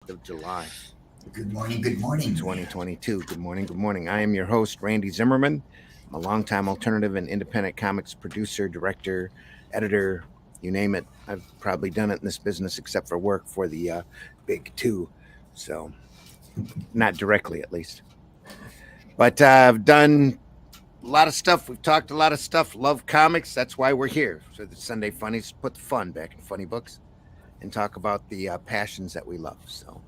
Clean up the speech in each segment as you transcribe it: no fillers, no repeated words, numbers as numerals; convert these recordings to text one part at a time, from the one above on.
of July. Good morning. Good morning. 2022. Good morning. Good morning. I am your host, Randy Zimmerman. I'm a longtime alternative and independent comics producer, director, editor, you name it. I've probably done it in this business except for work for the big two. So, not directly at least. But I've done a lot of stuff. We've talked a lot of stuff. Love comics. That's why we're here. So the Sunday Funnies put the fun back in funny books and talk about the passions that we love. So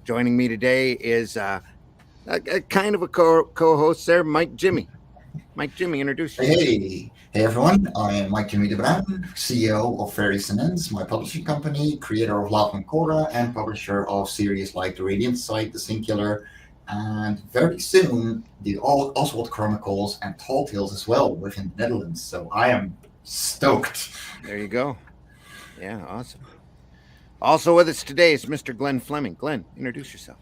joining me today is a kind of a co-host there, Mike Jimmy. Mike Jimmy, introduce yourself. Hey everyone. I am Mike Jimmy Loughran, CEO of Fairies and Ends, my publishing company, creator of Loughran Cora, and publisher of series like The Radiant Side, The Singular, and very soon the Oswald Chronicles and Tall Tales as well within the Netherlands. So I am stoked. There you go. Yeah, awesome. Also with us today is Mr. Glenn Fleming. Glenn, introduce yourself.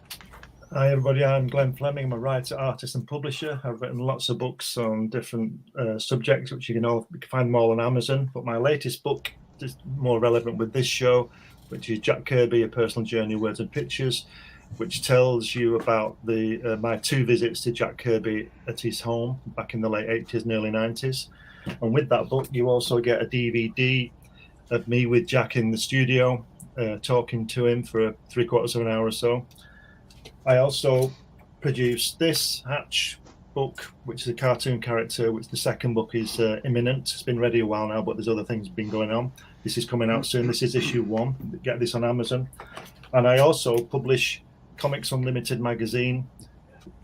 Hi everybody, I'm Glenn Fleming. I'm a writer, artist and publisher. I've written lots of books on different subjects, which you can find them all on Amazon. But my latest book is more relevant with this show, which is Jack Kirby, A Personal Journey, Words and Pictures, which tells you about my two visits to Jack Kirby at his home back in the late 80s and early 90s. And with that book, you also get a DVD of me with Jack in the studio, talking to him for 3/4 of an hour or so. I also produced this Hatch book, which is a cartoon character, which the second book is imminent. It's been ready a while now, but there's other things been going on. This is coming out soon. This is issue 1. Get this on Amazon. And I also publish Comics Unlimited magazine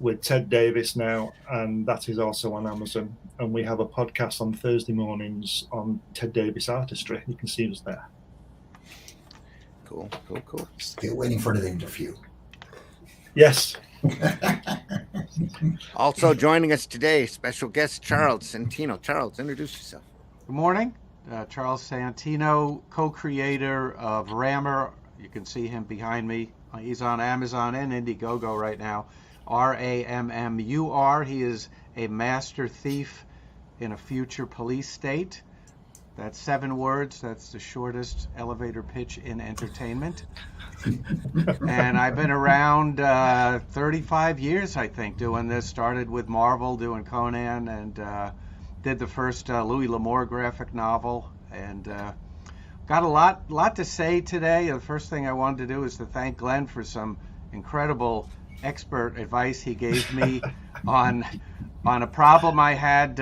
with Ted Davis now, and that is also on Amazon. And we have a podcast on Thursday mornings on Ted Davis artistry. You can see us there. Cool. Still waiting for the interview. Yes. Also joining us today, special guest Charles Santino. Charles, introduce yourself. Good morning. Charles Santino, co-creator of Rammer. You can see him behind me. He's on Amazon and Indiegogo right now. Rammur. He is a master thief in a future police state. That's 7 words. That's the shortest elevator pitch in entertainment. And I've been around 35 years, I think, doing this. Started with Marvel, doing Conan, and did the first Louis L'Amour graphic novel. And got a lot to say today. The first thing I wanted to do is to thank Glenn for some incredible expert advice he gave me on a problem I had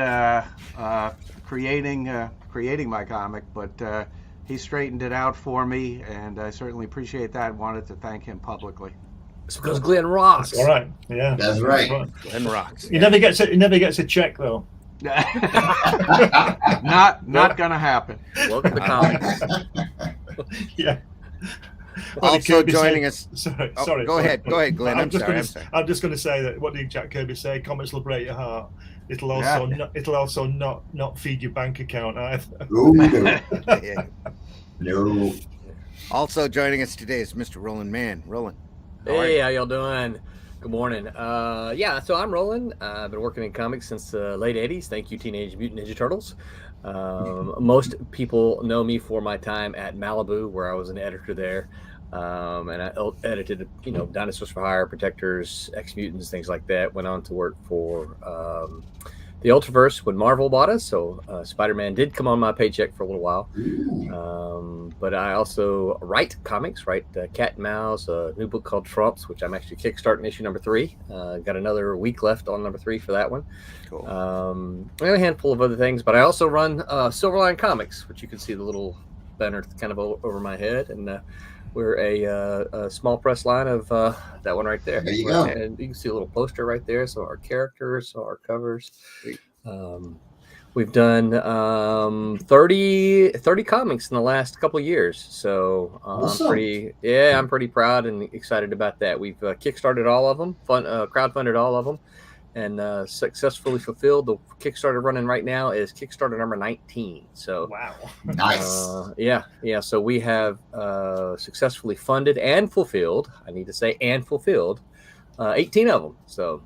creating my comic, but he straightened it out for me, and I certainly appreciate that. Wanted to thank him publicly. It's because Glenn rocks. All right, yeah, That's right. Glenn rocks. He never gets a check though. not gonna happen. Welcome to comics. Yeah. Also joining us. Sorry. Go ahead, Glenn. I'm sorry. I'm just going to say that. What did Jack Kirby say? Comics will break your heart. It'll also not feed your bank account either. Ooh, Yeah. no. Also joining us today is Mr. Roland Mann. Roland. Hey, how y'all doing? Good morning. So I'm Roland. I've been working in comics since the late 80s. Thank you, Teenage Mutant Ninja Turtles. Most people know me for my time at Malibu, where I was an editor there. And I edited, Dinosaurs for Hire, Protectors, X-Mutants, things like that. Went on to work for the Ultraverse when Marvel bought us. So Spider-Man did come on my paycheck for a little while. But I also write comics, write Cat and Mouse, a new book called Trumps, which I'm actually kickstarting issue number 3. Got another week left on number 3 for that one. Cool. And a handful of other things. But I also run Silverline Comics, which you can see the little banner kind of over my head. And we're a small press line of that one right there. There you go. And you can see a little poster right there. So our characters, so our covers. We've done 30 comics in the last couple of years. So Awesome. I'm pretty proud and excited about that. We've kickstarted all of them, crowdfunded all of them, and successfully fulfilled. The Kickstarter running right now is Kickstarter number 19. So Wow. Nice. So we have successfully funded and fulfilled. I need to say and fulfilled 18 of them. So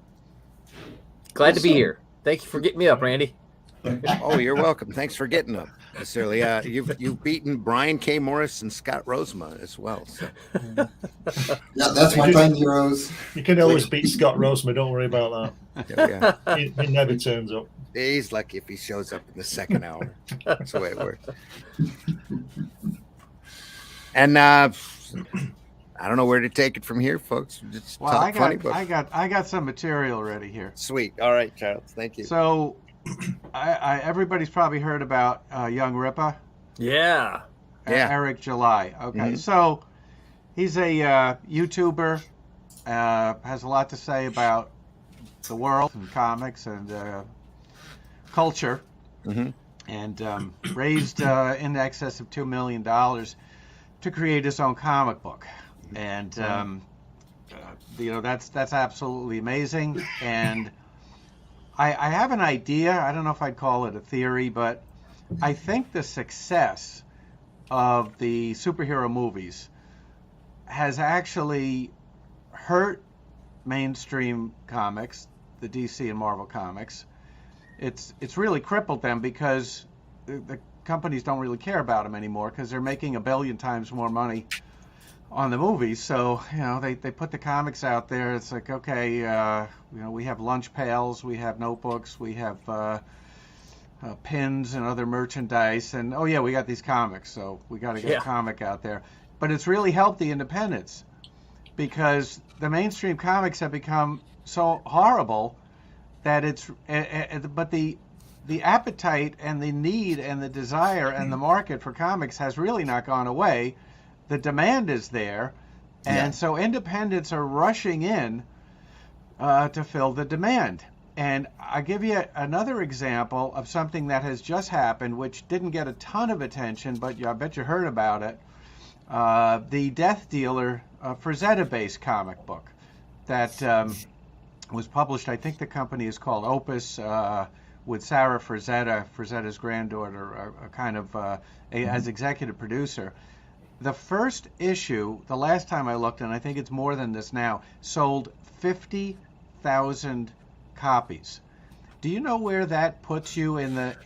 glad to be Awesome. here. Thank you for getting me up, Randy. Oh, you're welcome. Thanks for getting up. necessarily. You've beaten Brian K. Morris and Scott Rosema as well. So. Yeah, that's my 10 euros. You can always beat Scott Rosema. Don't worry about Yeah. that. He never turns up. He's lucky if he shows up in the second hour. That's the way it works. And I don't know where to take it from here, folks. Just Well, talk funny, but I got some material ready here. sweet. All right, Charles. Thank you. So, everybody's probably heard about Young Ripper. Yeah. Yeah. Eric July. Okay, Mhm. so he's a YouTuber. Has a lot to say about the world and comics and culture, Mhm. and raised in excess of $2 million to create his own comic book. And that's absolutely amazing. And I have an idea. I don't know if I'd call it a theory, but I think the success of the superhero movies has actually hurt mainstream comics, the DC and Marvel comics. It's really crippled them because the companies don't really care about them anymore because they're making 1 billion times more money on the movies. So they put the comics out there. It's like, okay, we have lunch pails, we have notebooks, we have pins and other merchandise, and oh yeah, we got these comics, so we got to get a comic out there. But it's really helped the independents because the mainstream comics have become so horrible that but the appetite and the need and the desire and the market for comics has really not gone away. The demand is there, and so independents are rushing in to fill the demand. And I'll give you another example of something that has just happened, which didn't get a ton of attention, but I bet you heard about it. The Death Dealer Frazetta-based comic book that was published. I think the company is called Opus, with Sarah Frazetta, Frazetta's granddaughter, as executive producer. The first issue, the last time I looked, and I think it's more than this now, sold 50,000 copies. Do you know where that puts you in the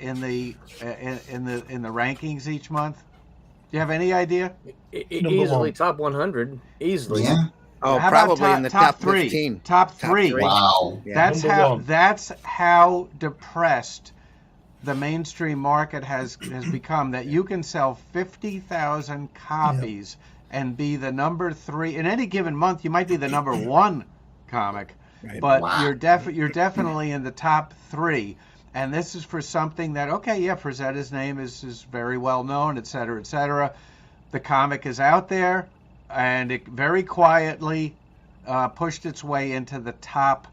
rankings each month? Do you have any idea? Easily top 100. Easily. Yeah. Oh, How about probably in the top 3? 15. Top three. Wow. Yeah. That's how depressed the mainstream market has become, that you can sell 50,000 copies and be the number 3 in any given month. You might be the number 1 comic, Right. but Wow. you're definitely in the top 3. And this is for something that, Frazetta's name is very well known, et cetera, et cetera. The comic is out there, and it very quietly pushed its way into the top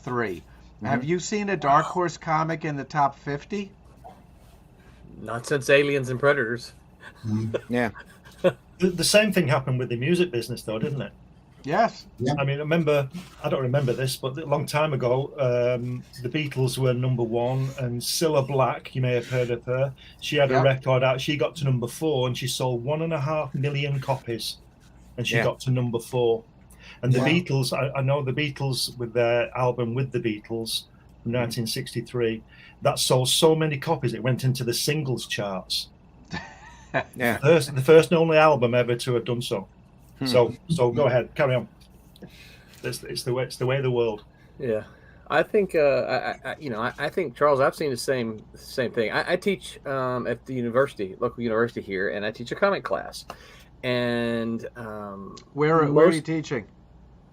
3. Mm-hmm. Have you seen a Dark Horse comic in the top 50? Not since Aliens and Predators. Yeah. The same thing happened with the music business, though, didn't it? Yes. I mean, I don't remember this, but a long time ago, the Beatles were number 1, and Cilla Black, you may have heard of her, she had a record out, she got to number 4, and she sold 1.5 million copies, and she got to number 4. And the Beatles, I know the Beatles with their album With the Beatles from 1963, that sold so many copies, it went into the singles charts. Yeah. The first and only album ever to have done so. So go ahead, carry on. It's the way of the world. Yeah, I think I think, Charles, I've seen the same thing. I teach at the local university here, and I teach a comic class. And Where are you teaching?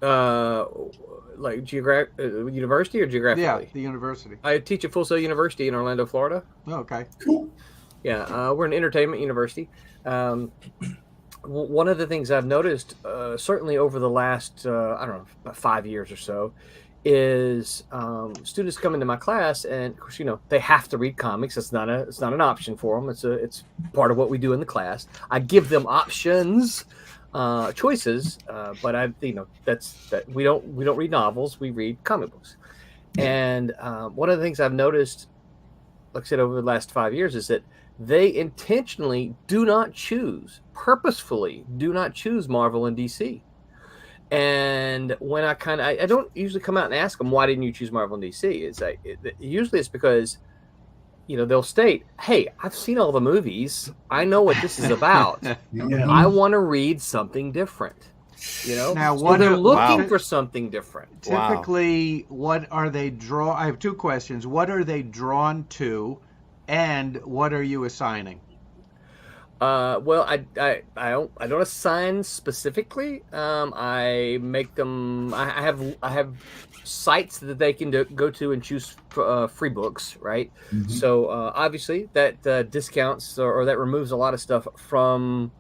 Like university or geographically? Yeah, the university. I teach at Full Sail University in Orlando, Florida. Oh, okay. Cool. Yeah, we're an entertainment university. One of the things I've noticed, certainly over the last, about 5 years or so, is students come into my class, and of course, they have to read comics. It's not an option for them. It's part of what we do in the class. I give them options, choices, but we don't read novels. We read comic books. And one of the things I've noticed, like I said, over the last 5 years, is that they intentionally purposefully do not choose Marvel and DC. And when I don't usually come out and ask them, why didn't you choose Marvel and DC? Usually it's because they'll state, "Hey, I've seen all the movies. I know what this is about. Mhm. I want to read something different." Now, So they're looking Wow. for something different. Wow. typically, what are they I have two questions. What are they drawn to, and what are you assigning? Well, I don't assign specifically. I make them. I have sites that they can go to and choose free books, right? Mhm. So obviously that discounts or that removes a lot of stuff from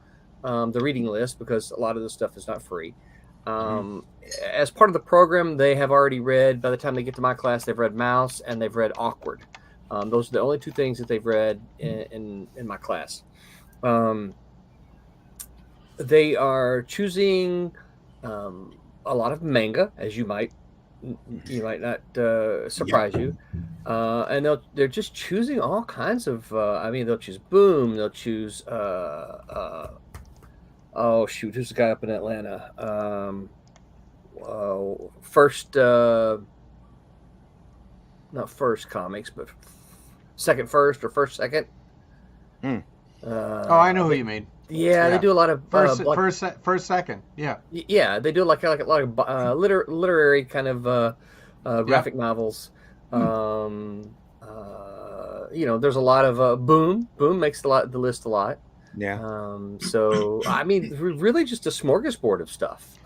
the reading list because a lot of this stuff is not free. As part of the program, they have already read. By the time they get to my class, they've read Mouse and they've read Awkward. Those are the only two things that they've read in my class. They are choosing a lot of manga, as you might not surprise you, and they're just choosing all kinds of. They'll choose Boom. They'll choose. Oh shoot, who's the guy up in Atlanta? First, not First Comics, but Second First or First Second. I know who you mean. Yeah, they do a lot of First second. Yeah. Yeah, they do like a lot of literary kind of graphic novels. There's a lot of Boom. Boom makes the list a lot. Yeah. So really just a smorgasbord of stuff.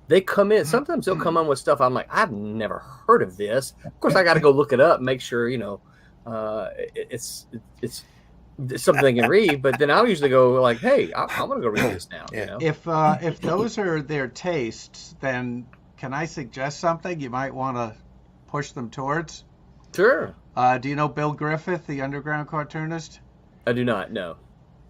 They come in. Sometimes they'll come on with stuff I'm like, I've never heard of this. Of course, I got to go look it up, make sure it's something they can read. But then I'll usually go like, hey, I'm gonna go read this now. Yeah. If those are their tastes, then can I suggest something you might want to push them towards? Sure. Do you know Bill Griffith, the underground cartoonist? I do not know.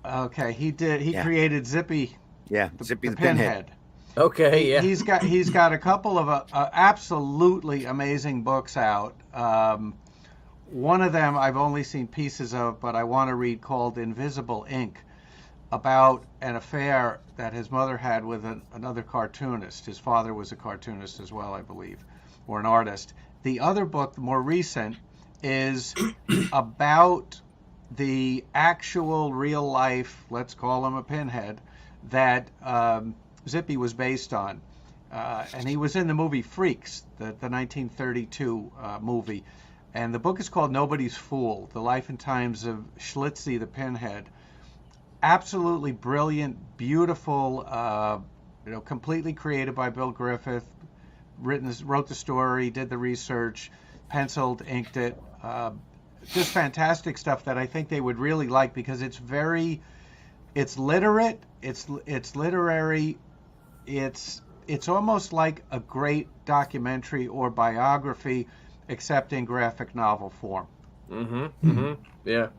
Okay, he created Zippy. Yeah. The Zippy the Pinhead. Okay, yeah. He's got a couple of absolutely amazing books out. One of them I've only seen pieces of, but I want to read, called Invisible Ink, about an affair that his mother had with another cartoonist. His father was a cartoonist as well, I believe, or an artist. The other book, the more recent, is about the actual real life, let's call him a pinhead, that Zippy was based on. And he was in the movie Freaks, the 1932 movie. And the book is called Nobody's Fool, The Life and Times of Schlitzie the Pinhead. Absolutely brilliant, beautiful, completely created by Bill Griffith, wrote the story, did the research, penciled, inked it. Just fantastic stuff that I think they would really like, because it's literate, it's literary, it's almost like a great documentary or biography, except in graphic novel form. Yeah.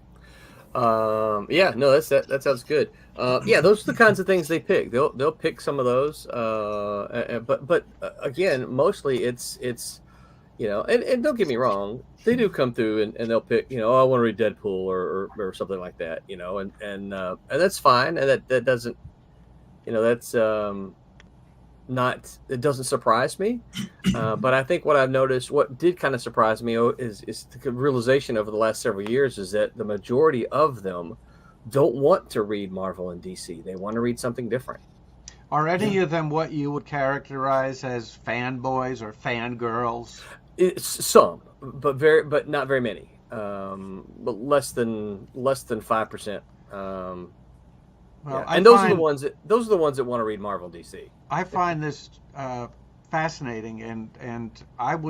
No, that sounds good. Those are the kinds of things they pick. They'll pick some of those. But again, mostly it's and don't get me wrong, they do come through and they'll pick, I want to read Deadpool or something like that, and that's fine, and that doesn't, that's not, it doesn't surprise me, but I think what I've noticed, what did kind of surprise me is the realization over the last several years is that the majority of them don't want to read Marvel and DC. They want to read something different. Are any of them what you would characterize as fanboys or fangirls? It's some, but not very many. But less than 5%. Those are the ones that want to read Marvel and DC. I find this fascinating, and I'd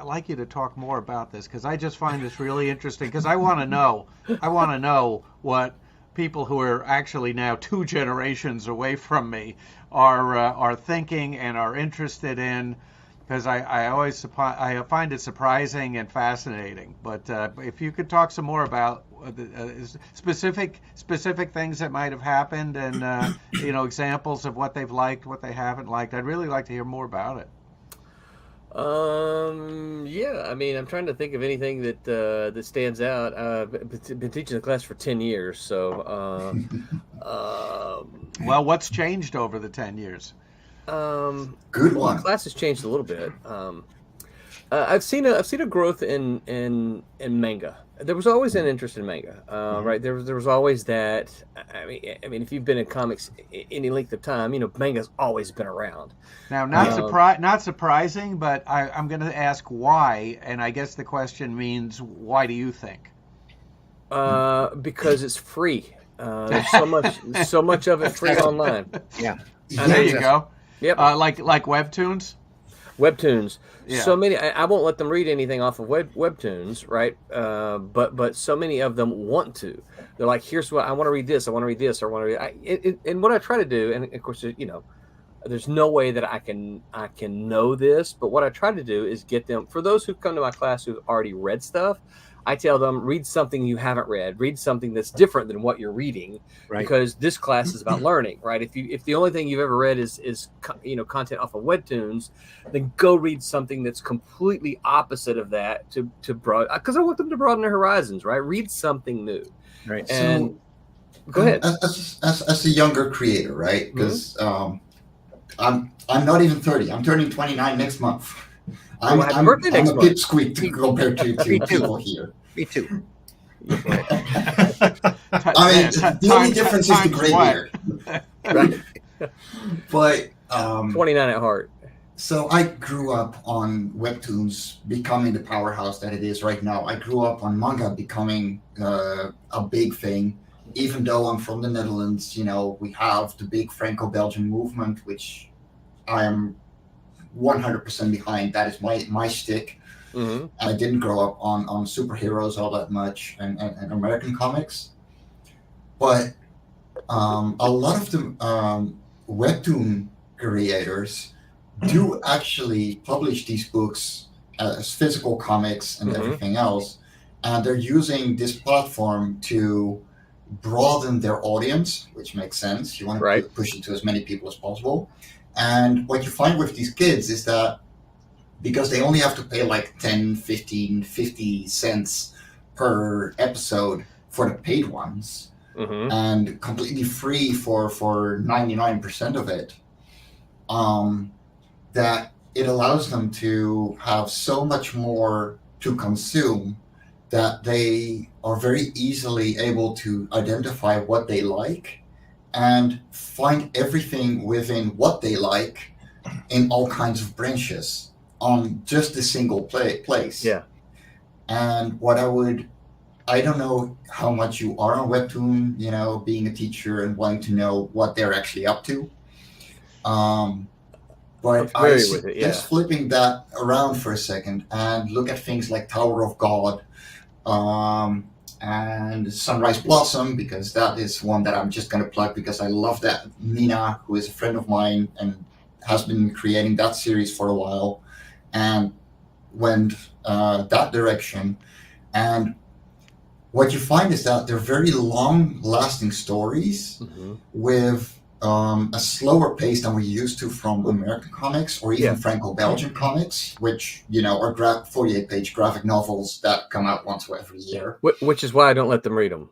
like you to talk more about this, because I just find this really interesting, because I want to know what people who are actually now 2 generations away from me are thinking and are interested in, because I find it surprising and fascinating. But if you could talk some more about specific things that might have happened, and examples of what they've liked, what they haven't liked, I'd really like to hear more about it. I'm trying to think of anything that stands out. I've been teaching the class for 10 years, so well, what's changed over the 10 years? Good one. The class has changed a little bit. I've seen a growth in manga. There was always an interest in manga, right? There was always that. I mean, if you've been in comics any length of time, manga's always been around. Now, not surprising, but I'm going to ask why, and I guess the question means, why do you think? Because it's free. There's so much of it free online. Yeah. There you go. Yep. Like webtoons. Webtoons. Yeah. So many. I won't let them read anything off of webtoons, right? But so many of them want to. They're like, here's what I want to read. This I want to read this. I want to read. And what I try to do, and of course, there's no way that I can know this. But what I try to do is get them. For those who come to my class who've already read stuff, I tell them, read something you haven't read. Read something that's different than what you're reading, right? Because this class is about learning, right? If the only thing you've ever read is content off of webtoons, then go read something that's completely opposite of that to broaden. Because I want them to broaden their horizons, right? Read something new, right? And so, go ahead. As a younger creator, right? Because I'm not even 30. I'm turning 29 next month. I'm a pipsqueak compared to people here. Me too. I mean, the only difference is the gray hair. Right. But 29 at heart. So I grew up on webtoons becoming the powerhouse that it is right now. I grew up on manga becoming a big thing. Even though I'm from the Netherlands, we have the big Franco-Belgian movement, which I am 100% behind. That is my shtick. Mm-hmm. I didn't grow up on superheroes all that much and American comics, but a lot of the webtoon creators do actually publish these books as physical comics and everything else, and they're using this platform to broaden their audience, which makes sense. You want to push it to as many people as possible. And what you find with these kids is that because they only have to pay like 10, 15, 50 cents per episode for the paid ones, and completely free for 99% of it, that it allows them to have so much more to consume that they are very easily able to identify what they like and find everything within what they like in all kinds of branches on just a single place. Yeah. And I don't know how much you are on Webtoon, being a teacher and wanting to know what they're actually up to. But I suggest flipping that around for a second and look at things like Tower of God, and Sunrise Blossom, because that is one that I'm just going to plug because I love that. Nina, who is a friend of mine and has been creating that series for a while, and went that direction. And what you find is that they're very long-lasting stories with a slower pace than we're used to from American comics or even Franco-Belgian comics, which, are 48-page graphic novels that come out once every year. Which is why I don't let them read them.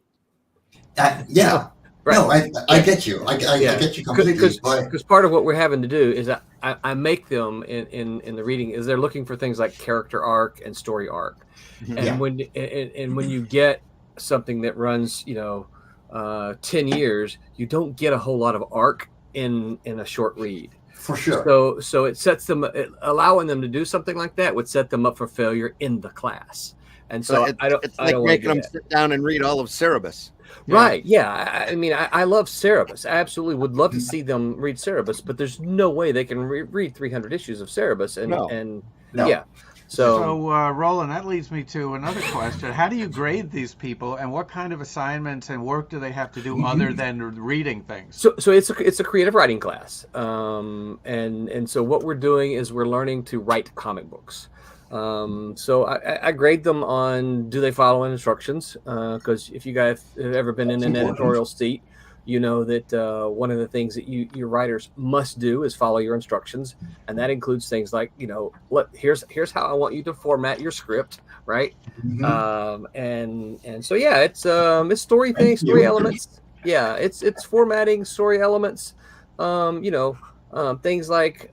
Yeah. Right. No, I get you. I get you completely. Because part of what we're having to do is I make them in the reading is they're looking for things like character arc and story arc, and when you get something that runs 10 years, you don't get a whole lot of arc in a short read. For sure. So it sets them, allowing them to do something like that would set them up for failure in the class. And so it's like making them sit down and read all of Cerebus. Right. Yeah. I mean, I love Cerebus. I absolutely would love to see them read Cerebus, but there's no way they can read 300 issues of Cerebus. So Roland, that leads me to another question. How do you grade these people, and what kind of assignments and work do they have to do other than reading things? So it's a creative writing class. And so what we're doing is we're learning to write comic books. So I grade them on, do they follow instructions? Because if you guys have ever been in an editorial seat, you know that one of the things that your writers must do is follow your instructions, and that includes things like, here's how I want you to format your script, right? And so it's story things, story elements. Yeah, it's formatting, story elements. Things like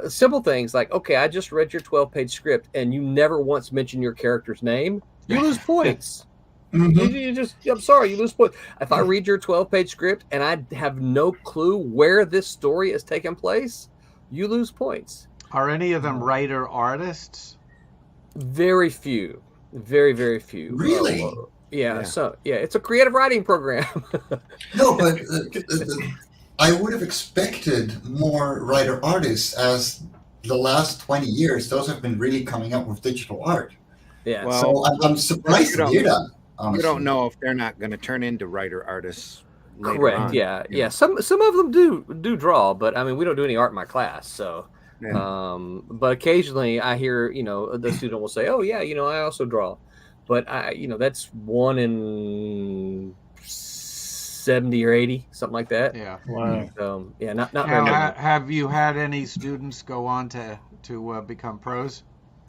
simple things like, okay, I just read your 12-page script and you never once mention your character's name. You lose points. You just, I'm sorry, you lose points. If I read your 12-page script and I have no clue where this story is taking place, you lose points. Are any of them writer artists? Very few. Very, very few. Really? Yeah. So, yeah, it's a creative writing program. No, but I would have expected more writer artists, as the last 20 years, those have been really coming up with digital art. Yeah. Well, So I'm surprised to hear that. Honestly. You don't know if they're not going to turn into writer artists later Correct. on. Yeah. Some of them do draw, but I mean, we don't do any art in my class, so. Yeah. But occasionally I hear, the student will say, "Oh yeah, I also draw," but that's 1 in 70 or 80, something like that. Yeah. Wow. So yeah, not very many. Have you had any students go on to become pros?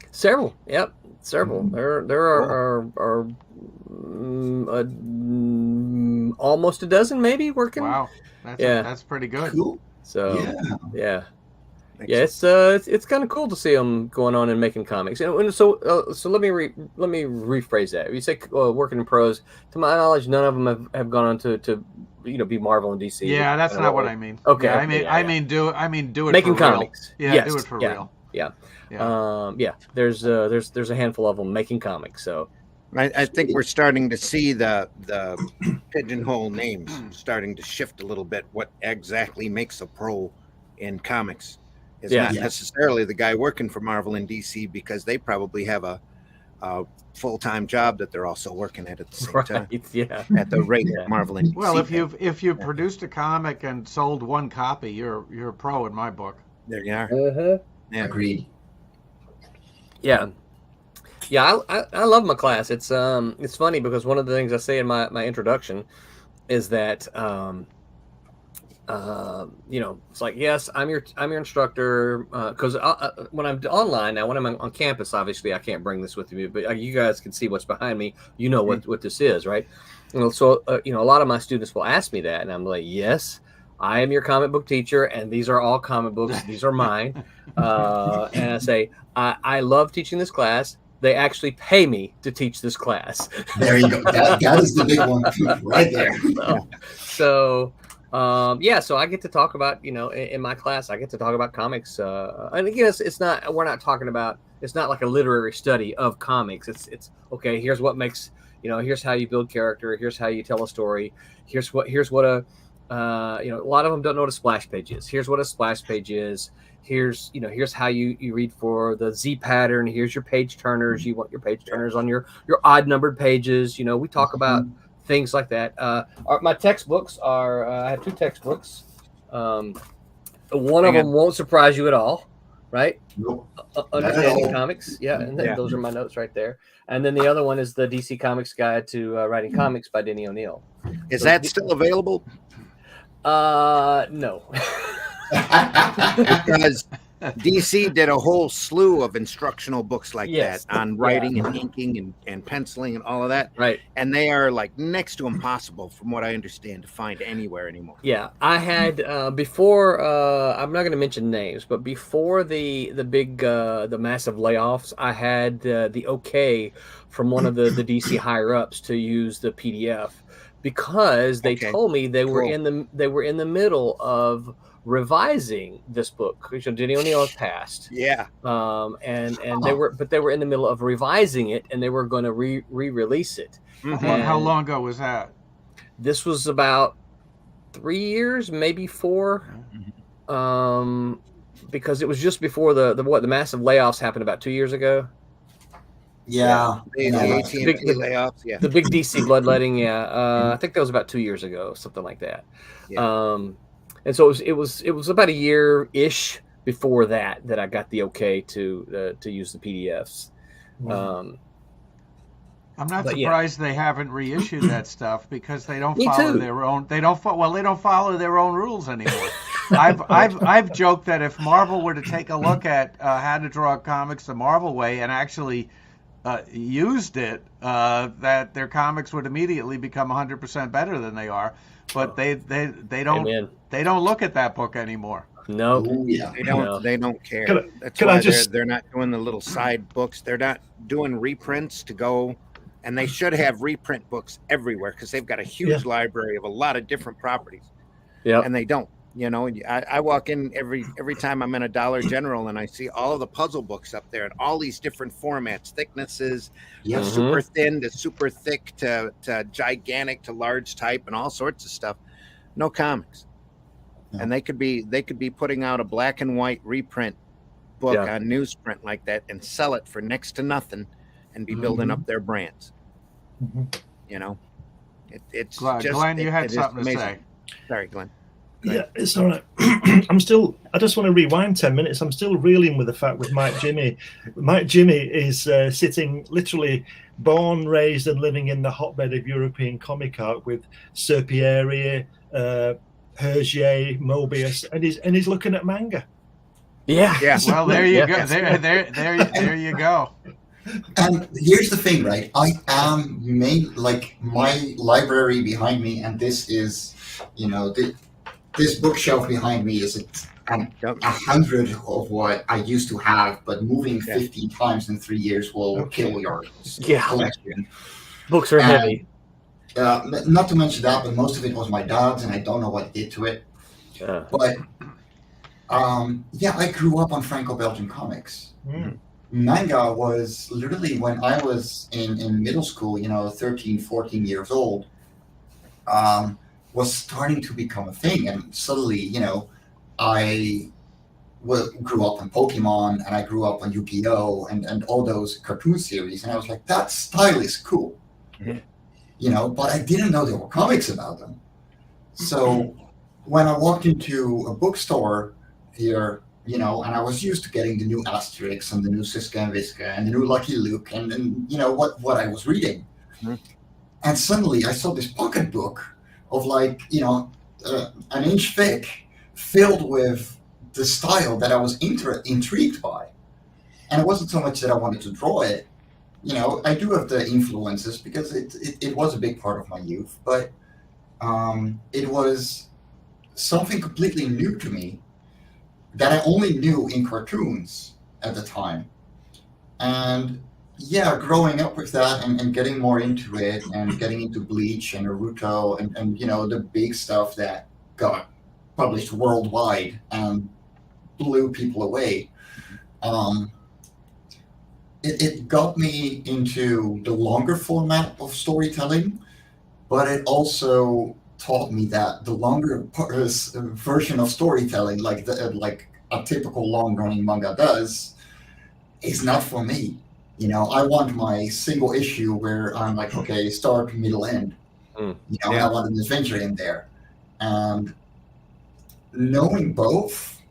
Several. Yep. Several. There are almost a dozen maybe working. Wow. That's pretty good. Cool. So yeah. Excellent. Yeah, it's kind of cool to see them going on and making comics. And so let me rephrase that. You say working in pros. To my knowledge, none of them have gone on to be Marvel and DC. Yeah, that's not what I mean. Okay, yeah, I mean do it making for real. comics. Yeah, yes, do it for real. Yeah. Yeah. There's a handful of them making comics. So I think we're starting to see the pigeonhole names starting to shift a little bit. What exactly makes a pro in comics? It's not necessarily the guy working for Marvel and DC, because they probably have a full-time job that they're also working at the same time. Yeah. At the rate that Marvel and DC. Well, if you've produced a comic and sold one copy, you're a pro in my book. There you are. Yeah, agreed. Yeah. Yeah, I love my class. It's funny because one of the things I say in my introduction is that it's like, yes, I'm your instructor, because when I'm online now, when I'm on campus, obviously I can't bring this with me, but you guys can see what's behind me. You know what this is, right? So a lot of my students will ask me that, and I'm like, yes, I am your comic book teacher, and these are all comic books. These are mine. And I say, I love teaching this class. They actually pay me to teach this class. There you go. That is the big one right there. So I get to talk about, in my class, I get to talk about comics. And again, we're not talking about, it's not like a literary study of comics. It's okay, here's what makes, here's how you build character. Here's how you tell a story. Here's what a lot of them don't know what a splash page is. Here's what a splash page is. Here's how you read for the Z pattern. Here's your page turners. You want your page turners on your odd numbered pages. We talk about things like that. My textbooks are, I have 2 textbooks. One of them won't surprise you at all, right? Nope. Understanding Comics. Yeah, and those are my notes right there. And then the other one is the DC Comics Guide to Writing Comics by Denny O'Neil. Is that still available? No. Because DC did a whole slew of instructional books like that on writing and inking and penciling and all of that. Right. And they are like next to impossible, from what I understand, to find anywhere anymore. Yeah. I had before, I'm not going to mention names, but before the massive layoffs, I had the okay from one of the DC higher ups to use the PDF, because they told me they were in the middle of revising this book. Denny O'Neil has passed. Yeah. And they were in the middle of revising it, and they were going to re-release it. Mm-hmm. How long ago was that? This was about 3 years, maybe 4. Because it was just before the massive layoffs happened about 2 years ago. Yeah. The AT&T layoffs. Yeah. The big DC bloodletting. Yeah. I think that was about 2 years ago, something like that. Yeah. And so it was about a year-ish before that I got the okay to use the PDFs. I'm not surprised they haven't reissued that stuff, because they don't follow their own. They don't follow their own rules anymore. I've joked that if Marvel were to take a look at how to draw comics the Marvel way and actually used it, that their comics would immediately become 100% better than they are. But they don't. Amen. They don't look at that book anymore. No. Oh yeah. They don't. No. They don't care. Can I- That's can why I just- they're not doing the little side books. They're not doing reprints to go, and they should have reprint books everywhere because they've got a huge library of a lot of different properties. Yeah. And they don't. You know, I walk in every time I'm in a Dollar General and I see all of the puzzle books up there and all these different formats, thicknesses, Yes. super thin to super thick to gigantic to large type and all sorts of stuff. No comics. No. And they could be putting out a black and white reprint book on newsprint like that and sell it for next to nothing and be building up their brands. You know, it's Glenn, just, Glenn, you had something to say. Sorry, Glenn. Yeah, it's all right. I just want to rewind 10 minutes. I'm still reeling with the fact with Mike Jimmy. Mike Jimmy is sitting literally born, raised, and living in the hotbed of European comic art with Serpieri, Hergé, Mobius, and he's looking at manga. Yeah. Well, there you go. There you go. And here's the thing, right? I am my library behind me, and this is, this bookshelf behind me is 100 of what I used to have, but moving 15 times in 3 years will kill your collection. Books are heavy. Not to mention that, but most of it was my dad's, and I don't know what did to it. But I grew up on Franco-Belgian comics. Manga was literally when I was in middle school, 13, 14 years old, was starting to become a thing. And suddenly, I grew up on Pokemon, and I grew up on Yu-Gi-Oh! and all those cartoon series. And I was like, that style is cool. But I didn't know there were comics about them. So when I walked into a bookstore here, and I was used to getting the new Asterix and the new Siska and Viska and the new Lucky Luke and what I was reading. And suddenly I saw this pocket book of an inch thick, filled with the style that I was intrigued by. And it wasn't so much that I wanted to draw it. I do have the influences because it was a big part of my youth, but it was something completely new to me that I only knew in cartoons at the time. And growing up with that and getting more into it and getting into Bleach and Naruto and the big stuff that got published worldwide and blew people away. It got me into the longer format of storytelling, but it also taught me that the longer version of storytelling, like a typical long-running manga does, is not for me. I want my single issue where I'm like, okay, start, middle, end. And I want an adventure in there. And knowing both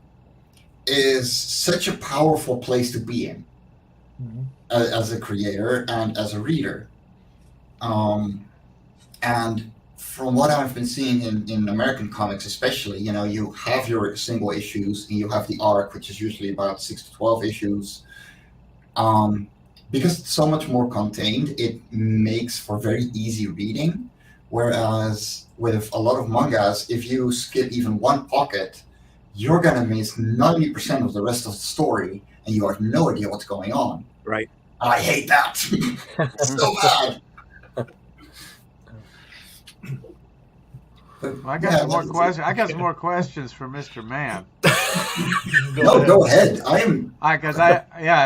is such a powerful place to be in. As a creator and as a reader. And from what I've been seeing in American comics especially, you have your single issues and you have the arc, which is usually about 6 to 12 issues. Because it's so much more contained, it makes for very easy reading. Whereas with a lot of mangas, if you skip even one pocket, you're going to miss 90% of the rest of the story and you have no idea what's going on. Right. I hate that. So bad. But, I got some more questions. I got some more questions for Mr. Mann. Go ahead.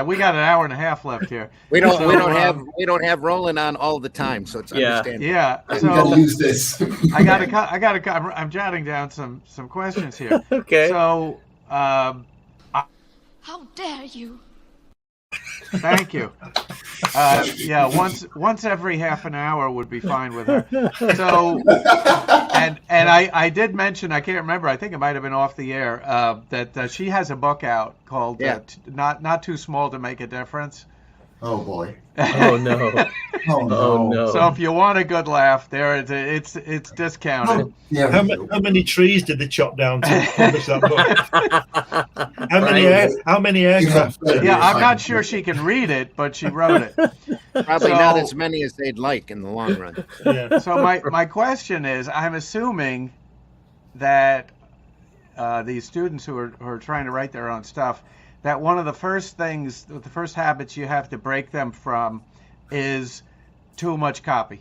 We got an hour and a half left here. We don't have Roland on all the time, so it's understandable. Yeah. So we gotta use this. I'm jotting down some questions here. Okay. So, how dare you? Thank you. Once every half an hour would be fine with her. So, and I did mention, I can't remember, I think it might have been off the air, that she has a book out called Not Too Small to Make a Difference. Oh boy. Oh no. Oh no. So if you want a good laugh, it's discounted. How many trees did they chop down to publish that book? How many aircraft? Yeah, I'm not sure she can read it, but she wrote it. Probably not as many as they'd like in the long run. Yeah. So my question is, I'm assuming that these students who are trying to write their own stuff, that one of the first habits you have to break them from is too much copy.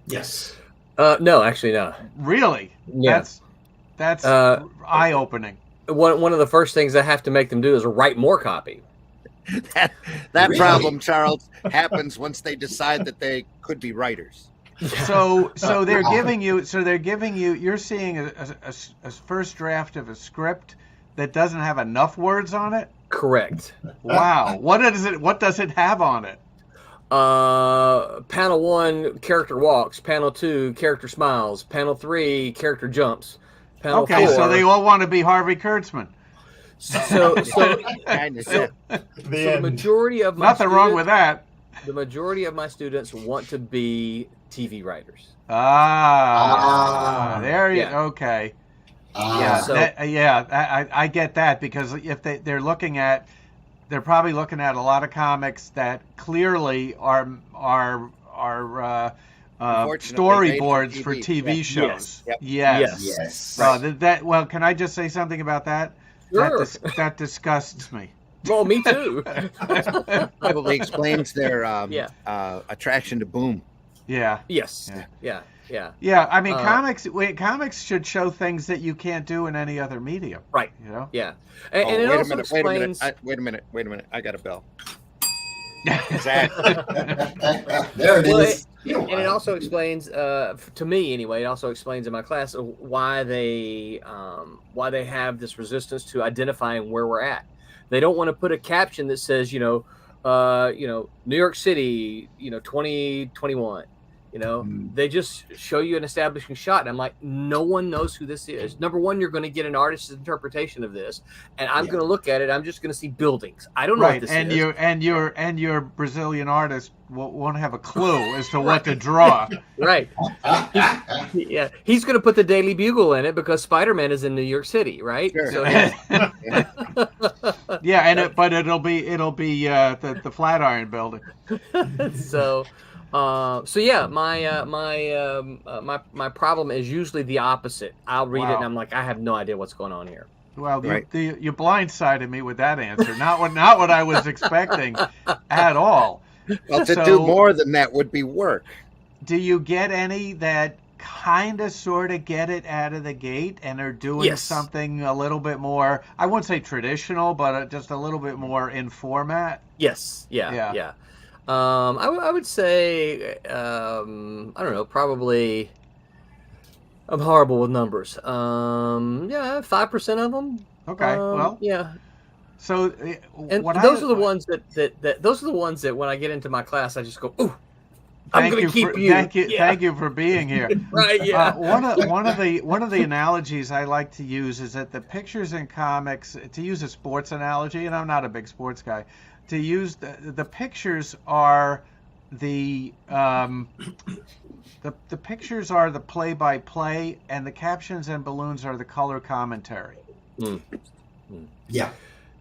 Yes. No, actually, no. Really? Yeah. That's eye-opening. One of the first things I have to make them do is write more copy. That Really? problem, Charles, happens once they decide that they could be writers. So they're giving you. You're seeing a first draft of a script that doesn't have enough words on it. Correct. Wow. What does it have on it? Panel 1, character walks. Panel 2, character smiles. Panel 3, character jumps. Panel 4. So they all want to be Harvey Kurtzman. So Kind of. the majority of my Nothing wrong with that. The majority of my students want to be TV writers. There you Yeah. okay. So- I get that, because if they're probably looking at a lot of comics that clearly are Unfortunately, storyboards made for for TV TV. shows. Yep. Yes. Yes. Well, can I just say something about that? Sure. That disgusts me. Well, me too. Probably explains their Yeah. attraction to boom. Yeah. Yes. Yeah. Yeah. Yeah. I mean, comics should show things that you can't do in any other medium. Right. You know. Yeah. And it wait also a explains. minute. Wait a minute. I got a bell. There it Well, is. and it also explains, to me anyway, it also explains in my class why they have this resistance to identifying where we're at. They don't want to put a caption that says, New York City, 2021. They just show you an establishing shot, and I'm like, no one knows who this is. Number one, you're going to get an artist's interpretation of this, and I'm going to look at it. I'm just going to see buildings. I don't know what this is. And your Brazilian artist won't have a clue as to what to draw. Right. He's going to put the Daily Bugle in it because Spider-Man is in New York City, right? Sure. So, But it'll be the Flatiron Building. so my problem is usually the opposite. I'll read it and I'm like, I have no idea what's going on here. Well, Right. you blindsided me with that answer. Not what I was expecting at all. Well, to do more than that would be work. Do you get any that kind of sort of get it out of the gate and are doing something a little bit more, I wouldn't say traditional, but just a little bit more in format? Yes. Yeah. I would say, I don't know, probably, I'm horrible with numbers. 5% of them. Okay. Well, yeah. So, and those are the ones that when I get into my class, I just go, ooh, I'm going to keep you. Thank you for being here. Right. Yeah. One of the analogies I like to use is that the pictures in comics, to use a sports analogy, and I'm not a big sports guy, to use the pictures are the pictures are the play-by-play, and the captions and balloons are the color commentary. Yeah.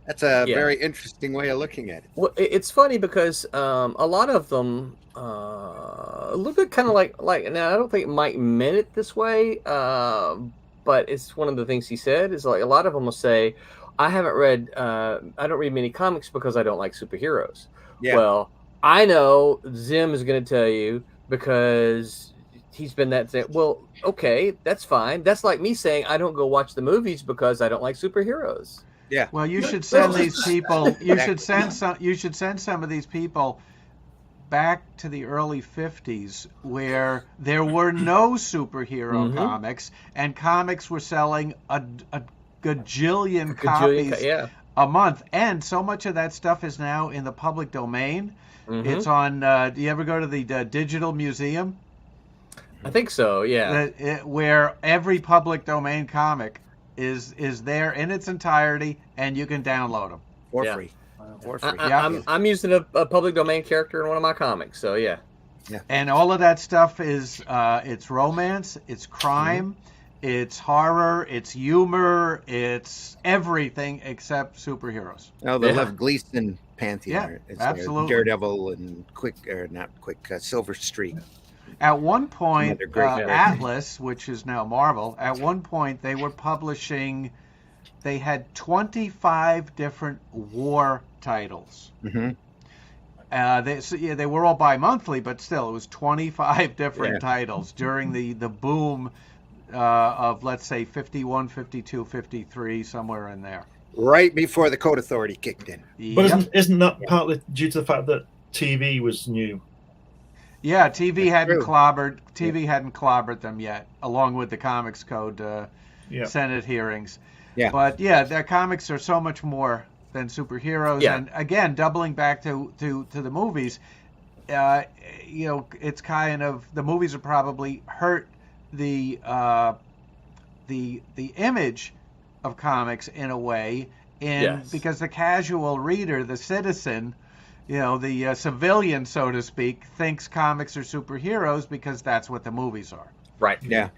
That's a very interesting way of looking at it. Well, it's funny because a lot of them, a little bit kind of like now I don't think Mike meant it this way, but it's one of the things he said is like a lot of them will say, I don't read many comics because I don't like superheroes. Yeah. Well, I know Zim is going to tell you because he's been that thing. Well, okay, that's fine. That's like me saying I don't go watch the movies because I don't like superheroes. Yeah. Well, you should send these people. You should send some of these people back to the early 50s where there were no superhero comics, and comics were selling a gajillion copies a month, and so much of that stuff is now in the public domain. It's on. Do you ever go to the Digital Museum? I think so. Yeah. Where every public domain comic is there in its entirety, and you can download them for free. I'm using a public domain character in one of my comics, so yeah. And all of that stuff is it's romance, it's crime, it's horror, it's humor, it's everything except superheroes. Oh, the Lev Gleason pantheon. Yeah, absolutely. Daredevil and Silver Streak. At one point, Another great character. Atlas, which is now Marvel, at one point they were publishing. They had 25 different war titles. They were all bi-monthly, but still, it was 25 different titles during the boom of, let's say, 51, 52, 53, somewhere in there. Right before the Code Authority kicked in. But isn't that partly due to the fact that TV was new? Yeah, TV hadn't clobbered them yet, along with the Comics Code Senate hearings. Yeah. But their comics are so much more than superheroes. Yeah. And again, doubling back to the movies, it's kind of, the movies have probably hurt the image of comics in a way, because the casual reader, the citizen, the civilian, so to speak, thinks comics are superheroes because that's what the movies are. Right. Yeah.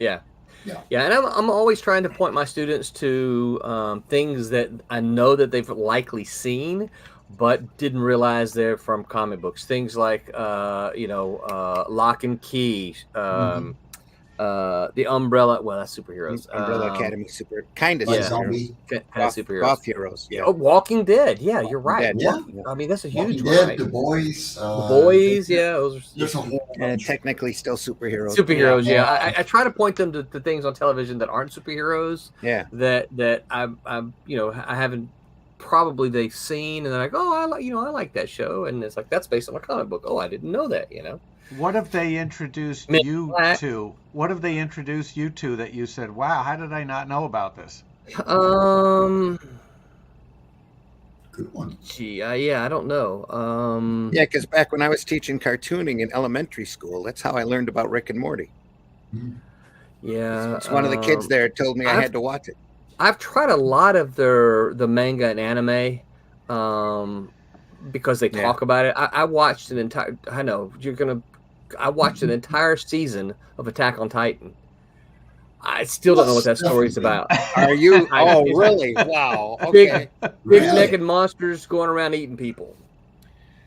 And I'm always trying to point my students to things that I know that they've likely seen, but didn't realize they're from comic books. Things like, Lock and Key, the Umbrella. Well, that's superheroes. Umbrella Academy, superheroes. Golf heroes. Yeah. Oh, Walking Dead. Yeah, you're right. Yeah. I mean, that's a huge Walking one. Dead, The Boys. The Boys. Those are and technically still superheroes. Superheroes. Yeah. I try to point them to things on television that aren't superheroes. Yeah. That I haven't probably they've seen, and they're like, oh, I like that show, and it's like, that's based on a comic book. Oh, I didn't know that. What if they introduced you to? What if they introduced you to that you said, wow, how did I not know about this? Good one. Gee, I don't know. Because back when I was teaching cartooning in elementary school, that's how I learned about Rick and Morty. Yeah. It's one of the kids there told me I had to watch it. I've tried a lot of the manga and anime, because they talk about it. I watched an entire. I know I watched an entire season of Attack on Titan. I still don't know what that story's about. Are you? Oh, really? Wow. Okay. Big naked monsters going around eating people.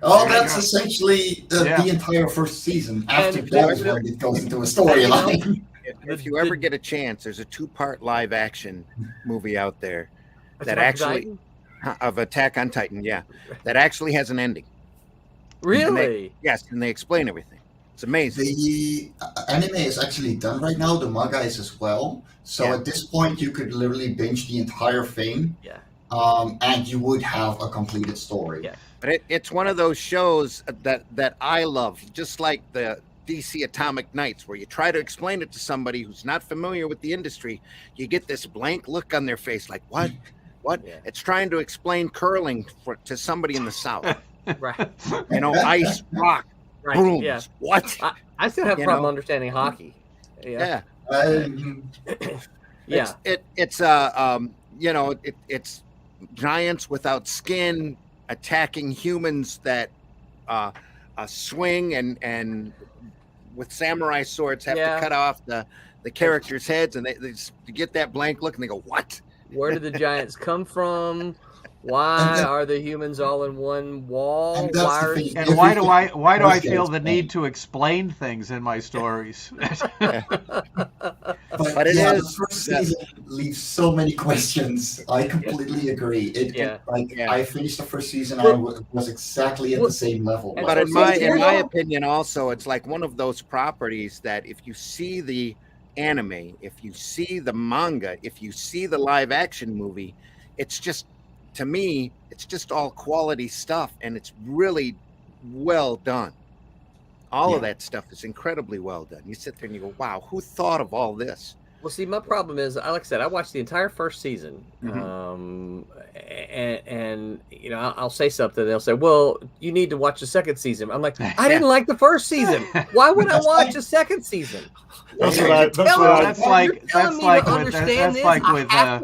Oh, that's essentially the entire first season. After that, it goes into a storyline. If you ever get a chance, there's a 2-part live action movie out there that of Attack on Titan, that actually has an ending. Really? And they explain everything. It's amazing. The anime is actually done right now. The manga is as well. So at this point, you could literally binge the entire thing. Yeah. And you would have a completed story. Yeah. But it's one of those shows that I love, just like the DC Atomic Knights, where you try to explain it to somebody who's not familiar with the industry, you get this blank look on their face, like, what? Yeah. It's trying to explain curling to somebody in the South. Right. Ice, rock, brooms. Yeah. What? I still have problem understanding hockey. Yeah. It's giants without skin attacking humans that swing and with samurai swords have to cut off the characters' heads, and they get that blank look and they go, what? Where did the giants come from? Why are the humans all in one wall? And why do I feel the need to explain things in my stories? But the first season leaves so many questions. I completely agree. I finished the first season and I was exactly at the same level. But in my opinion, also, it's like one of those properties that if you see the anime, if you see the manga, if you see the live action movie, it's just, to me, it's just all quality stuff, and it's really well done. All of that stuff is incredibly well done. You sit there and you go, wow, who thought of all this? Well, see, my problem is, like I said, I watched the entire first season, and I'll say something. They'll say, "Well, you need to watch the second season." I'm like, I didn't like the first season. Why would I watch the second season? That's like with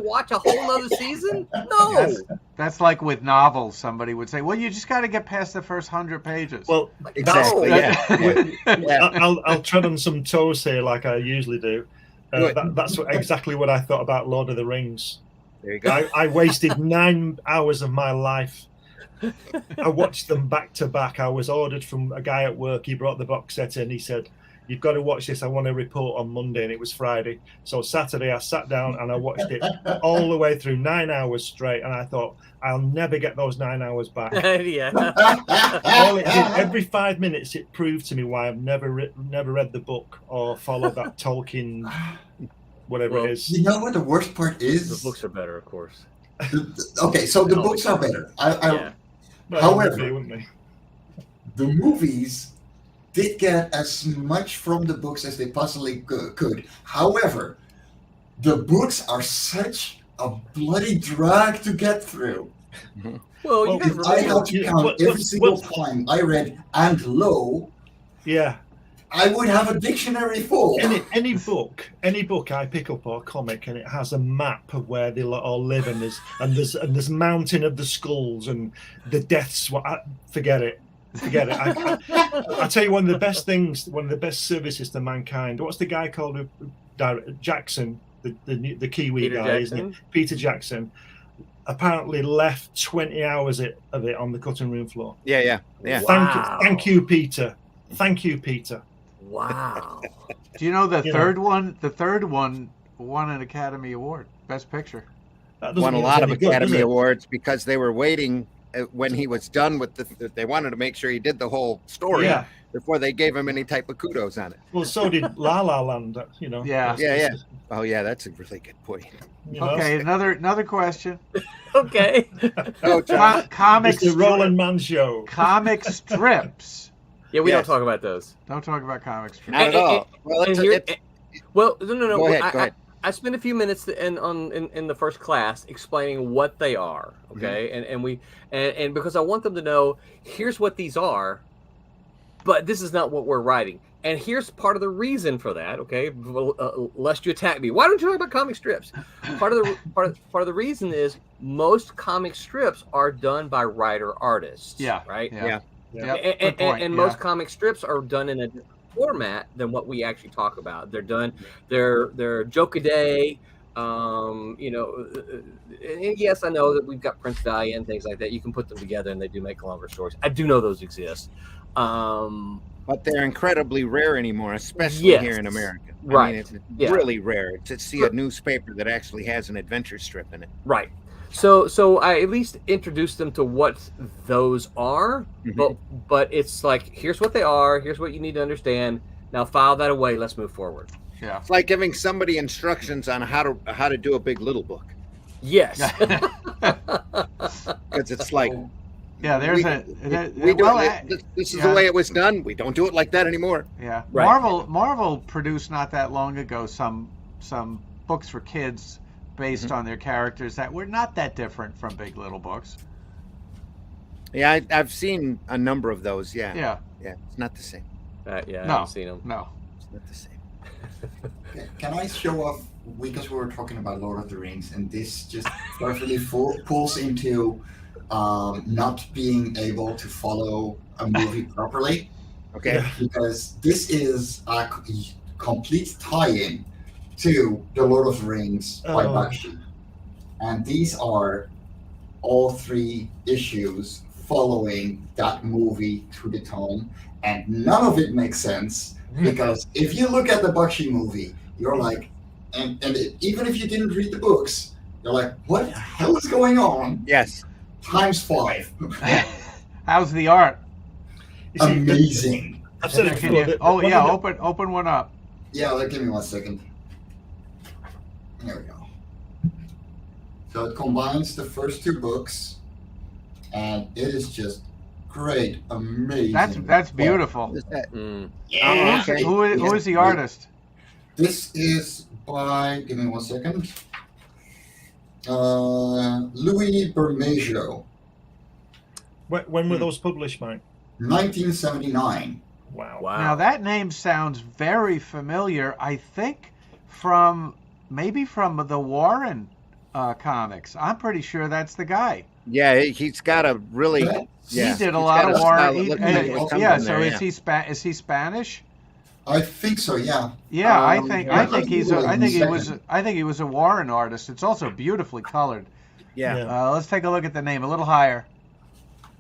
watch a whole other season. No, that's like with novels. Somebody would say, "Well, you just got to get past the first 100 pages." Well, exactly. I'll tread on some toes here, like I usually do. That's exactly what I thought about Lord of the Rings. There you go. I wasted 9 hours of my life. I watched them back to back. I was ordered from a guy at work. He brought the box set in. He said, you've got to watch this. I want to report on Monday, and it was Friday. So Saturday, I sat down and I watched it all the way through 9 hours straight. And I thought, I'll never get those 9 hours back. Yeah. All it did, every 5 minutes, it proved to me why I've never read the book or followed that Tolkien, whatever it is. You know what the worst part is? The books are better, of course. Okay, so the books are better. However, the movies did get as much from the books as they possibly could. However, the books are such a bloody drag to get through. Well, if I had to count every single time I read "and lo," I would have a dictionary full. Any book I pick up or comic, and it has a map of where they all live, and there's Mountain of the Skulls and the Deaths. Forget it. I tell you, one of the best services to mankind. What's the guy called? Jackson, the Kiwi Peter guy, Jackson? isn't it? Peter Jackson. Apparently left 20 hours of it on the cutting room floor. Yeah. Thank you, Peter. Thank you, Peter. Wow. Do you know the third one? The third one won an Academy Award, Best Picture. Won a lot of Academy Awards because they were waiting when he was done with they wanted to make sure he did the whole story before they gave him any type of kudos on it. Well, so did La La Land, you know. Yeah. Oh yeah, that's a really good point. Okay, another question. Okay. Comics. It's the Roland Man show. Comic strips. Yeah, we don't talk about those. Don't talk about comic strips. Not at all. Well, no. Go ahead. I spent a few minutes in the first class explaining what they are, okay, and because I want them to know, here's what these are, but this is not what we're writing, and here's part of the reason for that, okay. Lest you attack me, why don't you talk about comic strips? Part of the reason is most comic strips are done by writer artists. Yeah. Right. Yeah. And most comic strips are done in a format than what we actually talk about. They're done, they're joke a day, and yes, I know that we've got Prince Valiant and things like that. You can put them together and they do make longer stories. I do know those exist. But they're incredibly rare anymore, especially here in America. Right. I mean, it's really rare to see a newspaper that actually has an adventure strip in it. Right. So I at least introduced them to what those are, but it's like, here's what they are, here's what you need to understand. Now file that away. Let's move forward. Yeah. It's like giving somebody instructions on how to do a Big Little book. Yes. Because it's like, this is the way it was done. We don't do it like that anymore. Yeah. Right. Marvel produced not that long ago some books for kids based on their characters that were not that different from Big Little books. Yeah, I've seen a number of those. Yeah. It's not the same. I haven't seen them. No, it's not the same. Can I show off, because we were talking about Lord of the Rings, and this just perfectly pulls into not being able to follow a movie properly. Okay. Because this is a complete tie-in to The Lord of the Rings by Bakshi. And these are all 3 issues following that movie to the tone, and none of it makes sense, because if you look at the Bakshi movie, you're like, even if you didn't read the books, you're like, what the hell is going on? Yes. Times 5. How's the art? Amazing. I've said it before. Open one up. Yeah, give me 1 second. There we go. So it combines the first 2 books, and it is just great, amazing. That's beautiful. Yeah. Okay. Who is the artist? This is by, give me 1 second, Louis Bermejo. When were those published, Mike? 1979. Wow. Now that name sounds very familiar. I think maybe from the Warren comics. I'm pretty sure that's the guy. Yeah, he's got a really. He did a lot of Warren. Is he Spanish? I think so. Yeah. Yeah, I think he was a Warren artist. It's also beautifully colored. Yeah. Let's take a look at the name. A little higher,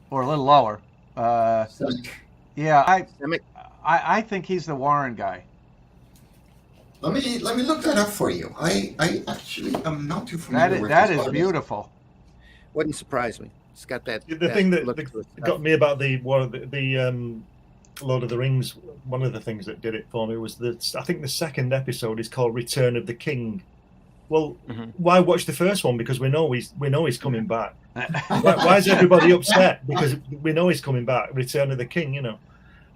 or a little lower. Yeah, Systemic? I think he's the Warren guy. Let me look that up for you. I actually am not too familiar with That this is artist. beautiful. Wouldn't surprise me. It's got that. The thing that look to it. got me about the Lord of the Rings, one of the things that did it for me was that I think the second episode is called Return of the King. Well, why watch the first one? Because we know he's coming back. Why is everybody upset? Because we know he's coming back. Return of the King, you know.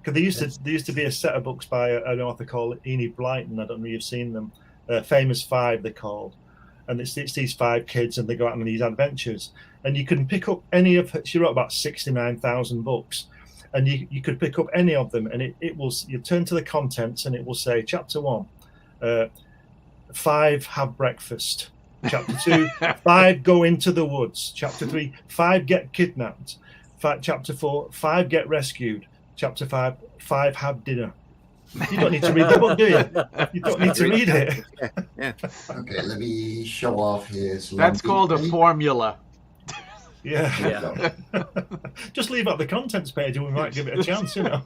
Because there used to be a set of books by an author called Enid Blyton. I don't know if you've seen them. Famous Five, they're called. And it's these 5 kids, and they go out on these adventures. And you can pick up any of her. She wrote about 69,000 books. And you could pick up any of them, and it will. You turn to the contents, and it will say, Chapter 1, 5 have breakfast. Chapter 2, 5 go into the woods. Chapter 3, 5 get kidnapped. Chapter 4, 5 get rescued. Chapter 5, 5 have dinner. You don't need to read the book, do you? You don't need to read it. Yeah. Okay, let me show off his. That's called a landing page. formula. Yeah. Just leave out the contents page, and we might give it a chance, you know.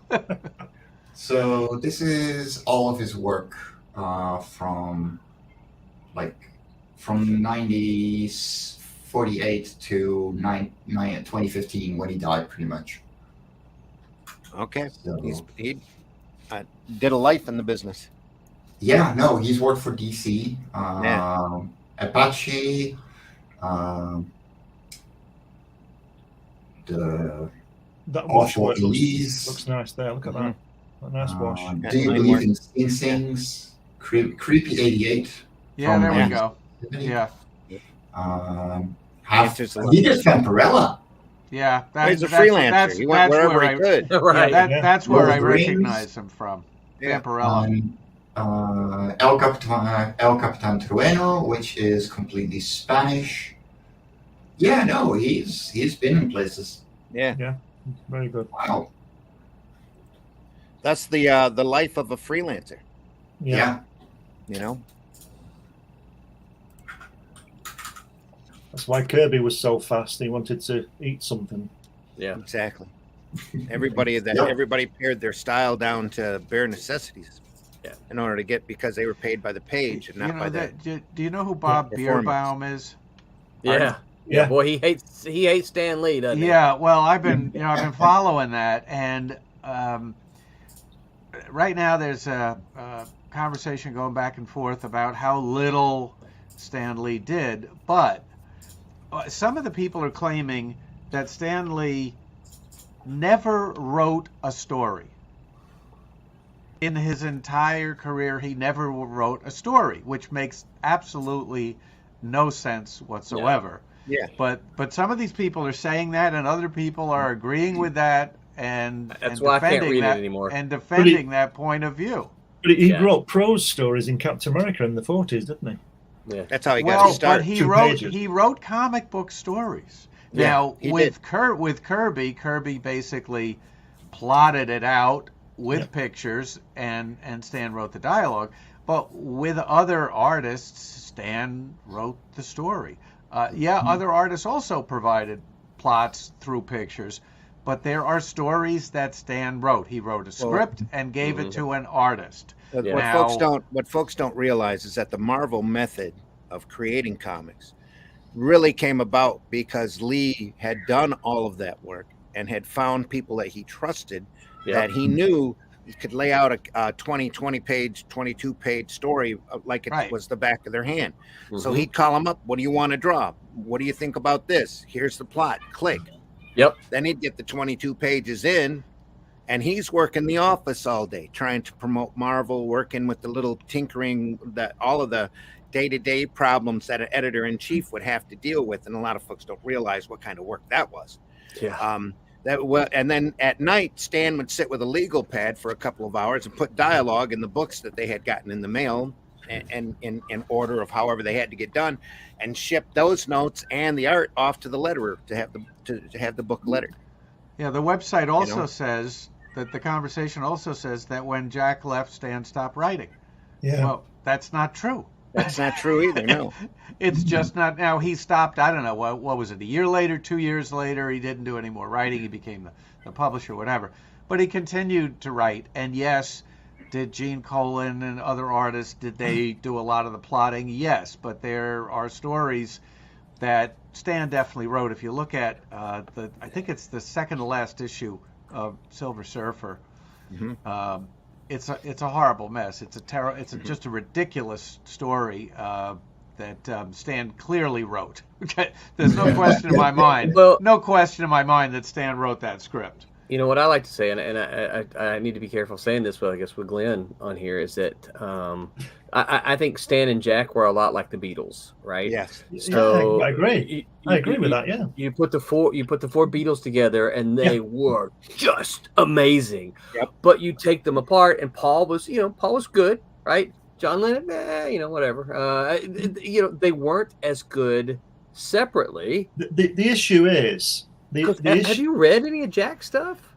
So this is all of his work from 1948 to 2015 when he died, pretty much. Okay. So, He did a life in the business. yeah, no, he's worked for DC, Yeah. Apache, the That wash Awful work Elise. looks nice there. Look at that. A nice wash. Do you believe in Sing Sings? Creepy 88. Yeah, from there we 1970. go. Yeah. Answers a lot. He did Vampirella. Yeah. He's a freelancer. He went wherever he could. Right. That's where I Wolverines. recognize him from. Yeah. Vampirella. El Capitan Trueno, which is completely Spanish. Yeah, no, he's been in places. Yeah. Very good. Wow. That's the life of a freelancer. Yeah. You know. That's why Kirby was so fast. He wanted to eat something. Yeah. Exactly. Everybody pared their style down to bare necessities. Yeah. In order to get, because they were paid by the page and not by the. Do you know who Bob performance. Bierbaum is? Yeah. Yeah. Boy, he hates Stan Lee, doesn't he? Yeah, well, I've been following that, and right now there's a conversation going back and forth about how little Stan Lee did, but some of the people are claiming that Stan Lee never wrote a story. In his entire career, he never wrote a story, which makes absolutely no sense whatsoever. Yeah. But some of these people are saying that, and other people are agreeing with that, and why I can't defending read it that anymore. and defending that point of view. But he Yeah. wrote prose stories in Captain America in the 40s, didn't he? Yeah. That's how he got Well, his start. but he 2 wrote pages. he wrote comic book stories. Yeah, Now he with Kirby basically plotted it out with pictures, and Stan wrote the dialogue. But with other artists, Stan wrote the story. Other artists also provided plots through pictures, but there are stories that Stan wrote. He wrote a script and gave it to an artist. What Now- folks don't realize is that the Marvel method of creating comics really came about because Lee had done all of that work and had found people that he trusted, that he knew he could lay out a 20 page, 22 page story like it was the back of their hand. So he'd call them up. What do you want to draw? What do you think about this? Here's the plot. Click. Yep. Then he'd get the 22 pages in, and he's working the office all day trying to promote Marvel, working with the little tinkering, that all of the day-to-day problems that an editor-in-chief would have to deal with, and a lot of folks don't realize what kind of work that was. Yeah. And then at night, Stan would sit with a legal pad for a couple of hours and put dialogue in the books that they had gotten in the mail, and in order of however they had to get done, and ship those notes and the art off to the letterer to have the book lettered. Yeah, the website also says that the conversation also says that when Jack left, Stan stopped writing. Yeah. Well, that's not true. That's not true either. No. It's just not. Now he stopped. I don't know what was it. A year later, 2 years later, he didn't do any more writing. He became the publisher, whatever. but he continued to write. And yes, did Gene Colan and other artists, did they do a lot of the plotting? Yes, but there are stories that Stan definitely wrote. If you look at I think it's the second to last issue of Silver Surfer. Mm-hmm. It's a horrible mess. It's just a ridiculous story that Stan clearly wrote. There's no question in my mind. Well, no question in my mind that Stan wrote that script. You know what I like to say, and I need to be careful saying this, but I guess with Glenn on here is that I think Stan and Jack were a lot like the Beatles, right? Yes. So yeah, I agree. I agree with that. Yeah. You put the four Beatles together, and they were just amazing. Yep. But you take them apart, and Paul was good, right? John Lennon, whatever. They weren't as good separately. The issue is have you read any of Jack's stuff?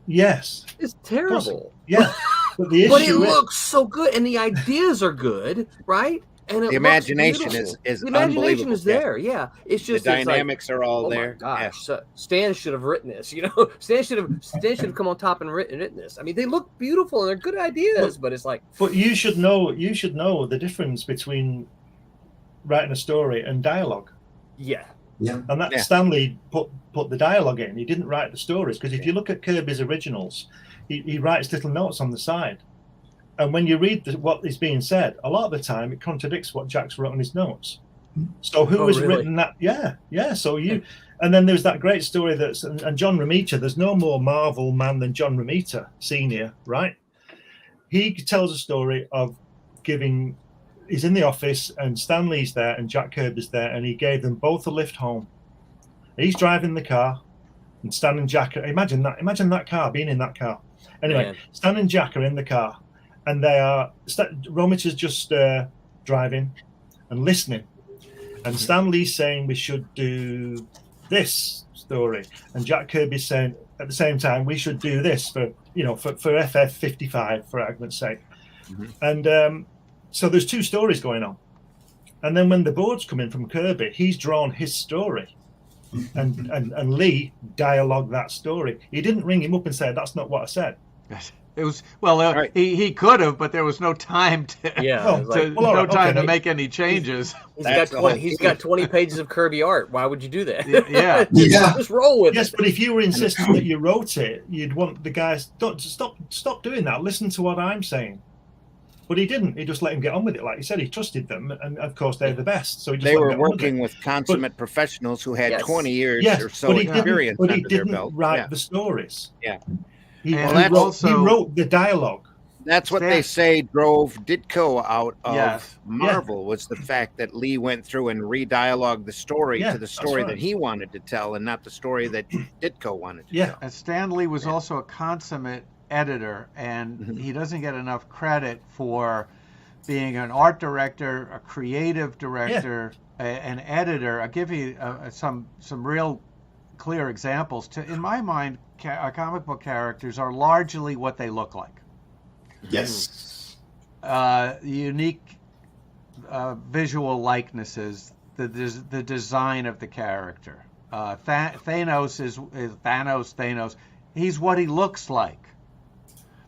Yes. It's terrible. Yeah. But the issue but it looks so good, and the ideas are good, right? And the imagination is the imagination is there. Yeah, it's just the dynamics are all there. My gosh, so Stan should have written this. Stan should have come on top and written this. I mean, they look beautiful and they're good ideas, but it's like. But you should know the difference between writing a story and dialogue. Yeah. Yeah. And that Stanley put the dialogue in. He didn't write the stories, because if you look at Kirby's originals, he writes little notes on the side. And when you read what is being said, a lot of the time it contradicts what Jack's wrote on his notes. So who has written that? Yeah. So and then there's that great story and John Romita. There's no more Marvel man than John Romita Senior, right? He tells a story of he's in the office and Stan Lee's there and Jack Kirby's there, and he gave them both a lift home. He's driving the car, and Stan and Jack. Imagine that car, being in that car. Anyway, man. Stan and Jack are in the car. And they are. Romita's just driving and listening, and Stan Lee's saying we should do this story, and Jack Kirby's saying at the same time we should do this for FF55 for argument's sake. Mm-hmm. And so there's two stories going on, and then when the boards come in from Kirby, he's drawn his story, and Lee dialogued that story. He didn't ring him up and say that's not what I said. Yes. It was right. He could have, but there was no time to to make any changes. He's got 20 pages of Kirby art. Why would you do that? Yeah, just roll with it. Yes, but if you were insisting that you wrote it, you'd want the guys stop doing that. Listen to what I'm saying. But he didn't. He just let him get on with it. Like he said, he trusted them, and of course they're the best. So they were working with consummate professionals who had 20 years or so experience under their belt. But he didn't write the stories. Yeah. He wrote the dialogue. That's what they say drove Ditko out of Marvel, was the fact that Lee went through and re-dialogued the story to the story that he wanted to tell, and not the story that Ditko wanted to tell. And Stan Lee was also a consummate editor, and he doesn't get enough credit for being an art director, a creative director, an editor. I'll give you some real clear examples. In my mind, comic book characters are largely what they look like. Yes. Unique visual likenesses, the design of the character. Thanos is Thanos. He's what he looks like.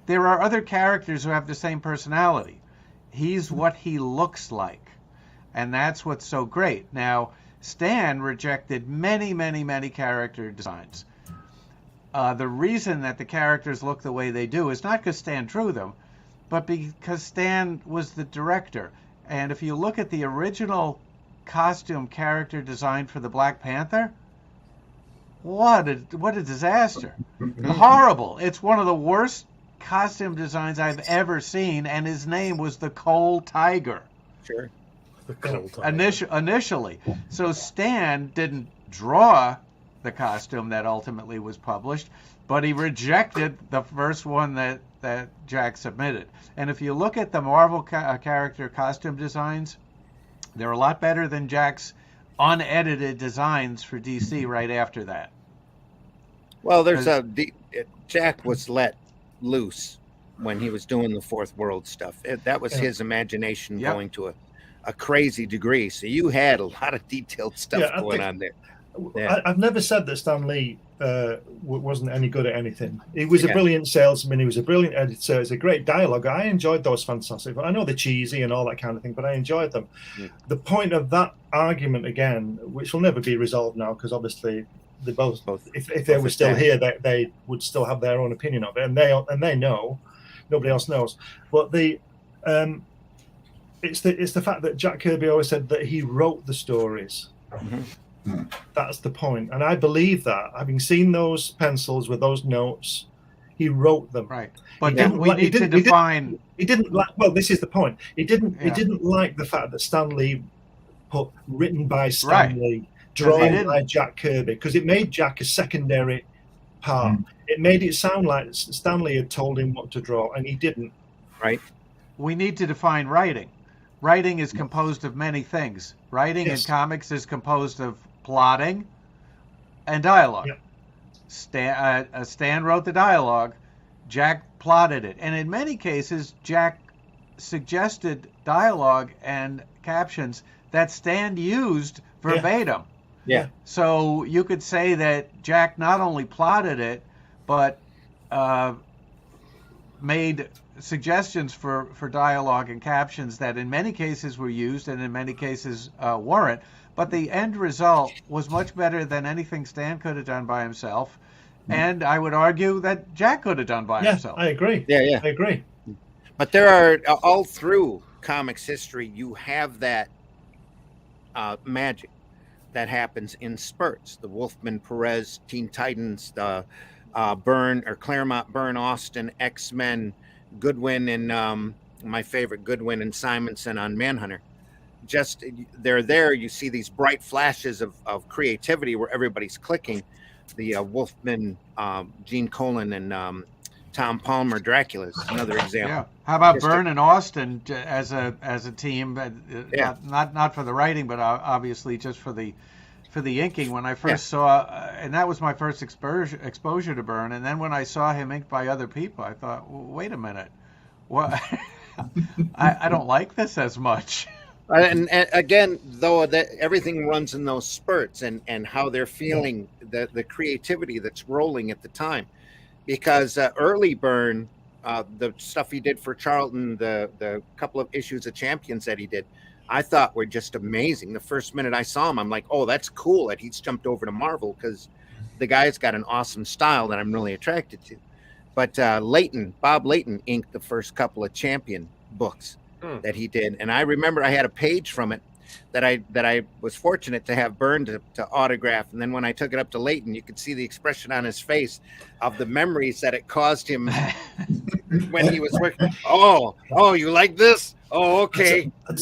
There are other characters who have the same personality. He's what he looks like. And that's what's so great. Now, Stan rejected many, many, many character designs. The reason that the characters look the way they do is not because Stan drew them, but because Stan was the director. And if you look at the original costume character design for the Black Panther, what a disaster. Horrible. It's one of the worst costume designs I've ever seen, and his name was the Coal Tiger. Sure. The Coal Tiger. Initially. So Stan didn't draw the costume that ultimately was published, but he rejected the first one that Jack submitted. And if you look at the Marvel character costume designs, they're a lot better than Jack's unedited designs for DC right after that. Well, Jack was let loose when he was doing the Fourth World stuff. That was his imagination going to a crazy degree. So you had a lot of detailed stuff going on there. Yeah. I've never said that Stan Lee wasn't any good at anything. He was a Yeah. brilliant salesman. He was a brilliant editor. It's a great dialogue. I enjoyed those fantastic. I know they're cheesy and all that kind of thing, but I enjoyed them. Yeah. The point of that argument again, which will never be resolved now, because obviously they both if they were still here, they would still have their own opinion of it, and they know. Nobody else knows. But it's the fact that Jack Kirby always said that he wrote the stories. Mm-hmm. That's the point, and I believe that, having seen those pencils with those notes, he wrote them. Right, but He we need to define. He didn't like. Well, this is the point. He didn't like the fact that Stan Lee put written by Stan Lee, drawn by Jack Kirby, because it made Jack a secondary part. It made it sound like Stan Lee had told him what to draw, and he didn't. Right. We need to define writing. Writing is composed of many things. Writing in comics is composed of plotting and dialogue. Yep. Stan wrote the dialogue, Jack plotted it, and in many cases Jack suggested dialogue and captions that Stan used verbatim. Yeah. So you could say that Jack not only plotted it, but made suggestions for dialogue and captions that in many cases were used and in many cases weren't. But the end result was much better than anything Stan could have done by himself. And I would argue that Jack could have done by himself. I agree. Yeah. I agree. But there are, all through comics history, you have that magic that happens in spurts. The Wolfman, Perez, Teen Titans, the Claremont, Byrne, Austin, X-Men, Goodwin, and my favorite, Goodwin and Simonson on Manhunter. Just they're there. You see these bright flashes of creativity where everybody's clicking. The Wolfman, Gene Colan, and Tom Palmer, Dracula is another example. Yeah. How about Byrne and Austin as a team? Not for the writing, but obviously just for the inking. When I first saw, and that was my first exposure to Byrne. And then when I saw him inked by other people, I thought, well, wait a minute, what? I don't like this as much. And again, though, that everything runs in those spurts and how they're feeling, the creativity that's rolling at the time. Because early Byrne, the stuff he did for Charlton, the couple of issues of Champions that he did, I thought were just amazing. The first minute I saw him, I'm like, oh, that's cool that he's jumped over to Marvel, because the guy's got an awesome style that I'm really attracted to. But Bob Layton inked the first couple of Champion books that he did, and I remember I had a page from it that I was fortunate to have Byrne to autograph, and then when I took it up to Layton, you could see the expression on his face of the memories that it caused him when he was working. Oh, you like this? Oh, okay. I'll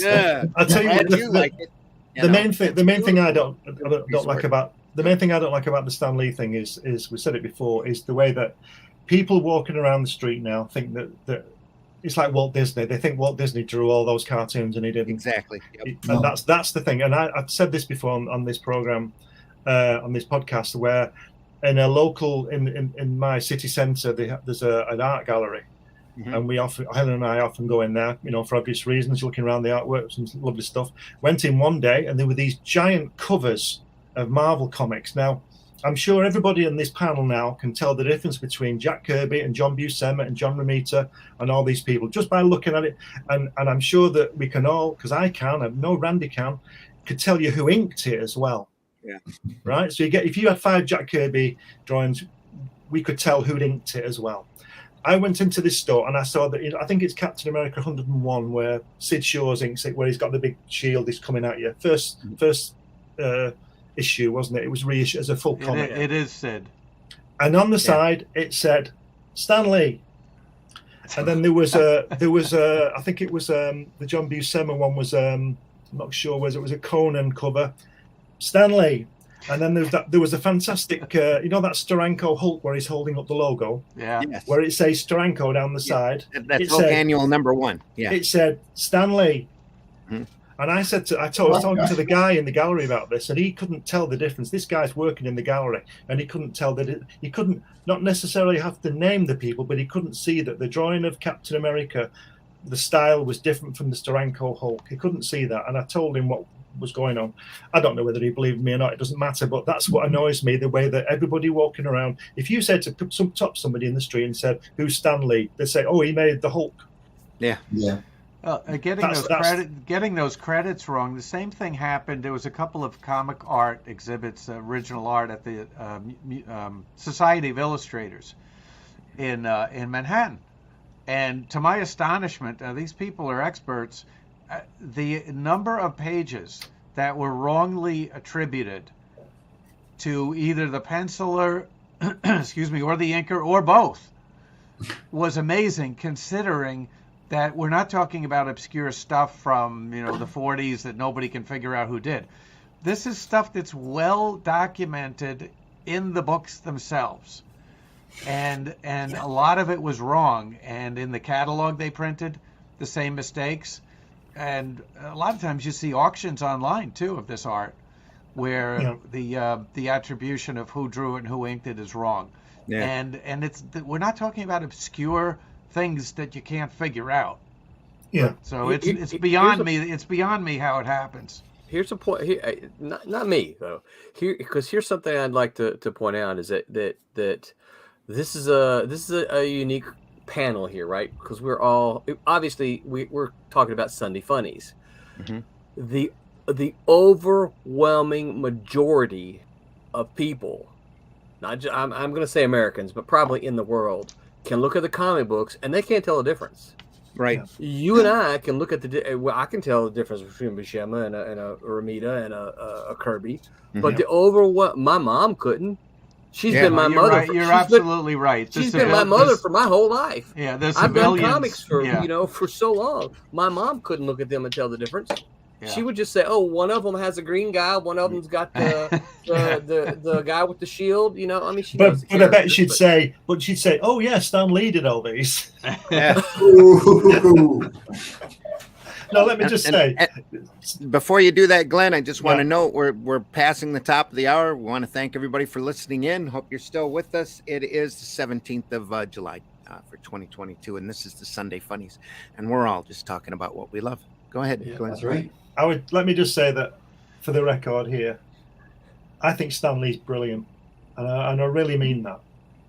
tell you what, like it. The main thing I don't like about the Stan Lee thing is we said it before, is the way that people walking around the street now think that it's like Walt Disney. They think Walt Disney drew all those cartoons and he didn't. Exactly. Yep. And that's the thing. And I've said this before on this program, on this podcast, where in a local in my city centre, there's an art gallery, and Helen and I often go in there, for obvious reasons, looking around the artwork, some lovely stuff. Went in one day, and there were these giant covers of Marvel comics. Now, I'm sure everybody on this panel now can tell the difference between Jack Kirby and John Buscema and John Romita and all these people just by looking at it. And I'm sure that we can all, because I know Randy could tell you who inked it as well. Yeah. Right. So if you had 5 Jack Kirby drawings, we could tell who'd inked it as well. I went into this store and I saw that, I think it's Captain America 101, where Sid Shores inks it, where he's got the big shield, he's coming at you. First issue, wasn't it? It was reissued as a full comic. It is Sid. And on the side it said Stan Lee. And then there was I think it was the John Buscema one was I'm not sure, it was a Conan cover, Stan Lee. And then there was a fantastic that Steranko Hulk where he's holding up the logo, where it says Steranko down the side. That's Hulk Annual #1. It said Stan Lee. And I was talking to the guy in the gallery about this, and he couldn't tell the difference. This guy's working in the gallery, and he couldn't tell that he couldn't not necessarily have to name the people, but he couldn't see that the drawing of Captain America, the style was different from the Steranko Hulk. He couldn't see that, and I told him was going on. I don't know whether he believed me or not. It doesn't matter. But that's what annoys me, the way that everybody walking around, if you said to top somebody in the street and said, who's Stan Lee? They say, oh, he made the Hulk. Yeah. Getting those credits wrong. The same thing happened. There was a couple of comic art exhibits, original art at the Society of Illustrators in Manhattan, and to my astonishment, these people are experts. The number of pages that were wrongly attributed to either the penciler, excuse me, or the inker, or both, was amazing, considering that we're not talking about obscure stuff from, the 40s that nobody can figure out who did. This is stuff that's well documented in the books themselves. And a lot of it was wrong. And in the catalog they printed, the same mistakes. And a lot of times you see auctions online too of this art, where the attribution of who drew it and who inked it is wrong. Yeah. And we're not talking about obscure things that you can't figure out. Yeah. So it's beyond me. It's beyond me how it happens. Here's a point. Here, not me though. Because here's something I'd like to point out is that this is a unique panel here, right? Because we're all obviously we're talking about Sunday Funnies. Mm-hmm. The overwhelming majority of people, not just, I'm going to say Americans, but probably in the world, can look at the comic books and they can't tell the difference. Right. You and I can look at I can tell the difference between Buscema and a Ramita and a Kirby, mm-hmm. But my mom couldn't. She's been my mother. Right. You're absolutely right. She's been my mother for my whole life. Yeah, I've done comics for so long. My mom couldn't look at them and tell the difference. Yeah. She would just say, "Oh, one of them has a green guy. One of them's got the guy with the shield." I mean, but I bet she'd say, "Oh yeah, Stan Lee did all these." Yeah. No, let me just say. Before you do that, Glenn, I just want to note we're passing the top of the hour. We want to thank everybody for listening in. Hope you're still with us. It is the 17th of July for 2022, and this is the Sunday Funnies, and we're all just talking about what we love. Go ahead. Yeah, that's right. Let me just say that for the record here, I think Stan Lee's brilliant, and I really mean that.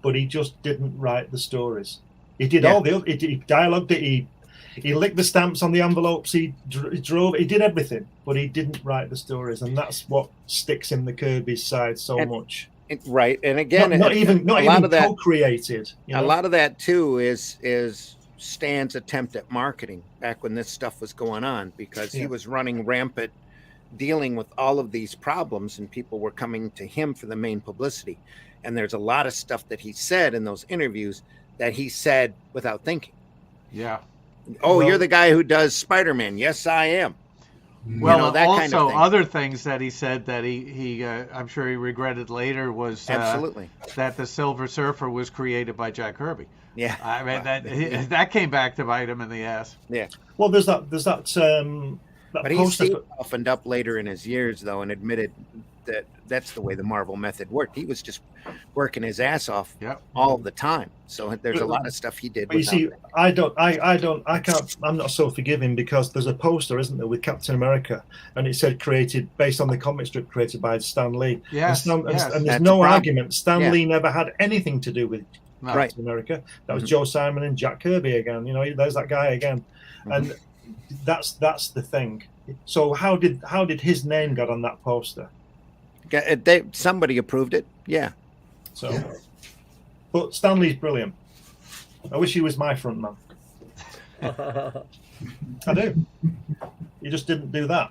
But he just didn't write the stories. He did all the other. He dialogued it. He licked the stamps on the envelopes. He drove. He did everything, but he didn't write the stories, and that's what sticks in the Kirby's side so much. Right, and again, not even co-created. A lot of that too is Stan's attempt at marketing back when this stuff was going on, because he was running rampant, dealing with all of these problems, and people were coming to him for the main publicity. And there's a lot of stuff that he said in those interviews that he said without thinking. Yeah. Oh, you're the guy who does Spider-Man. Yes, I am. Well, that also kind of thing. Other things that he said that he I'm sure he regretted later was absolutely that the Silver Surfer was created by Jack Kirby. Yeah, I mean that came back to bite him in the ass. Yeah. Well, there's that but he softened up later in his years though and admitted that that's the way the Marvel method worked. He was just working his ass off all the time. So there's a lot of stuff he did. But you see, I can't, I'm not so forgiving, because there's a poster, isn't there, with Captain America, and it said created based on the comic strip created by Stan Lee. Yes. And there's no argument. Stan Lee never had anything to do with Captain America. That was Joe Simon and Jack Kirby again. There's that guy again. And that's the thing. So how did his name get on that poster? Somebody approved it. Yeah. So, but Stanley's brilliant. I wish he was my front man. I do. He just didn't do that.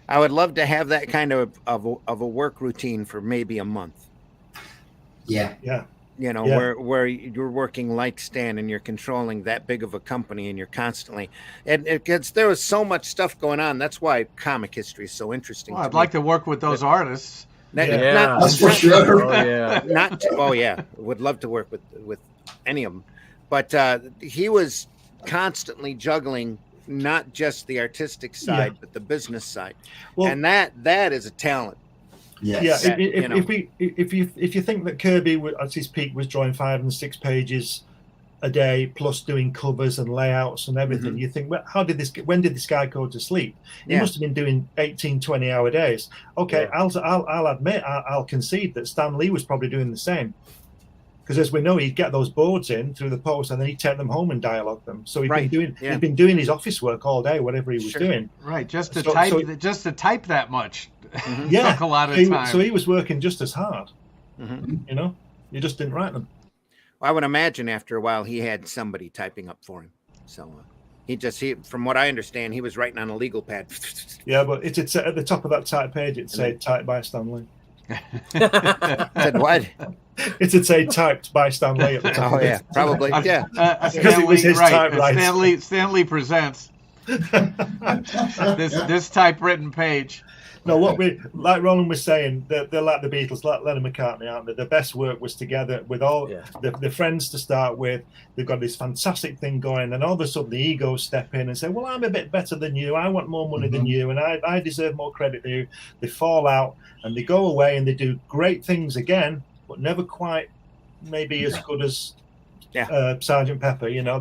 I would love to have that kind of a work routine for maybe a month. Yeah. Yeah. Where you're working like Stan and you're controlling that big of a company and you're constantly, and there was so much stuff going on. That's why comic history is so interesting. Well, I'd like to work with those artists. That's for sure. Would love to work with any of them, but he was constantly juggling not just the artistic side but the business side, and that is a talent. Yes. Yeah, if you think that Kirby at his peak was drawing 5 and 6 pages a day plus doing covers and layouts and everything. You think, well, when did this guy go to sleep? He must have been doing 18, 20-hour days. Okay, I'll admit, I'll concede that Stan Lee was probably doing the same. Because as we know, he'd get those boards in through the post, and then he'd take them home and dialogue them. So he'd been doing his office work all day, whatever he was doing. Right, just to type that much. Yeah, took a lot of time. So he was working just as hard. You know, you just didn't write them. Well, I would imagine after a while he had somebody typing up for him. So he from what I understand, he was writing on a legal pad. Yeah, but it's at the top of that type page. It said typed by Stan Lee. Said what? It would say typed by Stan Lee at the top. Oh yeah, probably. Yeah, because it was his typewriter. Stan Lee presents this typewritten page. No, like Roland was saying, they're like the Beatles, like Lennon McCartney, aren't they? The best work was together with all the friends to start with. They've got this fantastic thing going, and all of a sudden the egos step in and say, well, I'm a bit better than you. I want more money than you, and I deserve more credit than you. They fall out, and they go away, and they do great things again, but never quite maybe as good as Sgt. Pepper. You know,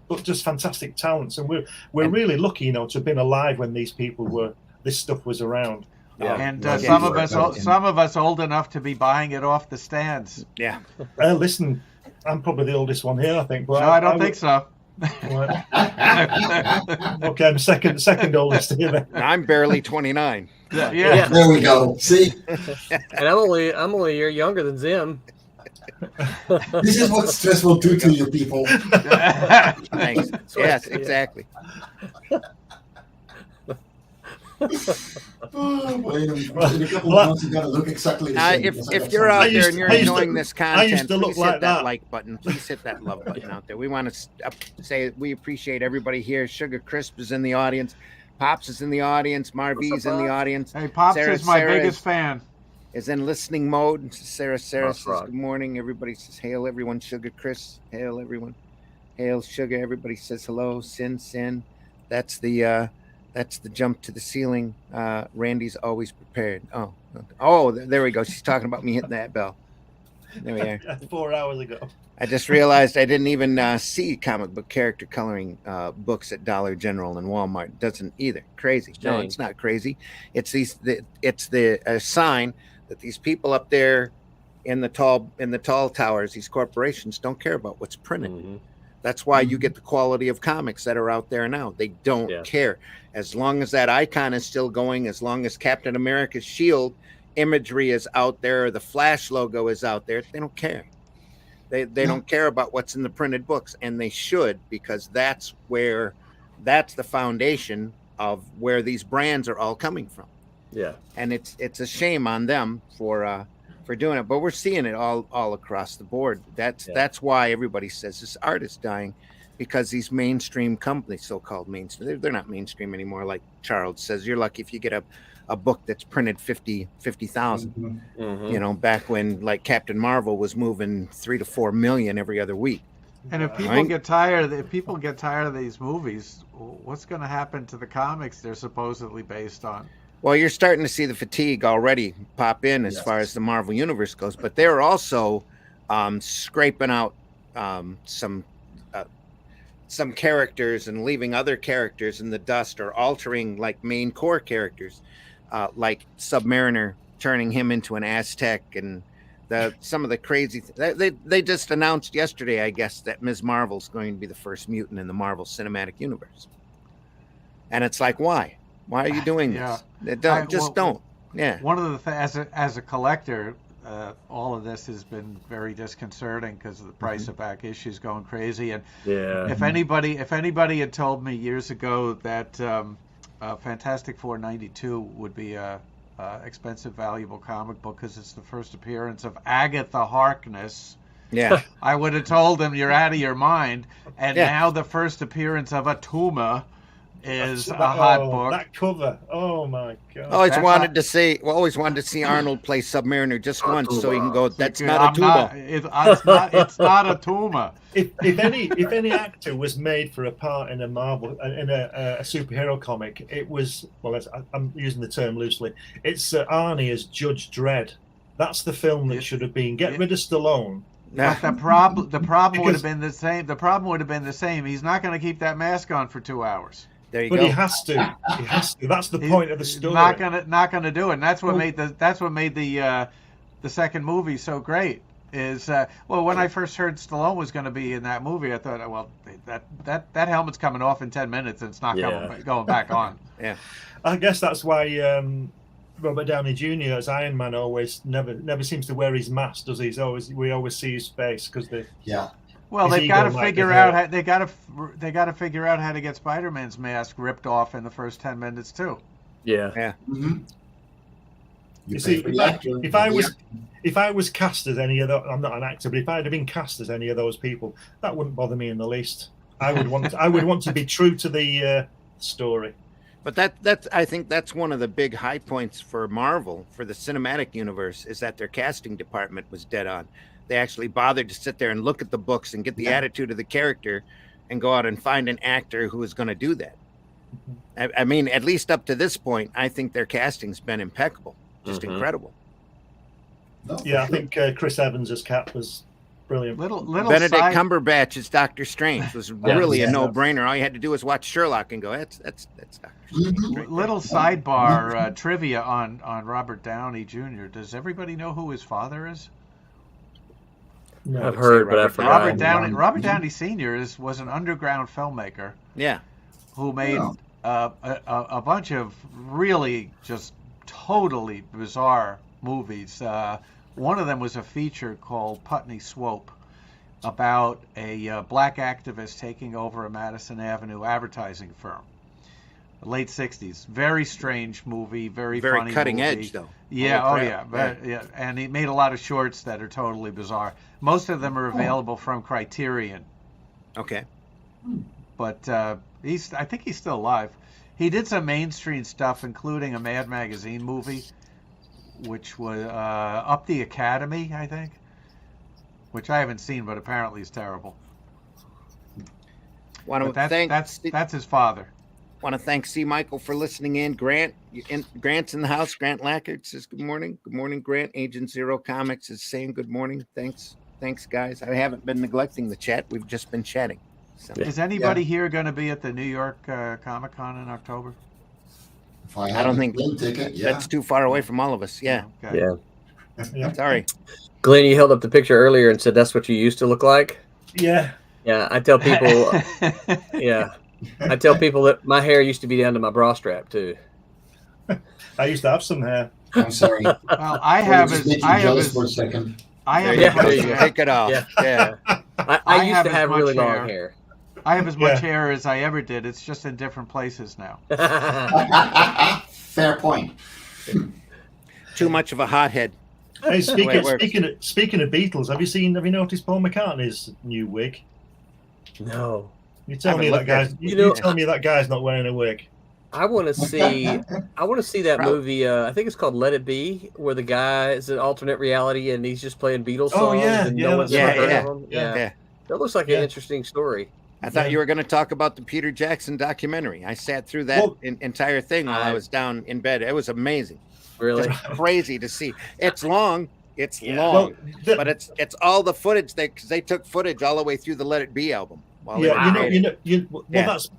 but just fantastic talents, and we're really lucky, you know, to have been alive when these people this stuff was around. Yeah. And some of us old enough to be buying it off the stands. Yeah. Listen, I'm probably the oldest one here, I think. But no, I don't think so. Okay, I'm second oldest here. I'm barely 29. Yeah. There we go. See, and I'm only a year younger than Zim. This is what stress will do to you people. Thanks. Yes, exactly. Oh, boy. In a couple of months, you're gonna look exactly the same. If you're out there and you're enjoying this content, please hit that that like button. Please hit that love button out there. We want to say we appreciate everybody here. Sugar Crisp is in the audience. Pops is in the audience. Marvy's in the audience. Hey, Pops is my biggest fan. Is in listening mode. Sarah says good morning. Everybody says hail everyone. Sugar Chris, hail everyone. Hail Sugar. Everybody says hello. Sin. That's the jump to the ceiling. Randy's always prepared. Oh, there we go. She's talking about me hitting that bell. There we are. 4 hours ago. I just realized I didn't even see comic book character coloring books at Dollar General and Walmart. Doesn't either. Crazy. No, it's not crazy. It's the sign that these people up there in the tall towers, these corporations, don't care about what's printed. That's why you get the quality of comics that are out there now. They don't care. As long as that icon is still going, as long as Captain America's shield imagery is out there, or the Flash logo is out there, they don't care. They don't care about what's in the printed books, and they should, because that's the foundation of where these brands are all coming from. Yeah, and it's a shame on them for doing it, but we're seeing it all across the board. That's why everybody says this art is dying, because these mainstream companies, so-called mainstream, they're not mainstream anymore. Like Charles says, you're lucky if you get a book that's printed 50,000. You know, back when like Captain Marvel was moving 3 to 4 million every other week. And if people get tired of these movies, what's going to happen to the comics they're supposedly based on? Well, you're starting to see the fatigue already pop in as far as the Marvel Universe goes, but they're also scraping out some characters and leaving other characters in the dust, or altering like main core characters, like Submariner, turning him into an Aztec, and some of the crazy they just announced yesterday, I guess, that Ms. Marvel's going to be the first mutant in the Marvel Cinematic Universe, and it's like, why are you doing this? Don't. Yeah. One of the as a collector, all of this has been very disconcerting because of the price of back issues going crazy. And if anybody had told me years ago that Fantastic Four '92 would be a expensive, valuable comic book because it's the first appearance of Agatha Harkness, I would have told them you're out of your mind. And now the first appearance of Atuma is a hot book. That cover, oh my god! Always wanted to see Arnold play Submariner just once, so he can go. That's not Atuma. It's not Atuma. If any actor was made for a part in a Marvel a superhero comic, it was, well, I'm using the term loosely. It's Arnie as Judge Dredd. That's the film that should have been. Get rid of Stallone. But the problem would have been the same. The problem would have been the same. He's not going to keep that mask on for 2 hours. There you But go. he has to. He has to. That's the point of the story. Not gonna do it. And that's what made the second movie so great. Is when I first heard Stallone was going to be in that movie, I thought, well, that helmet's coming off in 10 minutes and it's not going back on. Yeah. I guess that's why Robert Downey Jr. as Iron Man always never seems to wear his mask, does he? We always see his face because Well, they've got to figure out how they got to figure out how to get Spider-Man's mask ripped off in the first 10 minutes too. Yeah. Mm-hmm. You see, if I was cast as any of those, I'm not an actor, but if I had been cast as any of those people, that wouldn't bother me in the least. I would want to be true to the story. But I think that's one of the big high points for Marvel, for the cinematic universe, is that their casting department was dead on. They actually bothered to sit there and look at the books and get the attitude of the character and go out and find an actor who is going to do that. I mean, at least up to this point, I think their casting's been impeccable, just incredible. Yeah, I think Chris Evans as Cap was brilliant. Little Benedict Cumberbatch as Doctor Strange was really a no-brainer. All you had to do was watch Sherlock and go, that's Doctor Strange. Little sidebar trivia on Robert Downey Jr. Does everybody know who his father is? No, I've heard, but I forgot. Robert Downey Sr. was an underground filmmaker. Yeah. Who made a bunch of really just totally bizarre movies. One of them was a feature called Putney Swope about a black activist taking over a Madison Avenue advertising firm. Late 60s. Very strange movie, very funny cutting movie. edge, though. Yeah, and he made a lot of shorts that are totally bizarre. Most of them are available from Criterion. Okay. But I think he's still alive. He did some mainstream stuff, including a Mad Magazine movie, which was Up the Academy, I think, which I haven't seen, but apparently is terrible. That's his father. Want to thank C. Michael for listening in. Grant's in the house. Grant Lackard says good morning. Good morning, Grant. Agent Zero Comics is saying good morning. Thanks, guys. I haven't been neglecting the chat. We've just been chatting. So. Is anybody here going to be at the New York Comic Con in October? I don't think that's too far away from all of us. Yeah. Okay. Yeah. Sorry. Glenn, you held up the picture earlier and said that's what you used to look like. Yeah. Yeah. I tell people. I tell people that my hair used to be down to my bra strap too. I used to have some hair. I'm sorry. Well, I have for a second. Take it off. Yeah. I used to have really long hair. I have as much hair as I ever did. It's just in different places now. Fair point. Too much of a hothead. Hey, speaking of Beatles, have you noticed Paul McCartney's new wig? No. You tell me that guy's not wearing a wig. I want to see that movie. I think it's called Let It Be, where the guy is an alternate reality and he's just playing Beatles songs. And no one's ever heard of them. Yeah. That looks like an interesting story. I thought you were going to talk about the Peter Jackson documentary. I sat through that entire thing while I was down in bed. It was amazing. Really just crazy to see. It's long. It's long, but it's all the footage because they took footage all the way through the Let It Be album.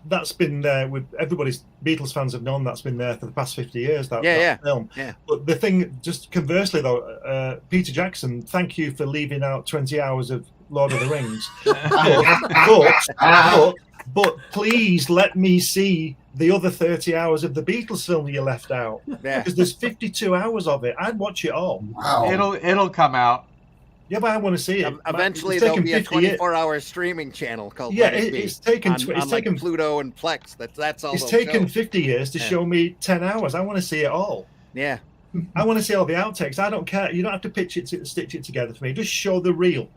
That's been there with everybody's. Beatles fans have known that's been there for the past 50 years. That film. Yeah. But the thing, just conversely though, Peter Jackson, thank you for leaving out 20 hours of Lord of the Rings. but please let me see the other 30 hours of the Beatles film you left out. Yeah. Because there's 52 hours of it. I'd watch it all. Wow. It'll come out. Yeah, but I want to see it. Eventually, there'll be a 24-hour streaming channel called it's taken Pluto and Plex. That's all. It's taken 50 years to show me 10 hours. I want to see it all. Yeah, I want to see all the outtakes. I don't care. You don't have to stitch it together for me. Just show the reel.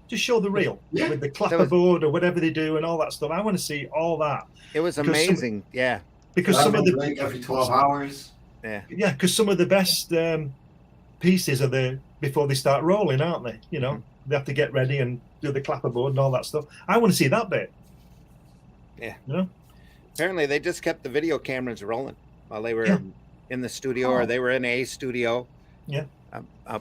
Just show the reel with the clapperboard or whatever they do and all that stuff. I want to see all that. It was amazing. Because some of the every 12 hours. Yeah, because some of the best pieces are before they start rolling, aren't they? You know, they have to get ready and do the clapperboard and all that stuff. I want to see that bit. Yeah. You know? Apparently, they just kept the video cameras rolling while they were in the studio or they were in a studio. Yeah.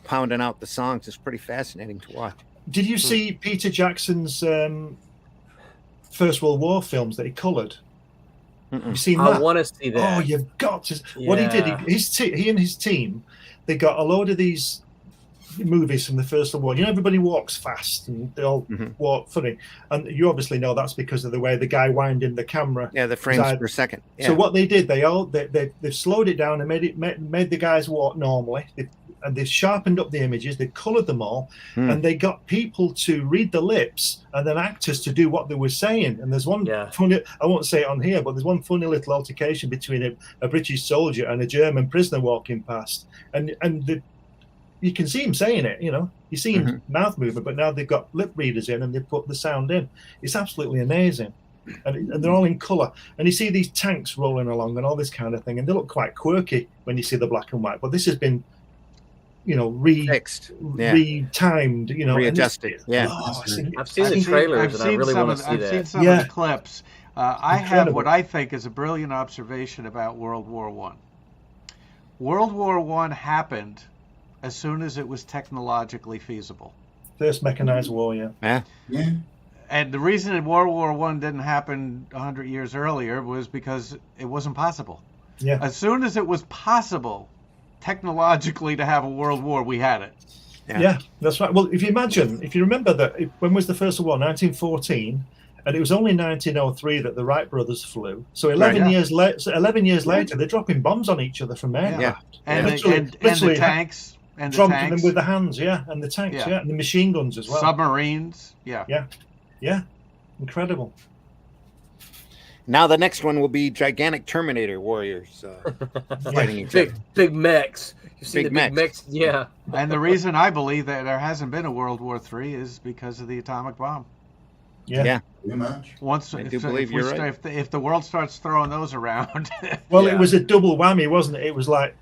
Pounding out the songs. It's pretty fascinating to watch. Did you see Peter Jackson's First World War films that he coloured? You've seen that? I want to see that. Oh, you've got to. What he did, he and his team, they got a load of these movies from the First World War. You know, everybody walks fast and they all walk funny. And you obviously know that's because of the way the guy winding the camera. Yeah, the frames per second. Yeah. So what they did, they've slowed it down and made the guys walk normally. They've sharpened up the images, they coloured them all, and they got people to read the lips and then actors to do what they were saying. And there's one funny, I won't say it on here, but there's one funny little altercation between a British soldier and a German prisoner walking past. And you can see him saying it, you know, you see him mouth movement, but now they've got lip readers in and they put the sound in. It's absolutely amazing. And they're all in colour. And you see these tanks rolling along and all this kind of thing, and they look quite quirky when you see the black and white. But this has been, you know, retimed, you know, readjusted. I've seen the trailers, and I really want to see that. I've seen some of the clips. I have what I think is a brilliant observation about World War I. World War I happened as soon as it was technologically feasible. First mechanized war, yeah. And the reason that World War I didn't happen 100 years earlier was because it wasn't possible. Yeah. As soon as it was possible technologically to have a world war, we had it. Yeah, that's right. Well, if you remember that, when was the First World War? 1914, and it was only 1903 that the Wright brothers flew. So 11 years later, they're dropping bombs on each other from aircraft. And the tanks. And the dropping tanks. them with the hands, and the tanks, and the machine guns as well. Submarines, Yeah, incredible. Now the next one will be gigantic Terminator warriors fighting each other. Big mechs. You see Big the big mechs? Yeah. And the reason I believe that there hasn't been a World War III is because of the atomic bomb. Yeah. Pretty much. If the world starts throwing those around. Well, it was a double whammy, wasn't it? It was like,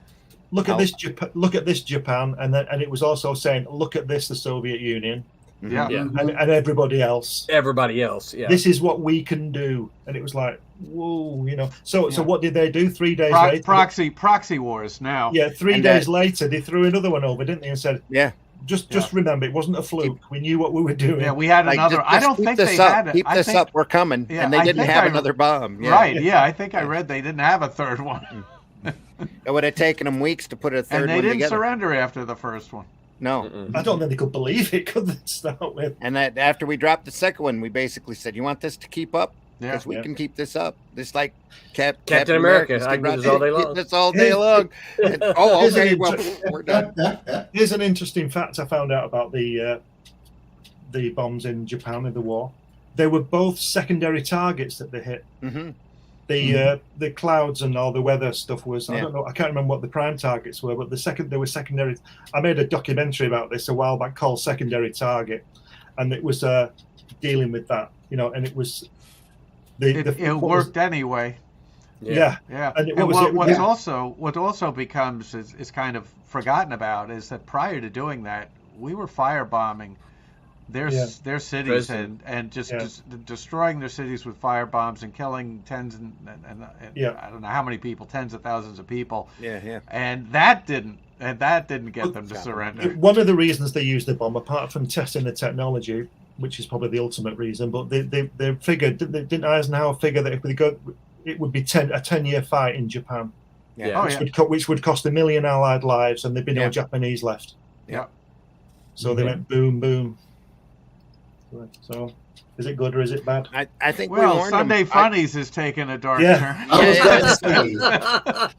look at this Japan, and it was also saying, look at this, the Soviet Union. And everybody else. Yeah. This is what we can do. And it was like, whoa, you know. So what did they do 3 days later? Proxy wars now. Yeah, 3 days later, they threw another one over, didn't they? And said, just remember, it wasn't a fluke. We knew what we were doing. Yeah, we had another. I don't think they had it. Keep this up, we're coming. And they didn't have another bomb. Right, I think I read they didn't have a third one. It would have taken them weeks to put a third one together. And they didn't surrender after the first one. No. I don't think they could believe it, could they, to start with? And that after we dropped the second one, we basically said, you want this to keep up? Yeah. Because we can keep this up. Just like Captain America. I can do this all day long. This all day long. Okay, well, we're done. Here's an interesting fact I found out about the bombs in Japan in the war. They were both secondary targets that they hit. The clouds and all the weather stuff was, I don't know, I can't remember what the prime targets were, but they were secondary. I made a documentary about this a while back called Secondary Target, and it was dealing with that, you know, and it was it worked anyway. Yeah. And what also becomes is kind of forgotten about is that prior to doing that, we were firebombing their cities and just destroying their cities with fire bombs and killing tens and I don't know how many people, tens of thousands of people. And that didn't get them to surrender. One of the reasons they used the bomb, apart from testing the technology, which is probably the ultimate reason, but they figured, didn't Eisenhower figure that if we go, it would be a 10-year fight in Japan, which would cost 1 million Allied lives, and there'd be no Japanese left. So they went boom, boom. So, is it good or is it bad? I think Sunday Funnies is taking a dark turn.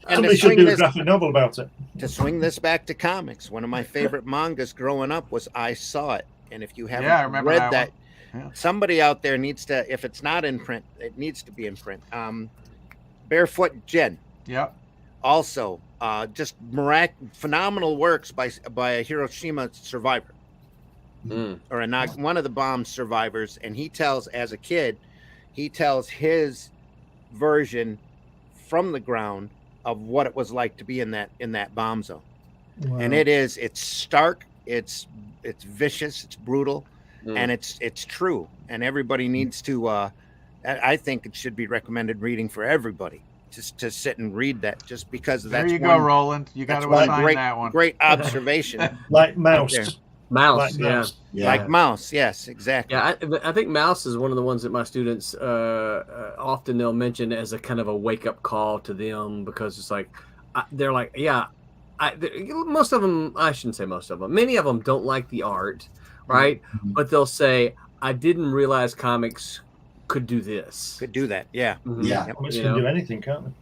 And they should do a graphic novel about it. To swing this back to comics, one of my favorite mangas growing up was I Saw It. And if you haven't read that, somebody out there needs to, if it's not in print, it needs to be in print. Barefoot Jen. Also, just phenomenal works by a Hiroshima survivor. Or one of the bomb survivors, and he tells, as a kid, his version from the ground of what it was like to be in that bomb zone. And it's stark, it's vicious, it's brutal, and it's true, and everybody needs to I think it should be recommended reading for everybody, just to sit and read that, just because there you go, Roland, you got to assign that one. Great observation. Like Mouse Mouse, yeah. Like Mouse, yes, exactly. Yeah, I think Mouse is one of the ones that my students often they'll mention as a kind of a wake up call to them, because it's like they're like, yeah, most of them, I shouldn't say most of them, many of them don't like the art, right? Mm-hmm. But they'll say, I didn't realize comics could do this. Could do that, yeah. Mhm. Yeah. Comics can do anything, can't they?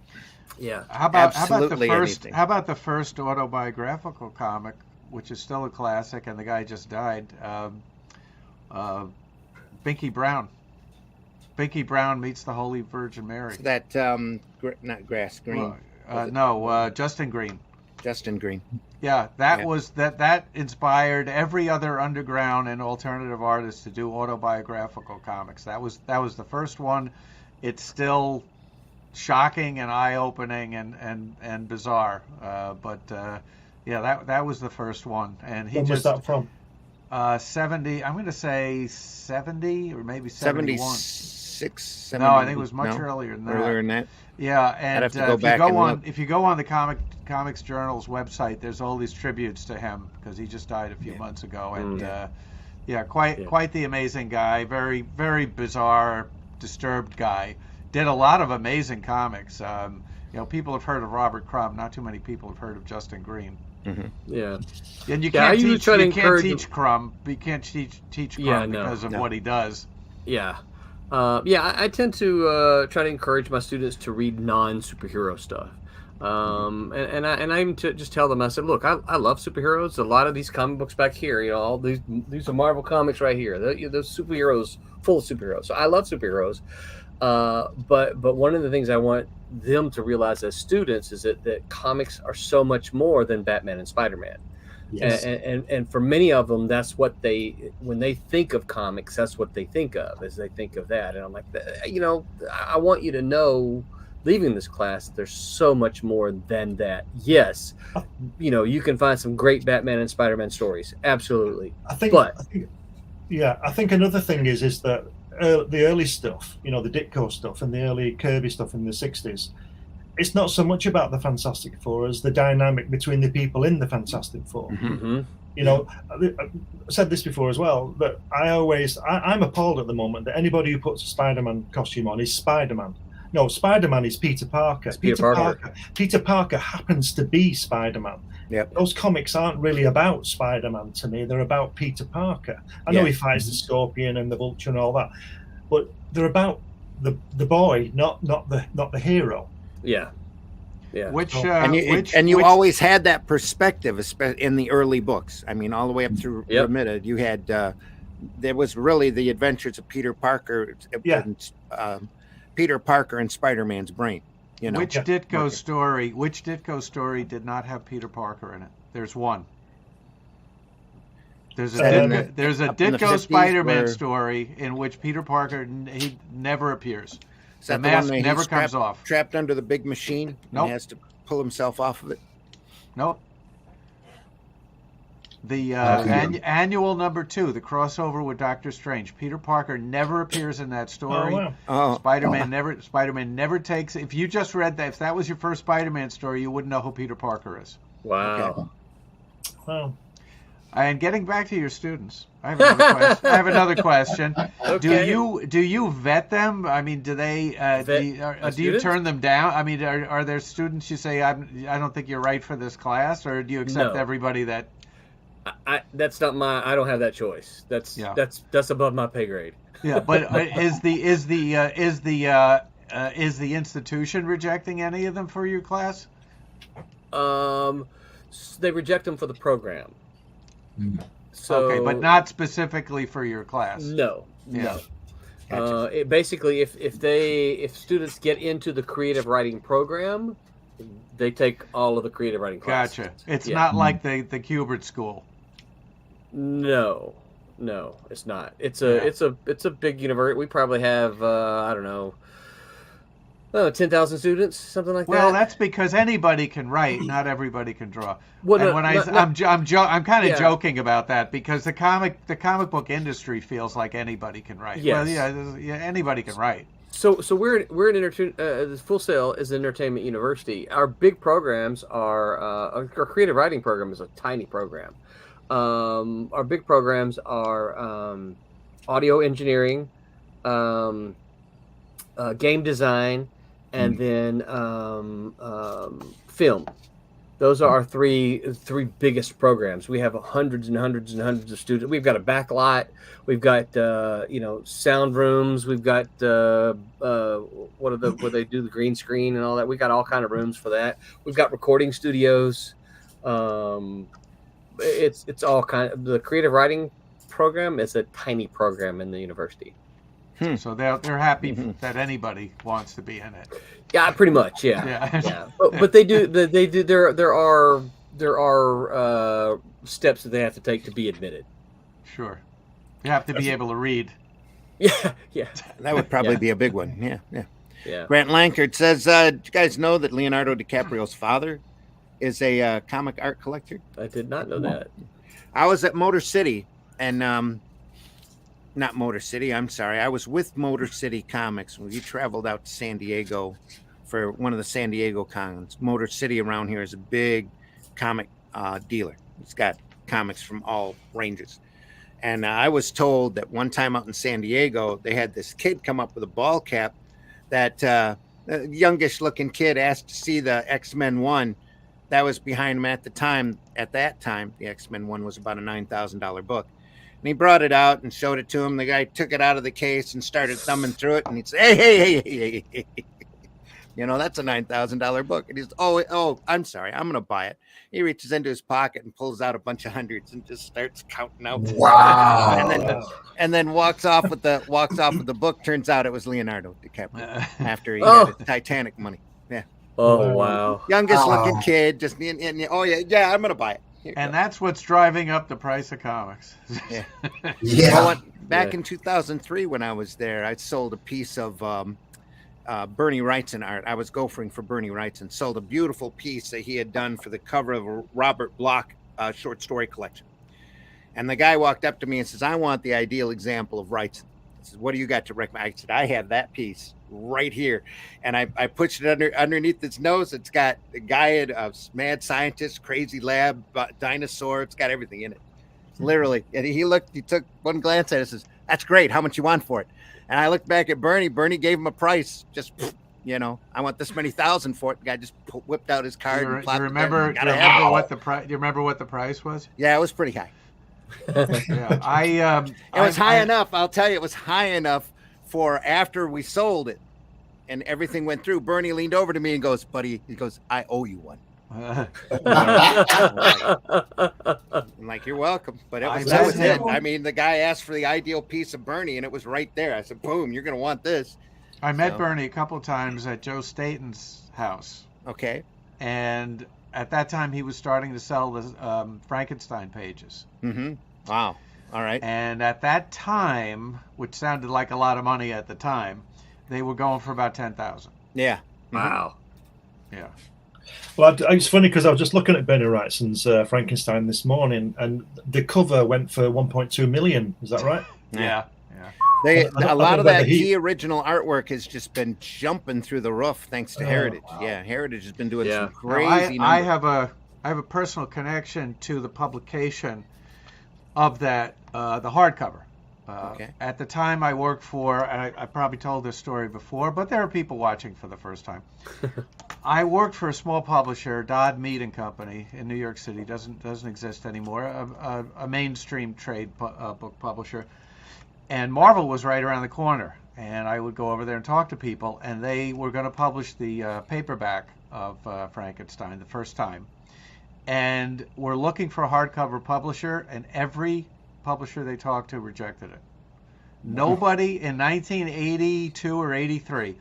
Yeah. How about Absolutely the first? anything. How about the first autobiographical comic, which is still a classic, and the guy just died. Binky Brown. Binky Brown meets the Holy Virgin Mary. So that not Grass Green. Justin Green. Justin Green. Yeah, that inspired every other underground and alternative artist to do autobiographical comics. That was the first one. It's still shocking and eye-opening and bizarre. That was the first one. And he When was that from? 70. I'm going to say 70 or maybe 71. 76, 70. No, I think it was much earlier than that. Earlier than that. Yeah, and I'd have to go back and look. if you go on the Comics Journal's website, there's all these tributes to him because he just died a few months ago, and quite the amazing guy, very very bizarre, disturbed guy. Did a lot of amazing comics. People have heard of Robert Crumb. Not too many people have heard of Justin Green. Mm-hmm. Yeah. And you Yeah, can't I try to teach encourage teach Crumb. You can't teach Crumb because of what he does. Yeah. I tend to try to encourage my students to read non-superhero stuff. And I aim to just tell them, I said, look, I love superheroes. A lot of these comic books back here, all these are Marvel comics right here. Those superheroes, full of superheroes. So I love superheroes. But one of the things I want them to realize as students is that comics are so much more than Batman and Spider-Man. Yes. And for many of them, that's what when they think of comics, that's what they think of, as they think of that. And I'm like, I want you to know, leaving this class, that there's so much more than that. Yes, you can find some great Batman and Spider-Man stories, absolutely. I think another thing is that the early stuff, the Ditko stuff and the early Kirby stuff in the 60s, it's not so much about the Fantastic Four as the dynamic between the people in the Fantastic Four. Mm-hmm. I said this before as well, but I'm appalled at the moment that anybody who puts a Spider-Man costume on is Spider-Man. No, Spider-Man is Peter Parker. Peter Parker happens to be Spider-Man. Yep. Those comics aren't really about Spider-Man to me. They're about Peter Parker. I know he fights the Scorpion and the Vulture and all that, but they're about the boy, not the hero. Yeah. You always had that perspective, especially in the early books. I mean, all the way up through Remitted, you had there was really the adventures of Peter Parker. Peter Parker and Spider-Man's brain. Which Ditko story did not have Peter Parker in it? There's one. There's a Ditko Spider-Man story in which Peter Parker he never appears. The mask never comes off. Trapped under the big machine. Nope. He has to pull himself off of it. Nope. The annual number 2, the crossover with Doctor Strange. Peter Parker never appears in that story. Oh, wow. Spider-Man never takes. If you just read that, if that was your first Spider-Man story, you wouldn't know who Peter Parker is. Wow. Okay. Wow. And getting back to your students, I have another question. Okay. Do you vet them? I mean, do they? Do you turn them down? I mean, are there students you say I don't think you're right for this class, or do you accept everybody that? That's not I don't have that choice. That's above my pay grade. Yeah, but is the institution rejecting any of them for your class? They reject them for the program. So, okay, but not specifically for your class. No. Gotcha. Basically, if students get into the creative writing program, they take all of the creative writing classes. Gotcha. It's not like the Kubert School. No, it's not. It's a big university. We probably have 10,000 students, something like that. Well, that's because anybody can write, not everybody can draw. Well, I'm kind of joking about that because the comic book industry feels like anybody can write. Yes. Well, anybody can write. So we're an Full Sail is an entertainment university. Our big programs are our creative writing program is a tiny program. our big programs are audio engineering, game design, and then film. Those are our three biggest programs. We have hundreds and hundreds and hundreds of students. We've got a back lot. We've got sound rooms. We've got where they do the green screen and all that. We've got all kind of rooms for that. We've got recording studios. It's all kind of, the creative writing program is a tiny program in the university. So they're happy that anybody wants to be in it. Yeah, pretty much. Yeah. But they do. There are steps that they have to take to be admitted. Sure. You have to be able to read. Yeah. That would probably be a big one. Yeah. Yeah. Grant Lankard says, "Did you guys know that Leonardo DiCaprio's father is a comic art collector?" I did not know that. I was at Motor City and not Motor City, I'm sorry. I was with Motor City Comics when we traveled out to San Diego for one of the San Diego cons. Motor City around here is a big comic dealer. It's got comics from all ranges. And I was told that one time out in San Diego, they had this kid come up with a ball cap that a youngish looking kid asked to see the X-Men 1. That was behind him at the time. At that time, the X-Men 1 was about a $9,000 book. And he brought it out and showed it to him. The guy took it out of the case and started thumbing through it. And he'd say, hey. That's a $9,000 book. And he's, oh, I'm sorry. I'm going to buy it. He reaches into his pocket and pulls out a bunch of hundreds and just starts counting out. Wow. And then walks off with the book. Turns out it was Leonardo DiCaprio after he had his Titanic money. Yeah. Oh, wow. Youngest looking kid. Just, I'm going to buy it. And that's what's driving up the price of comics. Yeah. Back in 2003, when I was there, I sold a piece of Bernie Wrightson art. I was gophering for Bernie Wrightson. Sold a beautiful piece that he had done for the cover of a Robert Bloch short story collection. And the guy walked up to me and says, "I want the ideal example of Wrightson." I said, "What do you got to recommend?" I said, "I have that piece right here." And I pushed it underneath his nose. It's got a guy, a mad scientist, crazy lab, dinosaur. It's got everything in it. Literally. And he took one glance at it and says, "That's great. How much you want for it?" And I looked back at Bernie. Bernie gave him a price. Just, I want this many thousand for it. The guy just whipped out his card. Do you remember what the price was? Yeah, it was pretty high. Yeah, it was high enough. I'll tell you, it was high enough for after we sold it and everything went through. Bernie leaned over to me and goes, "Buddy," he goes, "I owe you one." I'm like, "You're welcome." But that was it. I mean, the guy asked for the ideal piece of Bernie and it was right there. I said, "Boom, you're going to want this." I met Bernie a couple of times at Joe Staten's house. Okay. And at that time, he was starting to sell the Frankenstein pages. Mm-hmm. Wow. All right. And at that time, which sounded like a lot of money at the time, they were going for about $10,000. Yeah. Wow. Yeah. Well, it's funny because I was just looking at Bernie Wrightson's Frankenstein this morning, and the cover went for 1.2 million. Is that right? Yeah. A lot of that key original artwork has just been jumping through the roof thanks to Heritage. Wow. Yeah, Heritage has been doing some crazy numbers. I have a personal connection to the publication of that, the hardcover. At the time I worked for, and I probably told this story before, but there are people watching for the first time. I worked for a small publisher, Dodd Mead and Company in New York City. Doesn't exist anymore. A mainstream trade book publisher. And Marvel was right around the corner, and I would go over there and talk to people, and they were going to publish the paperback of Frankenstein the first time. And we're looking for a hardcover publisher, and every publisher they talked to rejected it. Nobody in 1982 or 83,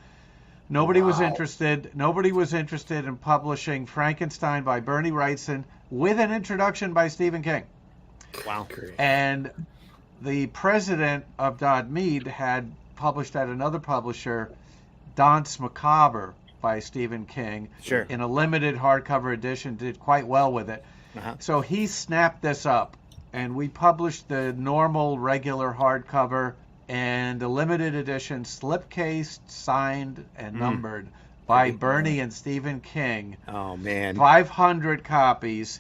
nobody was interested. Nobody was interested in publishing Frankenstein by Bernie Wrightson with an introduction by Stephen King. Wow. And the president of Dodd Mead had published at another publisher, Danse Macabre by Stephen King, in a limited hardcover edition, did quite well with it. So he snapped this up, and we published the normal, regular hardcover and a limited edition, slipcased, signed, and numbered by Bernie and Stephen King. Oh, man. 500 copies.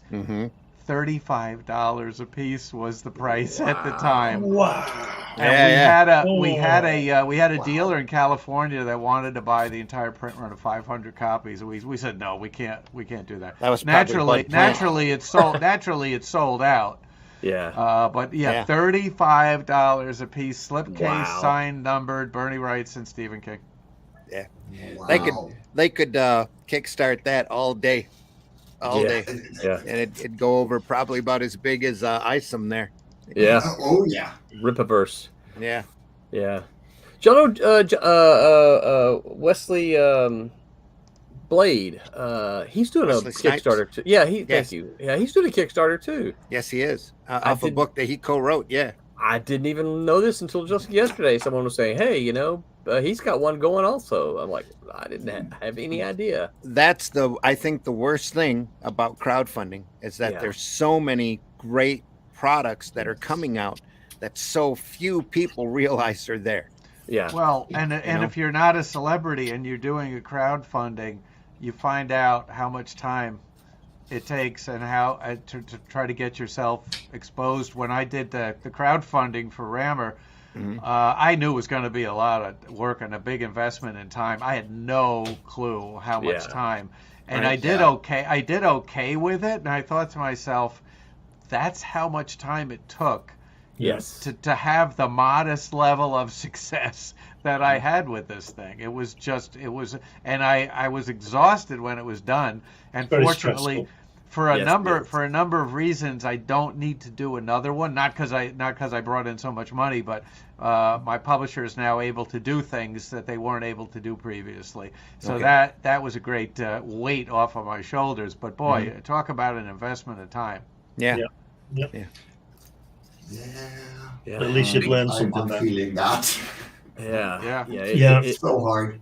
$35 a piece was the price at the time. Wow. And we had a dealer in California that wanted to buy the entire print run of 500 copies. We said no, we can't do that. That was naturally it sold out. Yeah. But $35 a piece, slipcase, signed, numbered, Bernie Wrights and Stephen King. Yeah. Wow. They could kickstart that all day. Day. Yeah. And it'd go over probably about as big as Isom there. Yeah. Oh yeah. Ripaverse. Yeah. Yeah. John, Wesley Blade. He's doing Wesley a Snipes? Kickstarter too. Yeah. Yes. Thank you. Yeah, he's doing a Kickstarter too. Yes, he is. Off a book that he co-wrote. Yeah. I didn't even know this until just yesterday. Someone was saying, "Hey, he's got one going also." I'm like, I didn't have any idea. That's I think the worst thing about crowdfunding is that there's so many great products that are coming out that so few people realize they're there. Yeah. Well, and if you're not a celebrity and you're doing a crowdfunding, you find out how much time it takes and how to try to get yourself exposed. When I did the crowdfunding for Rammer, I knew it was going to be a lot of work and a big investment in time. I had no clue how much time, and I did okay. I did okay with it, and I thought to myself, that's how much time it took. Yes. To have the modest level of success that I had with this thing. It was, and I was exhausted when it was done. And fortunately, for a number of reasons, I don't need to do another one. Not because I brought in so much money, but my publisher is now able to do things that they weren't able to do previously. So that was a great weight off of my shoulders. But boy, talk about an investment of time. Yeah. At least you've learned something. I'm feeling that. Yeah. It's so hard.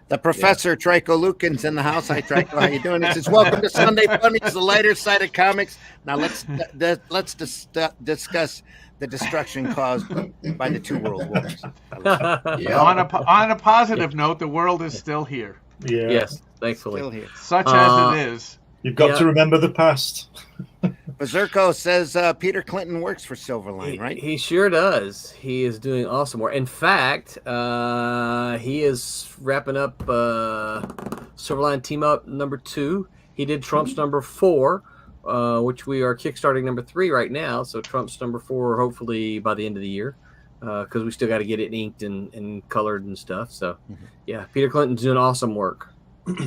The Professor Trico Lucan's in the house. Hi, Trico. How you doing? He says, "Welcome to Sunday Funnies, the lighter side of comics." Now let's discuss the destruction caused by the 2 world wars. On a positive note, the world is still here. Yeah. Yes, thankfully. Still here. Such as it is. You've got to remember the past. Berserko says Peter Clinton works for Silverline, right? He sure does. He is doing awesome work. In fact, he is wrapping up Silverline Team Up number 2. He did Trump's number 4, which we are kickstarting number 3 right now. So Trump's number 4, hopefully by the end of the year, because we still got to get it inked and colored and stuff. So, yeah, Peter Clinton's doing awesome work.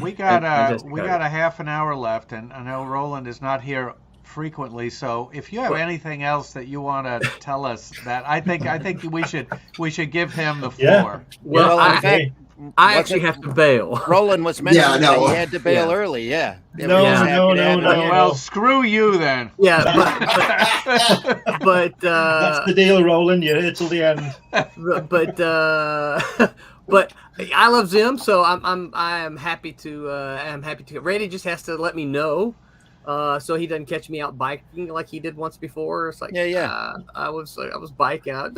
We got a half an hour left, and I know Roland is not here frequently, so if you have anything else that you want to tell us, that I think we should give him the floor. Well, I actually have to bail. Roland was mentioning that he had to bail early. Yeah. No. Well, screw you then. Yeah, but that's the deal, Roland. You're here till the end. But I love Zim, so I'm happy to. Randy just has to let me know, so he doesn't catch me out biking like he did once before. It's like I was biking out.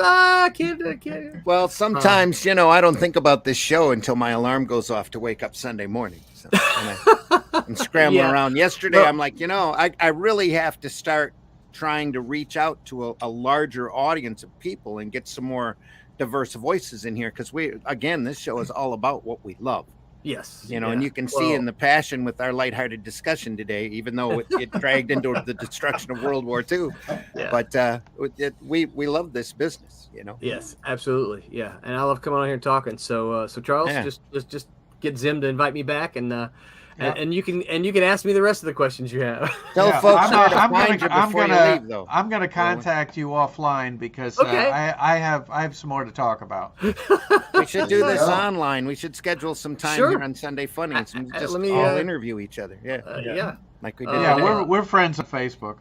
Can't. Well, sometimes I don't think about this show until my alarm goes off to wake up Sunday morning. So I'm scrambling around. Yesterday, I'm like, I really have to start trying to reach out to a larger audience of people and get some more diverse voices in here, because this show is all about what we love. Yes. And you can see in the passion with our lighthearted discussion today, even though it dragged into the destruction of World War II. Yeah. But we love this business, Yes, absolutely. Yeah. And I love coming on here and talking. So Charles, just get Zim to invite me back, and you can ask me the rest of the questions you have. Tell folks how to find you before you leave, though. I'm going to contact you offline because I have some more to talk about. We should do this online. We should schedule some time here on Sunday Funnies and just all interview each other. Like we did. Yeah, we're friends on Facebook.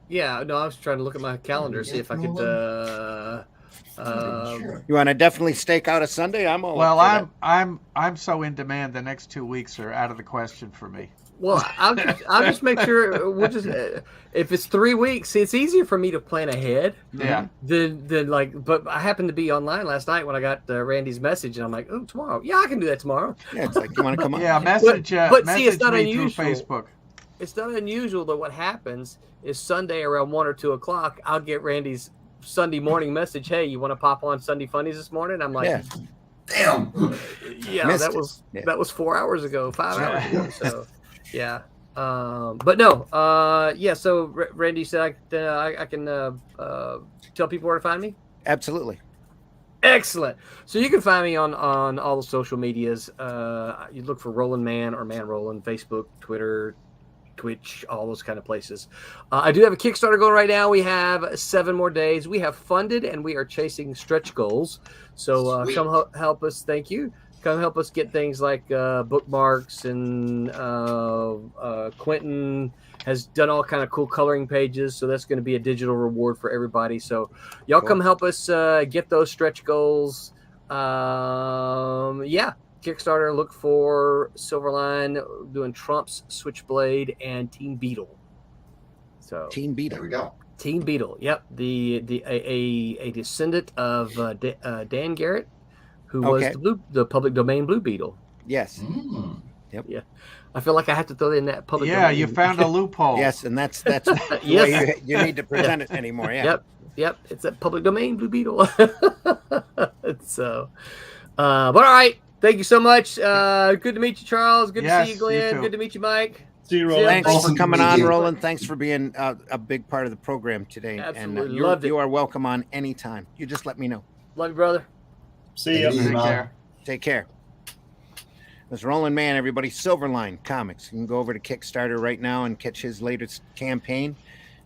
Yeah, no, I was trying to look at my calendar, see if I could. You want to definitely stake out a Sunday? I'm all. Well, I'm so in demand. The next 2 weeks are out of the question for me. Well, I'll just make sure we'll just if it's 3 weeks, see, it's easier for me to plan ahead. Yeah. But I happened to be online last night when I got Randy's message, and I'm like, oh, tomorrow. Yeah, I can do that tomorrow. Yeah, it's like, you want to come on? Yeah, message. But message see, it's not me unusual. Through Facebook. it's not unusual that what happens is Sunday around 1 or 2 o'clock, I'll get Randy's Sunday morning message. Hey, you want to pop on Sunday Funnies this morning? I'm like, Yeah. Damn. yeah, Missed that was 4 hours ago, 5 hours ago. So, yeah. But no, yeah. So Randy said I can tell people where to find me. Absolutely. Excellent. So you can find me on all the social medias. You look for Roland Man or Man Roland, Facebook, Twitter, Twitch, all those kind of places. I do have a Kickstarter going right now. We have 7 more days. We have funded and we are chasing stretch goals. So come help us. Thank you. Come help us get things like bookmarks, and Quentin has done all kind of cool coloring pages. So that's going to be a digital reward for everybody. So y'all come help us get those stretch goals. Yeah. Kickstarter, look for Silverline doing Trump's Switchblade and Teen Beetle. So Teen Beetle. There we go. Teen Beetle. Yep. A descendant of Dan Garrett, who was the public domain Blue Beetle. Yes. Yep. Yeah. I feel like I have to throw in that public domain. Yeah, you found a loophole. Yes, and that's the way you need to present it anymore. Yeah. Yep. It's a public domain Blue Beetle. So, but all right. Thank you so much. Good to meet you, Charles. Good to see you, Glenn. Good to meet you, Mike. See you, Roland. Thanks Awesome for coming to meet on, you. Roland. Thanks for being a big part of the program today. Absolutely. And Loved it. you are welcome on anytime. You just let me know. Love you, brother. See you. Take care. Take care. That's Roland Man, everybody. Silverline Comics. You can go over to Kickstarter right now and catch his latest campaign,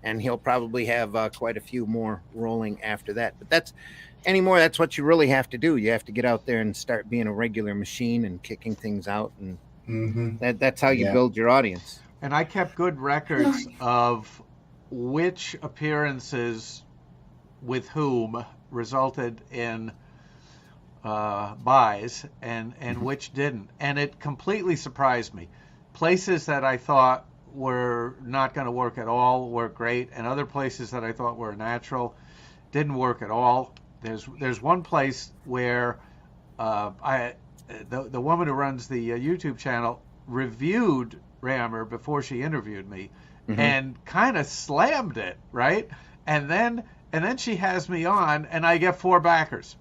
and he'll probably have quite a few more rolling after that. But that's what you really have to do. You have to get out there and start being a regular machine and kicking things out, and that's how you build your audience. And I kept good records of which appearances with whom resulted in buys and which didn't. And it completely surprised me. Places that I thought were not going to work at all were great, and other places that I thought were natural didn't work at all. There's one place where the woman who runs the YouTube channel reviewed Rammer before she interviewed me, and kind of slammed it, right? And then she has me on, and I get 4 backers.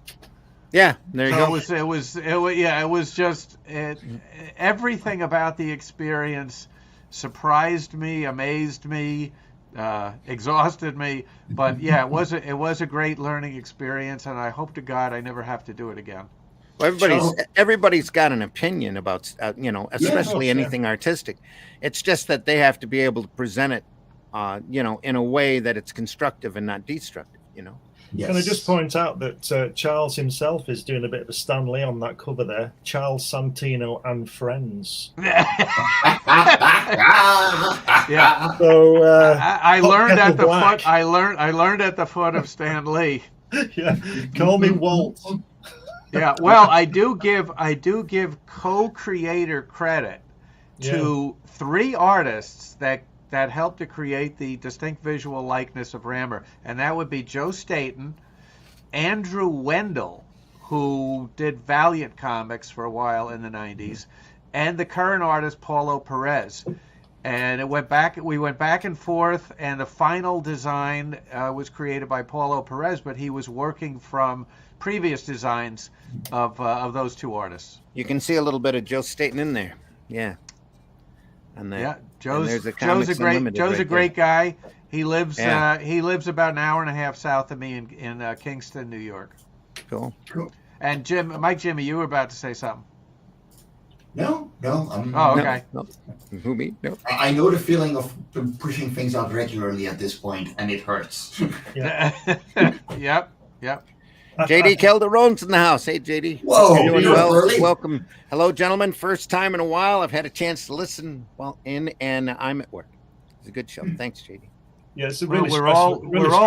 Yeah, there you go. It was just everything about the experience surprised me, amazed me, exhausted me. But yeah, it was a great learning experience, and I hope to God I never have to do it again. Well, everybody's got an opinion about especially anything artistic. It's just that they have to be able to present it, in a way that it's constructive and not destructive. Yes. Can I just point out that Charles himself is doing a bit of a Stan Lee on that cover there? Charles Santino and Friends. Yeah. So I learned at the foot. I learned at the foot of Stan Lee. Yeah. Call me Walt. Yeah. Well, I do give co-creator credit to 3 artists that helped to create the distinct visual likeness of Rammer, and that would be Joe Staten, Andrew Wendell, who did Valiant Comics for a while in the 90s, and the current artist Paulo Perez. And we went back and forth, and the final design was created by Paulo Perez, but he was working from previous designs of those 2 artists. You can see a little bit of Joe Staten in there. Yeah. Joe's a great guy. He lives about an hour and a half south of me in Kingston, New York. Cool. And Jimmy, you were about to say something. No. Okay. No. Who, me? No. I know the feeling of pushing things out regularly at this point, and it hurts. Yep. JD Calderon's in the house. Hey, JD. Whoa, doing you're well. early. Welcome. Hello, gentlemen. First time in a while. I've had a chance to listen and I'm at work. It's a good show. Thanks, JD. Yeah, it's really we're all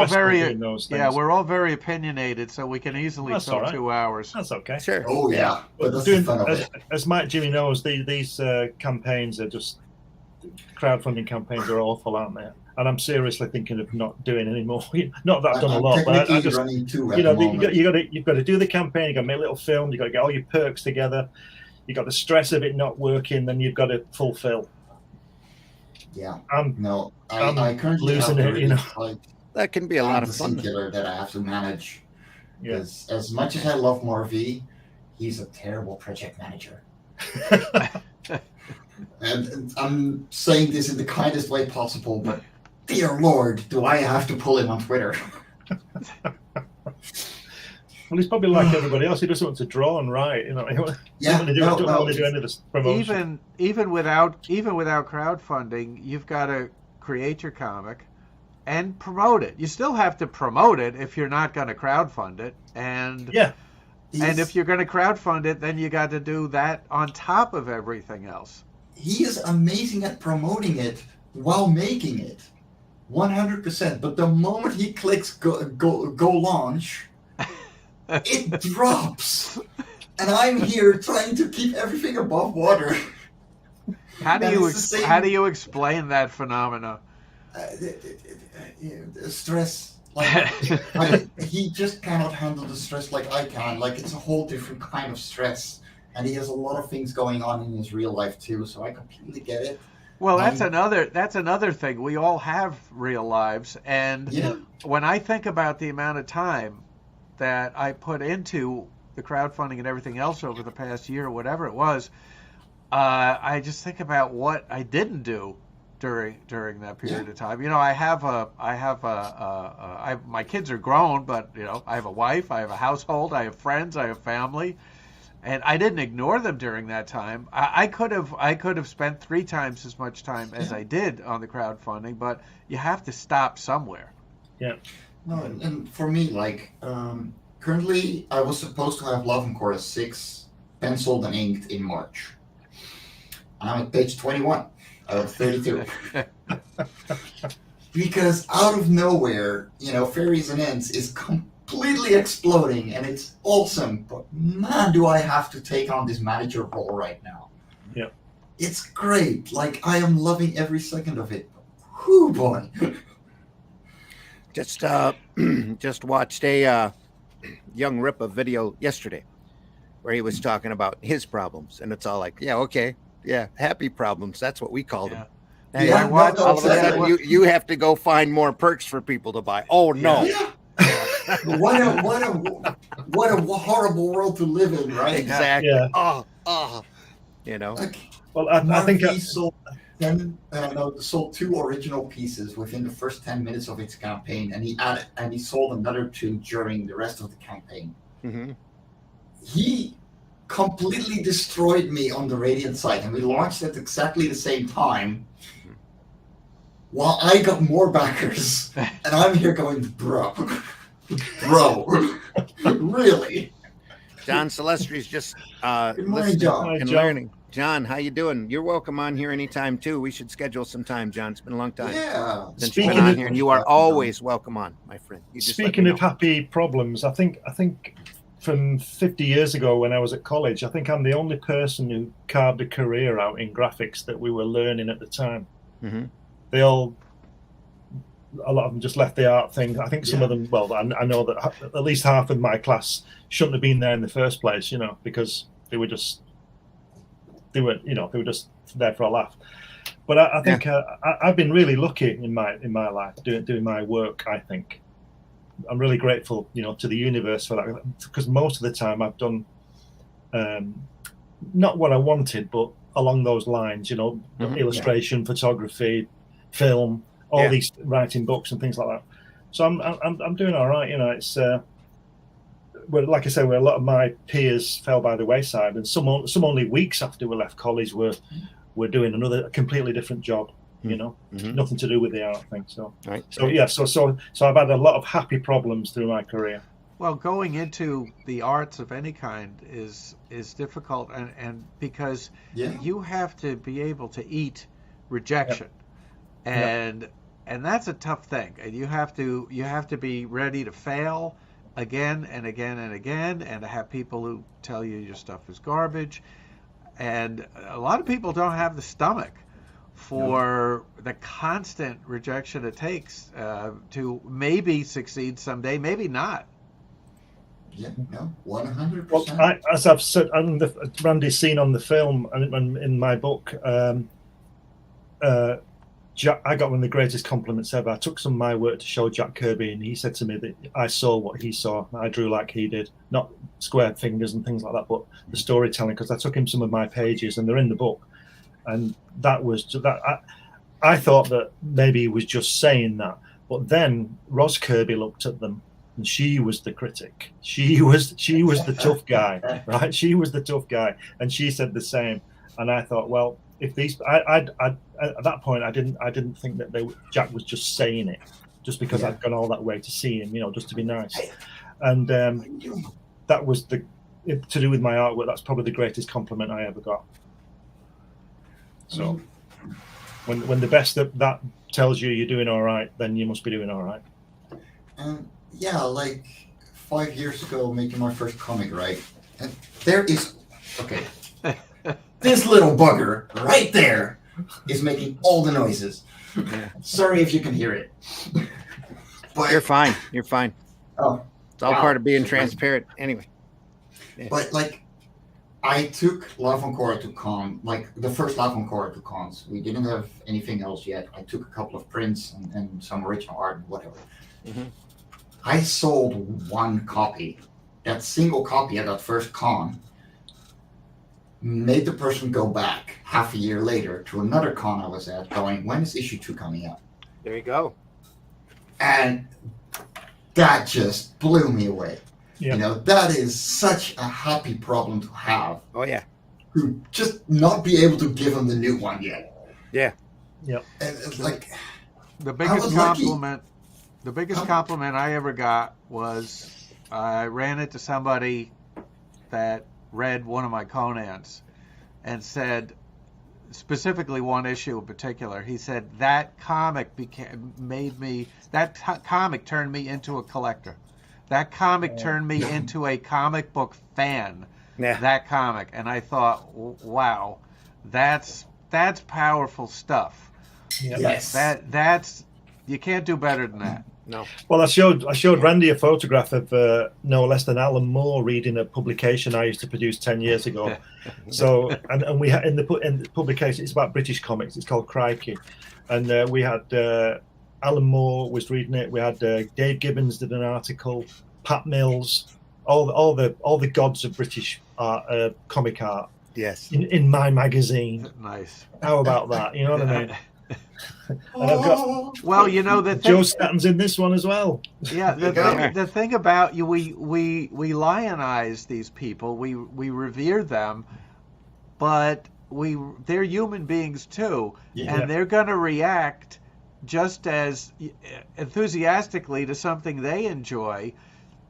very opinionated, so we can easily fill 2 hours. That's okay. Sure. Oh yeah, but that's the fun of it. As Mike Jimmy knows, these campaigns are just crowdfunding campaigns are awful, aren't they? And I'm seriously thinking of not doing anymore. Not that I've done a lot, but I just you've got to do the campaign. You got to make a little film. You got to get all your perks together. You got the stress of it not working. Then you've got to fulfill. Yeah. I'm No, I'm I currently losing have it, the you know. fight That can be a lot and of the fun. singular that I have to manage. Yeah. Because as much as I love Marv, he's a terrible project manager. And I'm saying this in the kindest way possible, but dear Lord, do I have to pull him on Twitter? Well, he's probably like everybody else. He doesn't want to draw and write. You know, he doesn't want to do any of this promotion. Even without crowdfunding, you've got to create your comic and promote it. You still have to promote it if you're not going to crowdfund it. And if you're going to crowdfund it, then you got to do that on top of everything else. He is amazing at promoting it while making it, 100%. But the moment he clicks go launch, it drops, and I'm here trying to keep everything above water. How do you explain that phenomena? Stress. He just cannot handle the stress like I can. Like, it's a whole different kind of stress, and he has a lot of things going on in his real life too. So I completely get it. Well, that's another thing. We all have real lives, and when I think about the amount of time that I put into the crowdfunding and everything else over the past year, or whatever it was, I just think about what I didn't do during that period of time. You know, my kids are grown, but you know, I have a wife, I have a household, I have friends, I have family, and I didn't ignore them during that time. I could have spent 3 times as much time as I did on the crowdfunding, but you have to stop somewhere. Yeah. No, and for me, like, currently I was supposed to have Loughran 6 penciled and inked in March. I'm at page 21 out of 32. Because out of nowhere, you know, Fairies and Ends is completely exploding, and it's awesome. But man, do I have to take on this manager role right now. Yeah. It's great. Like, I am loving every second of it. Whoo, boy. Just watched a Young Ripper video yesterday where he was talking about his problems, and it's all like, happy problems. That's what we call them. And I watched all of a sudden you have to go find more perks for people to buy. Oh no! Yeah. What a horrible world to live in, right? Exactly. Yeah. You know. Well, I think he sold 2 original pieces within the first 10 minutes of its campaign, and he sold another 2 during the rest of the campaign. Mm-hmm. He completely destroyed me on the Radiant site, and we launched at exactly the same time. While I got more backers, and I'm here going, bro, really? John Celestry's just Good morning, John. and learning. John, how you doing? You're welcome on here anytime too. We should schedule some time, John. It's been a long time. Yeah. Since you've been on here, and you are always welcome on, my friend. You just Speaking of happy problems, I think from 50 years ago when I was at college, I think I'm the only person who carved a career out in graphics that we were learning at the time. Mm-hmm. A lot of them just left the art thing. I think some of them, well, I know that at least half of my class shouldn't have been there in the first place, you know, because they were just there for a laugh. But I think I've been really lucky in my life doing my work. I think I'm really grateful, you know, to the universe for that, because most of the time I've done not what I wanted, but along those lines, you know, illustration, photography, film, all these writing books and things like that. So I'm doing all right, you know. It's well, like I say, where a lot of my peers fell by the wayside, and some only weeks after we left college were doing a completely different job, you know, nothing to do with the art thing. So so I've had a lot of happy problems through my career. Well, going into the arts of any kind is difficult, and because you have to be able to eat rejection, and that's a tough thing. And you have to be ready to fail again and again and again, and to have people who tell you your stuff is garbage. And a lot of people don't have the stomach for the constant rejection it takes to maybe succeed someday, maybe not. Yeah, no, 100%. Well, as I've said, and Randy's seen on the film and in my book, I got one of the greatest compliments ever. I took some of my work to show Jack Kirby, and he said to me that I saw what he saw. I drew like he did, not square fingers and things like that, but the storytelling, because I took him some of my pages, and they're in the book. And that was that. I thought that maybe he was just saying that, but then Ros Kirby looked at them, and she was the critic. She was the tough guy, right? She was the tough guy, and she said the same. And I thought, well, if these, at that point, I didn't think that Jack was just saying it, just because I'd gone all that way to see him, just to be nice. And that was to do with my artwork. That's probably the greatest compliment I ever got. So, when the best that tells you you're doing all right, then you must be doing all right. Yeah, like 5 years ago, making my first comic, right? And there is, okay, this little bugger right there is making all the noises. Sorry if you can hear it. But you're fine. You're fine. Oh, it's all part of being transparent. Anyway. Yeah. But like, I took Loughran Cora to con, like the first Loughran Cora to cons. We didn't have anything else yet. I took a couple of prints and some original art and whatever. Mm-hmm. I sold one copy. That single copy at that first con made the person go back half a year later to another con I was at going, when is issue 2 coming out? There you go. And that just blew me away. Yeah. That is such a happy problem to have. Oh, yeah. To just not be able to give them the new one yet. Yeah. Yep. And it's like, The biggest compliment I ever got was I ran into somebody that read one of my Conans and said, specifically one issue in particular, he said that comic comic turned me into a collector. That comic turned me into a comic book fan. Yeah. That comic, and I thought, wow, that's powerful stuff. Yeah. yes. That's you can't do better than that. No. Well, I showed Randy a photograph of no less than Alan Moore reading a publication I used to produce 10 years ago. So, and we had in the publication, it's about British comics. It's called Crikey, and we had Alan Moore was reading it. We had Dave Gibbons did an article, Pat Mills, all the gods of British art, comic art. Yes. In my magazine. Nice. How about that? You know what I mean? And I've got the Joe Statton's in this one as well. Yeah, the thing about you, we lionize these people, we revere them, but they're human beings too, and they're going to react just as enthusiastically to something they enjoy.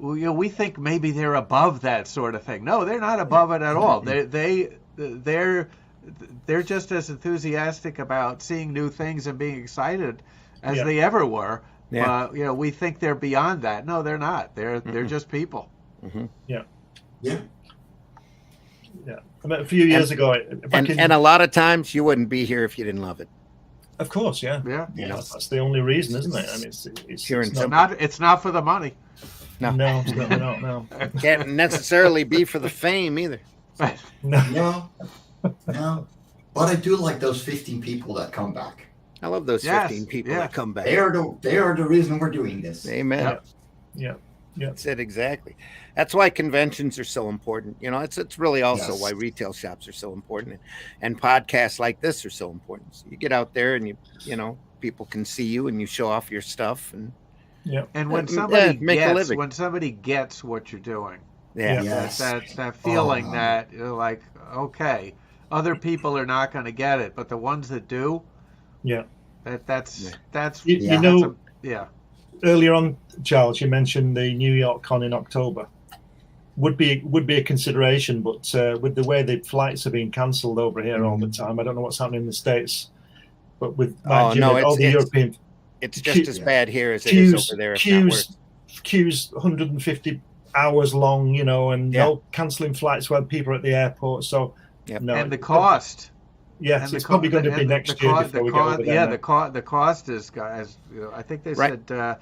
We think maybe they're above that sort of thing. No, they're not above it at all. They're just as enthusiastic about seeing new things and being excited as they ever were. Yeah. We think they're beyond that. No, they're not. They're just people. Mm-hmm. Yeah. Yeah. Yeah. I mean, a few years ago, and a lot of times you wouldn't be here if you didn't love it. Of course, yeah. Yeah. That's the only reason, isn't it? I mean, it's pure and simple. It's not for the money. No, certainly not. No. Can't necessarily be for the fame either. No. But I do like those 15 people that come back. I love those 15 people that come back. They are the reason we're doing this. Amen. Yeah. That's it exactly. That's why conventions are so important. It's really also why retail shops are so important, and podcasts like this are so important. So you get out there and you people can see you and you show off your stuff and And when somebody make a living. when somebody gets what you're doing, Yes. that feeling that you're like, okay, other people are not going to get it, but the ones that do, that's Earlier on, Charles, you mentioned the New York Con in October. Would be a consideration, but with the way the flights are being cancelled over here all the time, I don't know what's happening in the States. But with all the European, it's just as bad here as it is over there. Queues 150 hours long, and cancelling flights while people are at the airport. So and the cost. Yes, it's probably going to be next year before we get over there. The cost is, guys. I think they said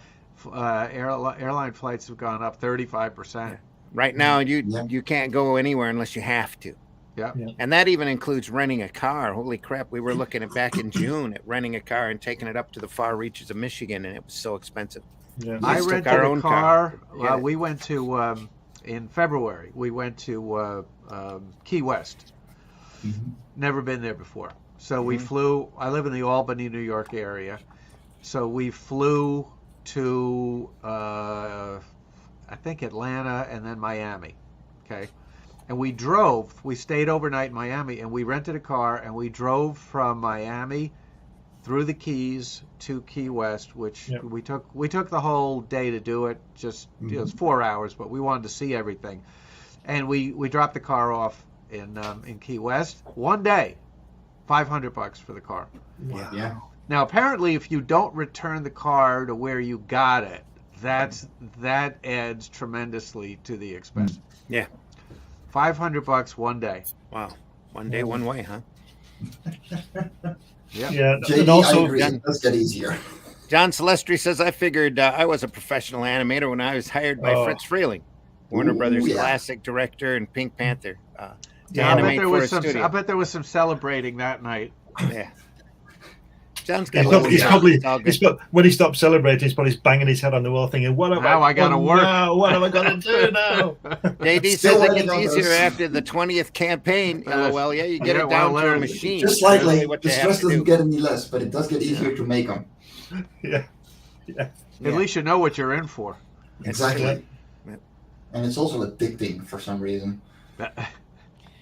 airline flights have gone up 35%. Right now, you can't go anywhere unless you have to. Yeah. And that even includes renting a car. Holy crap. We were looking at back in June at renting a car and taking it up to the far reaches of Michigan, and it was so expensive. Yeah. I took rented our a own car. Yeah. We went to, in February, we went to Key West. Never been there before. So we flew, I live in the Albany, New York area. So we flew to, I think Atlanta and then Miami. Okay. And we stayed overnight in Miami, and we rented a car, and we drove from Miami through the Keys to Key West, which we took the whole day to do it. Just it was 4 hours, but we wanted to see everything. And we dropped the car off in Key West. One day, $500 for the car. Yeah. Now, apparently, if you don't return the car to where you got it, that adds tremendously to the expense. Yeah. $500 one day. Wow. One day, one way, huh? Yeah. JD, And also, I agree. It does get easier. John Celestri says, I figured I was a professional animator when I was hired by Fritz Freeling, Warner Brothers classic director and Pink Panther. To animate for a studio. I bet there was some celebrating that night. Yeah. John's got a little when he stops celebrating, he's probably banging his head on the wall thinking, what have I got to work? Now? What am I going to do now? JD says it gets easier after the 20th campaign. Well, yeah, you get it down to a machine. Just slightly. The stress doesn't get any less, but it does get easier to make them. Yeah. At least you know what you're in for. Exactly. And it's also addicting for some reason.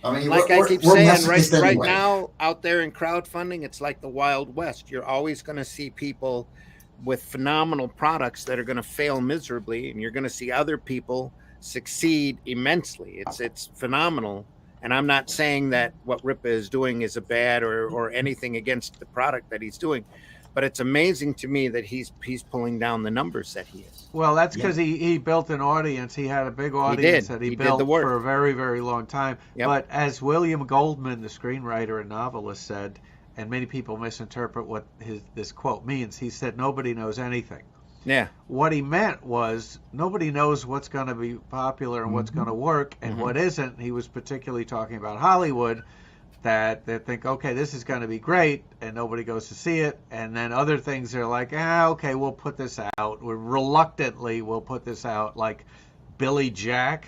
I mean, like I keep saying, right anyway. now out there in crowdfunding, it's like the Wild West. You're always going to see people with phenomenal products that are going to fail miserably, and you're going to see other people succeed immensely. It's phenomenal. And I'm not saying that what Ripa is doing is a bad or anything against the product that he's doing, but it's amazing to me that he's pulling down the numbers that he is. Well, that's because he built an audience. He had a big audience that he built for a very, very long time. Yep. But as William Goldman, the screenwriter and novelist, said, and many people misinterpret what this quote means, he said, nobody knows anything. Yeah. What he meant was nobody knows what's going to be popular and what's going to work and what isn't. He was particularly talking about Hollywood, that they think, okay, this is going to be great, and nobody goes to see it. And then other things are like, okay, we'll put this out. We'll put this out, like Billy Jack,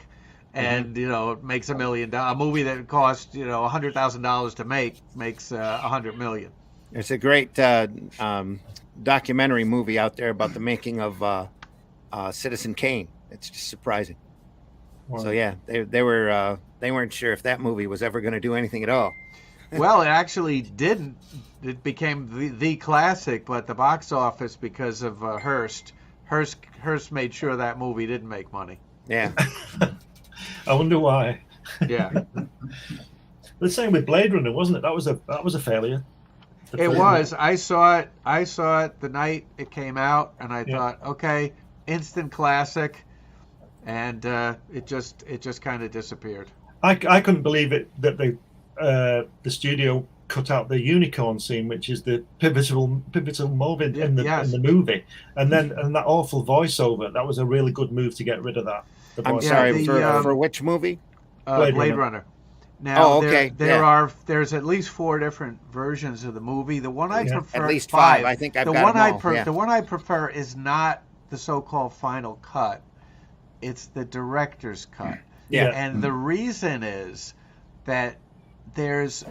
and it makes $1 million. A movie that cost $100,000 to make makes $100 million. There's a great documentary movie out there about the making of Citizen Kane. It's just surprising. Wow. So yeah, they weren't sure if that movie was ever going to do anything at all. Well, it actually didn't. It became the classic, but the box office, because of Hearst made sure that movie didn't make money. Yeah. I wonder why. Yeah. The same with Blade Runner, wasn't it? That was a failure. It was. I saw it the night it came out, and I thought, okay, instant classic, and it just kind of disappeared. I couldn't believe it that the studio cut out the unicorn scene, which is the pivotal moment in the movie, and that awful voiceover. That was a really good move to get rid of that. I'm sorry, for which movie? Blade Runner. Now, there's at least 4 different versions of the movie. The one I prefer, at least 5. I think I've got them all. The one I prefer is not the so-called final cut. It's the director's cut. Yeah. And the reason is that there's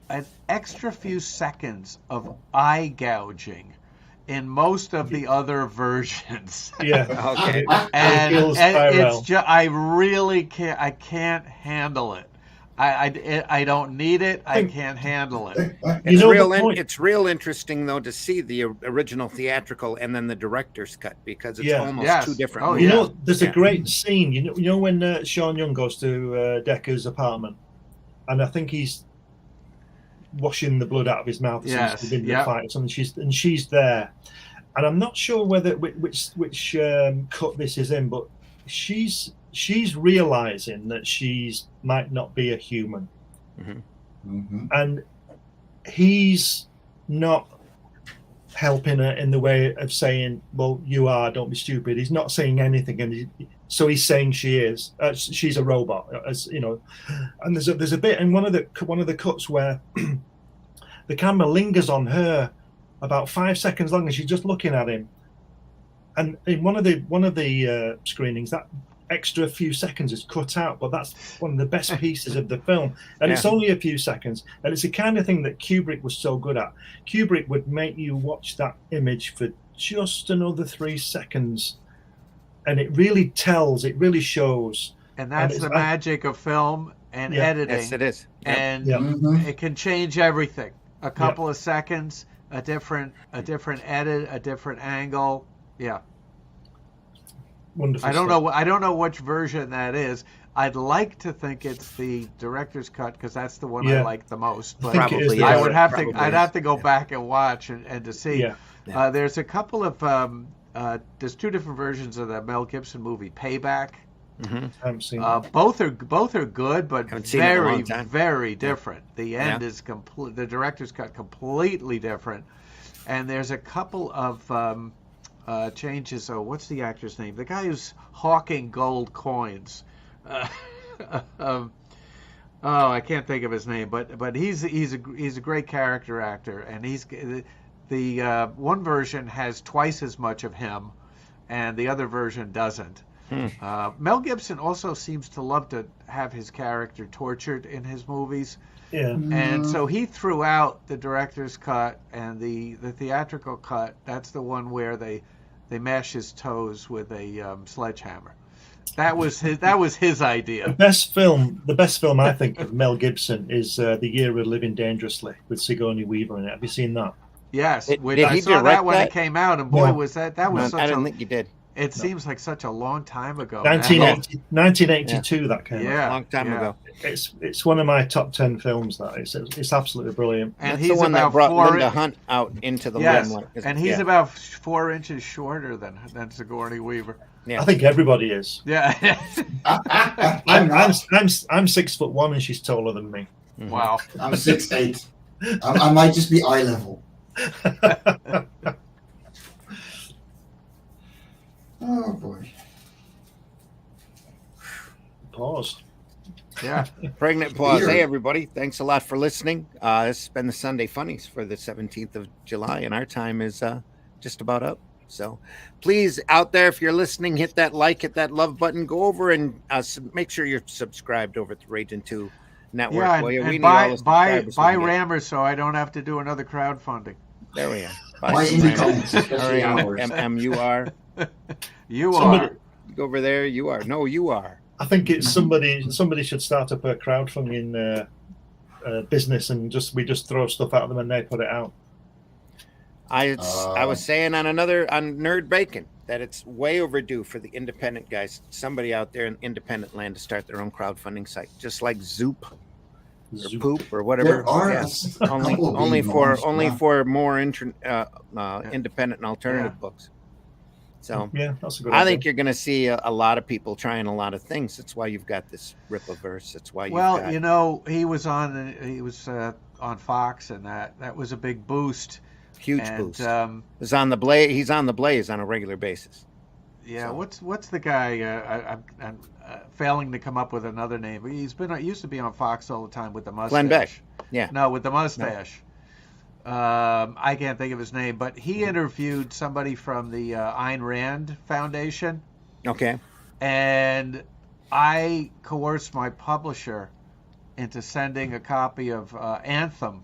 an extra few seconds of eye gouging in most of the other versions. Yeah. Okay. And it's just, I really can't. I can't handle it. I don't need it. I can't handle it. It's real interesting though to see the original theatrical and then the director's cut, because it's almost two different. Oh, there's a great scene. You know when Sean Young goes to Decker's apartment, and I think he's washing the blood out of his mouth within the fight or something. She's there, and I'm not sure which cut this is in, but she's realizing that she's might not be a human, and he's not helping her in the way of saying, well, you are, don't be stupid. He's not saying anything, and So he's saying she's a robot, as you know. And there's a bit in one of the cuts where the camera lingers on her about 5 seconds long, and she's just looking at him. And in one of the screenings, that extra few seconds is cut out, but that's one of the best pieces of the film, and it's only a few seconds, and it's the kind of thing that Kubrick was so good at. Kubrick would make you watch that image for just another 3 seconds, and it really shows. And that's the magic of film and editing. Yes, it is. And it can change everything. A couple of seconds, a different edit, a different angle. Yeah. Wonderful. I don't know which version that is. I'd like to think it's the director's cut because that's the one I like the most. But probably I would have to. I'd have to go back and watch and to see. Yeah. There's a couple of. There's 2 different versions of the Mel Gibson movie Payback. I haven't seen both are good, but very very different. The end is complete. The director's cut completely different, and there's a couple of changes. So what's the actor's name? The guy who's hawking gold coins. I can't think of his name, but he's a great character actor, and he's the one version has twice as much of him, and the other version doesn't. Mel Gibson also seems to love to have his character tortured in his movies. Yeah. And so he threw out the director's cut and the theatrical cut. That's the one where they mash his toes with a sledgehammer. That was his idea. The best film I think of Mel Gibson is The Year We're Living Dangerously with Sigourney Weaver in it. Have you seen that? Yes. Did I he saw that direct when that? it came out, and boy, was that was such I don't think you did. It seems like such a long time ago. 1982 that came out. Yeah, A long time ago. It's one of my top 10 films. That it's absolutely brilliant. And That's he's the one about that brought 4 Linda Hunt out into the limelight. and he's about 4 inches shorter than Sigourney Weaver. I think everybody is. Yeah. I'm 6'1" and she's taller than me. Wow. I'm 6'8". I might just be eye level. Oh boy. Pause. Yeah. Pregnant pause. Hey, everybody. Thanks a lot for listening. This has been the Sunday Funnies for the 17th of July, and our time is just about up. So please, out there, if you're listening, hit that like, hit that love button. Go over and make sure you're subscribed over to Ragin 2 Network. Yeah, and buy Rammer so I don't have to do another crowdfunding. There we are. Buy indie comics, especially ours. MMUR. You are. Go over there. You are. No, you are. I think it's somebody should start up a crowdfunding business, and we just throw stuff at them and they put it out. I was saying on Nerd Bacon that it's way overdue for the independent guys, somebody out there in independent land, to start their own crowdfunding site, just like Zoop or Poop or whatever. There are only for more independent and alternative books. So that's a good I idea. think you're going to see a lot of people trying a lot of things. That's why you've got this Rippaverse. That's why he was on Fox, and that was a big boost. Huge boost. He's on the Blaze on a regular basis. Yeah, so. What's the guy? I'm failing to come up with another name. He used to be on Fox all the time with the mustache. Glenn Beck. Yeah. No, with the mustache. No. I can't think of his name, but he interviewed somebody from the Ayn Rand Foundation. Okay. And I coerced my publisher into sending a copy of Anthem.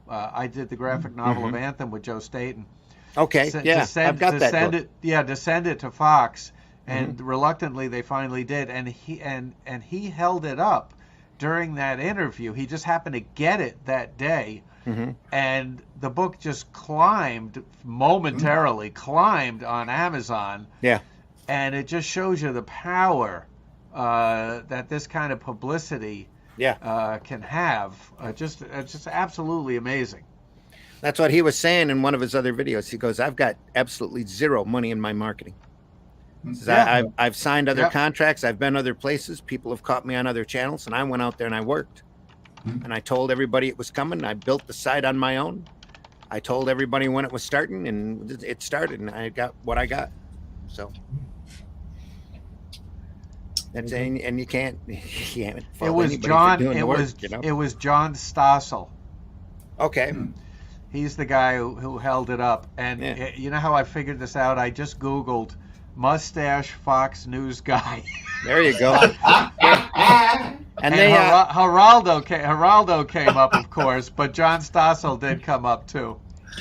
I did the graphic novel of Anthem with Joe Staten. Okay, I've got that book. To send it to Fox, and reluctantly they finally did, and he held it up during that interview. He just happened to get it that day, and the book just momentarily climbed on Amazon. Yeah, and it just shows you the power that this kind of publicity can have. Just absolutely amazing. That's what he was saying in one of his other videos. He goes, I've got absolutely zero money in my marketing. I've signed other contracts. I've been other places. People have caught me on other channels, and I went out there and I worked. And I told everybody it was coming. I built the site on my own. I told everybody when it was starting, and it started, and I got what I got. So That's and you can't fault It was anybody for John. doing the It work, was you know? it was John Stossel. Okay. He's the guy who held it up. And Yeah. you know how I figured this out? I just Googled mustache Fox News guy. There you go. And they Geraldo came up, of course, but John Stossel did come up too.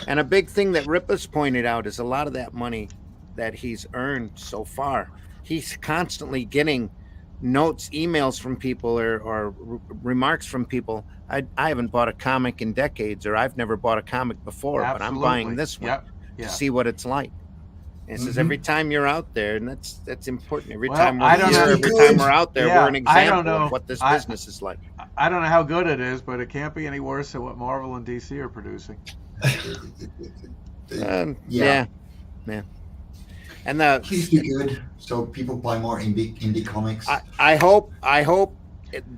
and a big thing that Rippus pointed out is a lot of that money that he's earned so far, he's constantly getting notes, emails from people or remarks from people. I haven't bought a comic in decades, or I've never bought a comic before, but I'm buying this one to see what it's like. And it says every time you're out there, and that's important. Every time we're here, every time we're out there, we're an example of what this business is like. I don't know how good it is, but it can't be any worse than what Marvel and DC are producing. Yeah. And please be good, so people buy more indie comics. I hope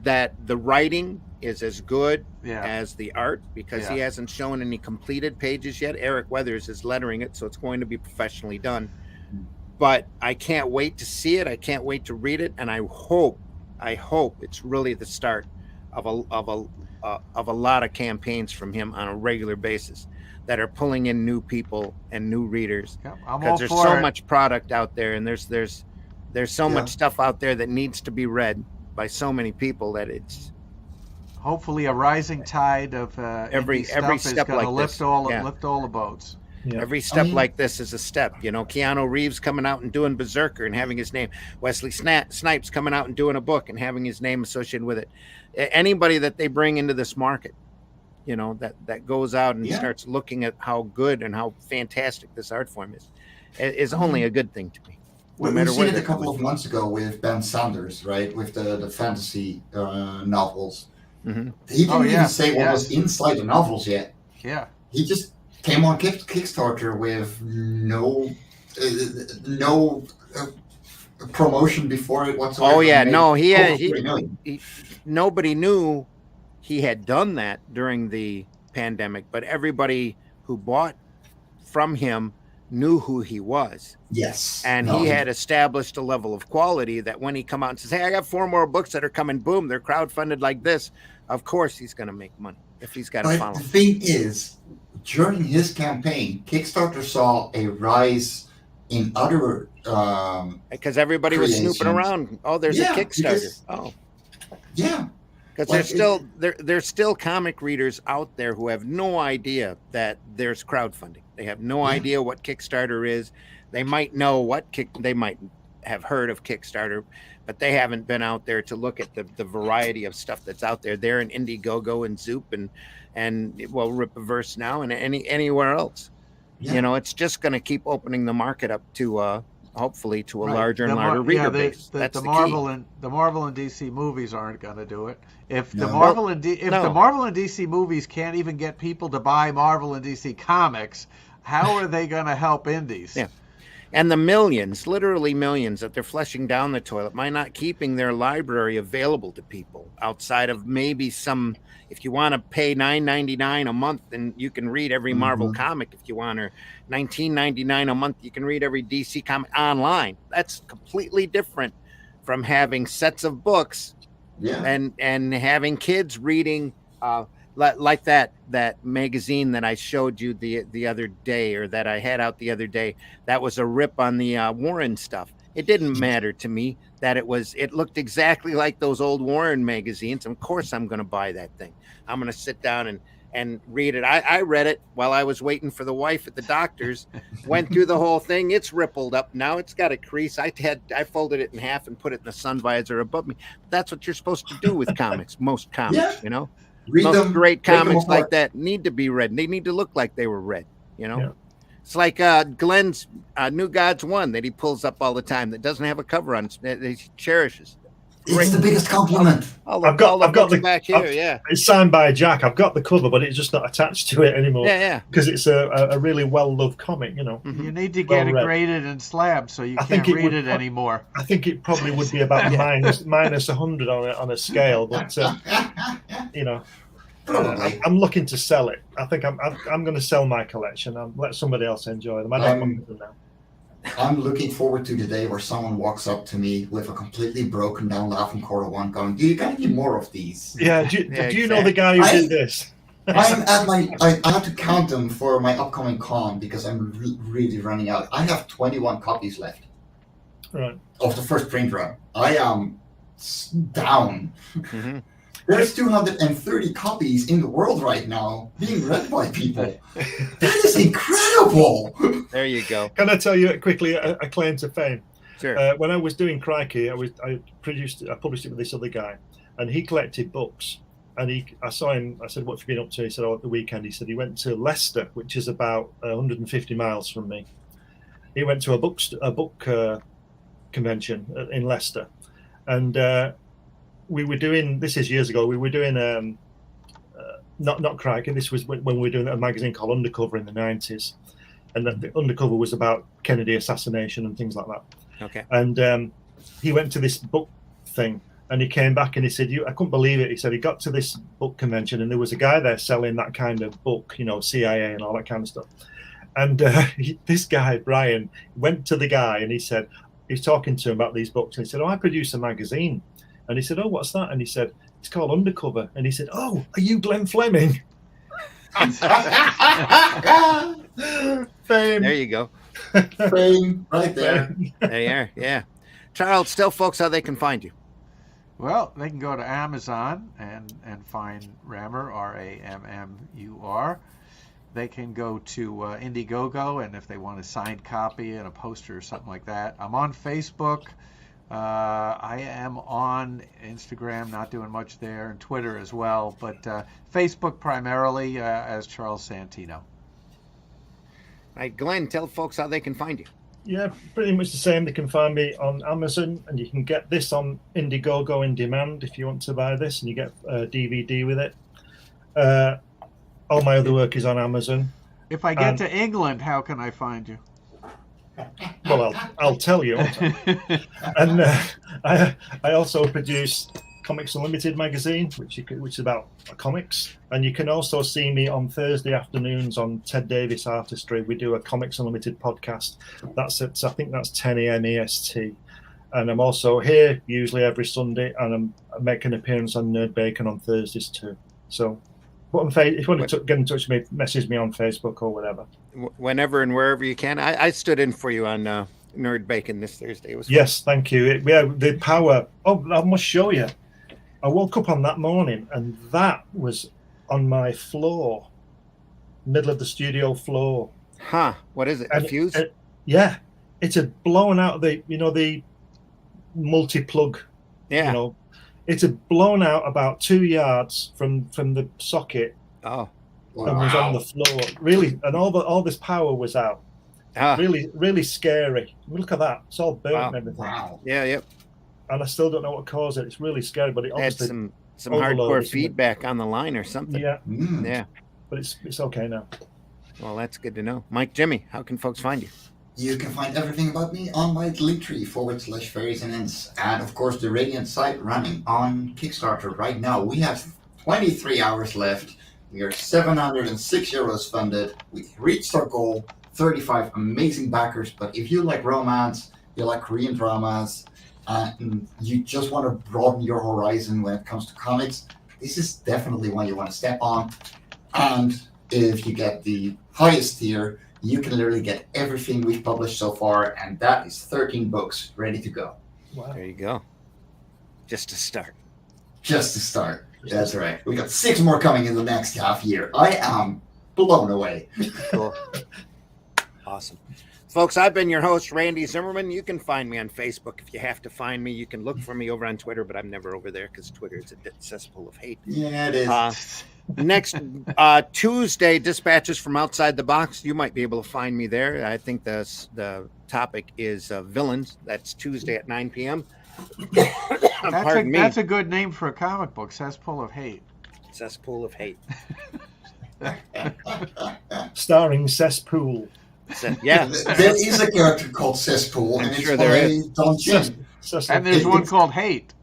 that the writing is as good as the art, because he hasn't shown any completed pages yet. Eric Weathers is lettering it, so it's going to be professionally done. But I can't wait to see it. I can't wait to read it, and I hope it's really the start of a lot of campaigns from him on a regular basis that are pulling in new people and new readers, because there's so much product out there, and there's so much stuff out there that needs to be read by so many people that it's hopefully a rising tide of every step is going to lift all the boats. Yeah. Every step like this is a step. You know, Keanu Reeves coming out and doing Berserker and having his name, Wesley Snipes coming out and doing a book and having his name associated with it. Anybody that they bring into this market, you know, that goes out and starts looking at how good and how fantastic this art form is only a good thing to me. No matter what. We seen it a couple of months ago with Ben Sanders, right, with the fantasy novels. Mm-hmm. He didn't even say what was inside the novels yet. Yeah, he just came on Kickstarter with no promotion before it whatsoever. Oh yeah, no, he nobody knew he had done that during the pandemic, but everybody who bought from him knew who he was. Yes. And he had established a level of quality that when he come out and says, hey, I got 4 more books that are coming, boom, they're crowdfunded like this. Of course he's going to make money if he's got a following. The thing is, during his campaign, Kickstarter saw a rise in other because everybody was snooping around. Oh, there's a Kickstarter. Because there's still comic readers out there who have no idea that there's crowdfunding. They have no idea what Kickstarter is. They might know they might have heard of Kickstarter, but they haven't been out there to look at the variety of stuff that's out there. They're in Indiegogo and Zoop and Rippaverse now and anywhere else. You know, it's just going to keep opening the market up to hopefully to a larger and larger reader base. That's the Marvel key. The Marvel and DC movies aren't going to do it. If the Marvel and DC movies can't even get people to buy Marvel and DC comics, how are they going to help indies? Yeah. And the millions, literally millions, that they're flushing down the toilet by not keeping their library available to people outside of maybe some. If you want to pay $9.99 a month, then you can read every Marvel comic if you want, or $19.99 a month, you can read every DC comic online. That's completely different from having sets of books and having kids reading like that magazine that I showed you the other day, or that I had out the other day. That was a rip on the Warren stuff. It didn't matter to me that it looked exactly like those old Warren magazines. Of course I'm going to buy that thing. I'm going to sit down and read it. I read it while I was waiting for the wife at the doctor's, went through the whole thing. It's rippled up. Now it's got a crease. I folded it in half and put it in the sun visor above me. That's what you're supposed to do with comics. Most comics, you know, most great comics like that need to be read. They need to look like they were read, you know. Yeah. It's like Glenn's New Gods 1 that he pulls up all the time that doesn't have a cover on it, that he cherishes. It's the biggest compliment. I've got the back here. It's signed by Jack. I've got the cover, but it's just not attached to it anymore. Yeah. Because it's a really well-loved comic, you know. Mm-hmm. You need to get it graded and slabbed so you can't read it anymore. I think it probably would be about minus 100 on a scale, but you know. I'm looking to sell it. I think I'm going to sell my collection and let somebody else enjoy them. I don't want them now. I'm looking forward to the day where someone walks up to me with a completely broken down Laughing Quarter 1 going, do you got any more of these? Yeah, do you know the guy who did this? I'm at I have to count them for my upcoming con because I'm really running out. I have 21 copies left. Right. Of the first print run. I am down. Mm-hmm. There's 230 copies in the world right now being read by people. That is incredible. There you go. Can I tell you quickly a claim to fame? Sure. When I was doing Crikey, I published it with this other guy, and he collected books. And I saw him. I said, "What have you been up to?" He said, "Oh, at the weekend." He said he went to Leicester, which is about 150 miles from me. He went to a book convention in Leicester, and we were doing. This is years ago. We were doing not Crikey. This was when we were doing a magazine called Undercover in the 90s, and the Undercover was about Kennedy assassination and things like that. Okay. And he went to this book thing. And he came back and he said, I couldn't believe it. He said he got to this book convention and there was a guy there selling that kind of book, CIA and all that kind of stuff. And this guy, Brian, went to the guy and he said, he was talking to him about these books. And he said, I produce a magazine. And he said, oh, what's that? And he said, it's called Undercover. And he said, oh, are you Glenn Fleming? Fame. There you go. Fame right there. There you are. Yeah. Charles, tell folks how they can find you. Well, they can go to Amazon and find Rammur, Rammur. They can go to Indiegogo, and if they want a signed copy and a poster or something like that. I'm on Facebook. I am on Instagram, not doing much there, and Twitter as well, but Facebook primarily as Charles Santino. All right, Glenn, tell folks how they can find you. Yeah, pretty much the same. They can find me on Amazon, and you can get this on Indiegogo in demand if you want to buy this, and you get a DVD with it. All my other work is on Amazon. If I get to England, how can I find you? Well, I'll tell you. And I also produce Comics Unlimited magazine, which is about comics. And you can also see me on Thursday afternoons on Ted Davis Artistry. We do a Comics Unlimited podcast. I think that's 10 a.m. EST. And I'm also here usually every Sunday, and I make an appearance on Nerd Bacon on Thursdays too. So if you want to get in touch with me, message me on Facebook or whatever. Whenever and wherever you can. I stood in for you on Nerd Bacon this Thursday. It was fun. Yes, thank you. The power. Oh, I must show you. I woke up on that morning and that was on my floor, middle of the studio floor. Huh? What is it? A fuse? Yeah, it's a blown out the multi-plug. Yeah. It's a blown out about 2 yards from the socket. Oh. Wow. And was on the floor. Really, and all this power was out. Really, really scary. Look at that. It's all burnt and everything. Wow. Yeah, yep. And I still don't know what caused it. It's really scary, but it Had obviously some hardcore overloaded, feedback on the line or something. Yeah. Yeah. But it's okay now. Well, that's good to know. Mike, Jimmy, how can folks find you? You can find everything about me on my Linktree /Fairies and Ends. And of course, the Radiant site running on Kickstarter right now. We have 23 hours left. We are €706 funded. We've reached our goal, 35 amazing backers. But if you like romance, you like Korean dramas, and you just want to broaden your horizon when it comes to comics, this is definitely one you want to step on. And if you get the highest tier, you can literally get everything we've published so far, and that is 13 books ready to go. Wow. There you go. Just to start. Just to start. That's right. We got 6 more coming in the next half year. I am blown away. Cool. Awesome. Folks, I've been your host, Randy Zimmerman. You can find me on Facebook if you have to find me. You can look for me over on Twitter, but I'm never over there because Twitter is a cesspool of hate. Yeah, it is. Next Tuesday, Dispatches from Outside the Box. You might be able to find me there. I think the topic is villains. That's Tuesday at 9 p.m. That's a good name for a comic book, Cesspool of Hate. Cesspool of Hate. Starring Cesspool. Yeah. There is a character called Cesspool, and it's by Don Chin. And there's one called Hate.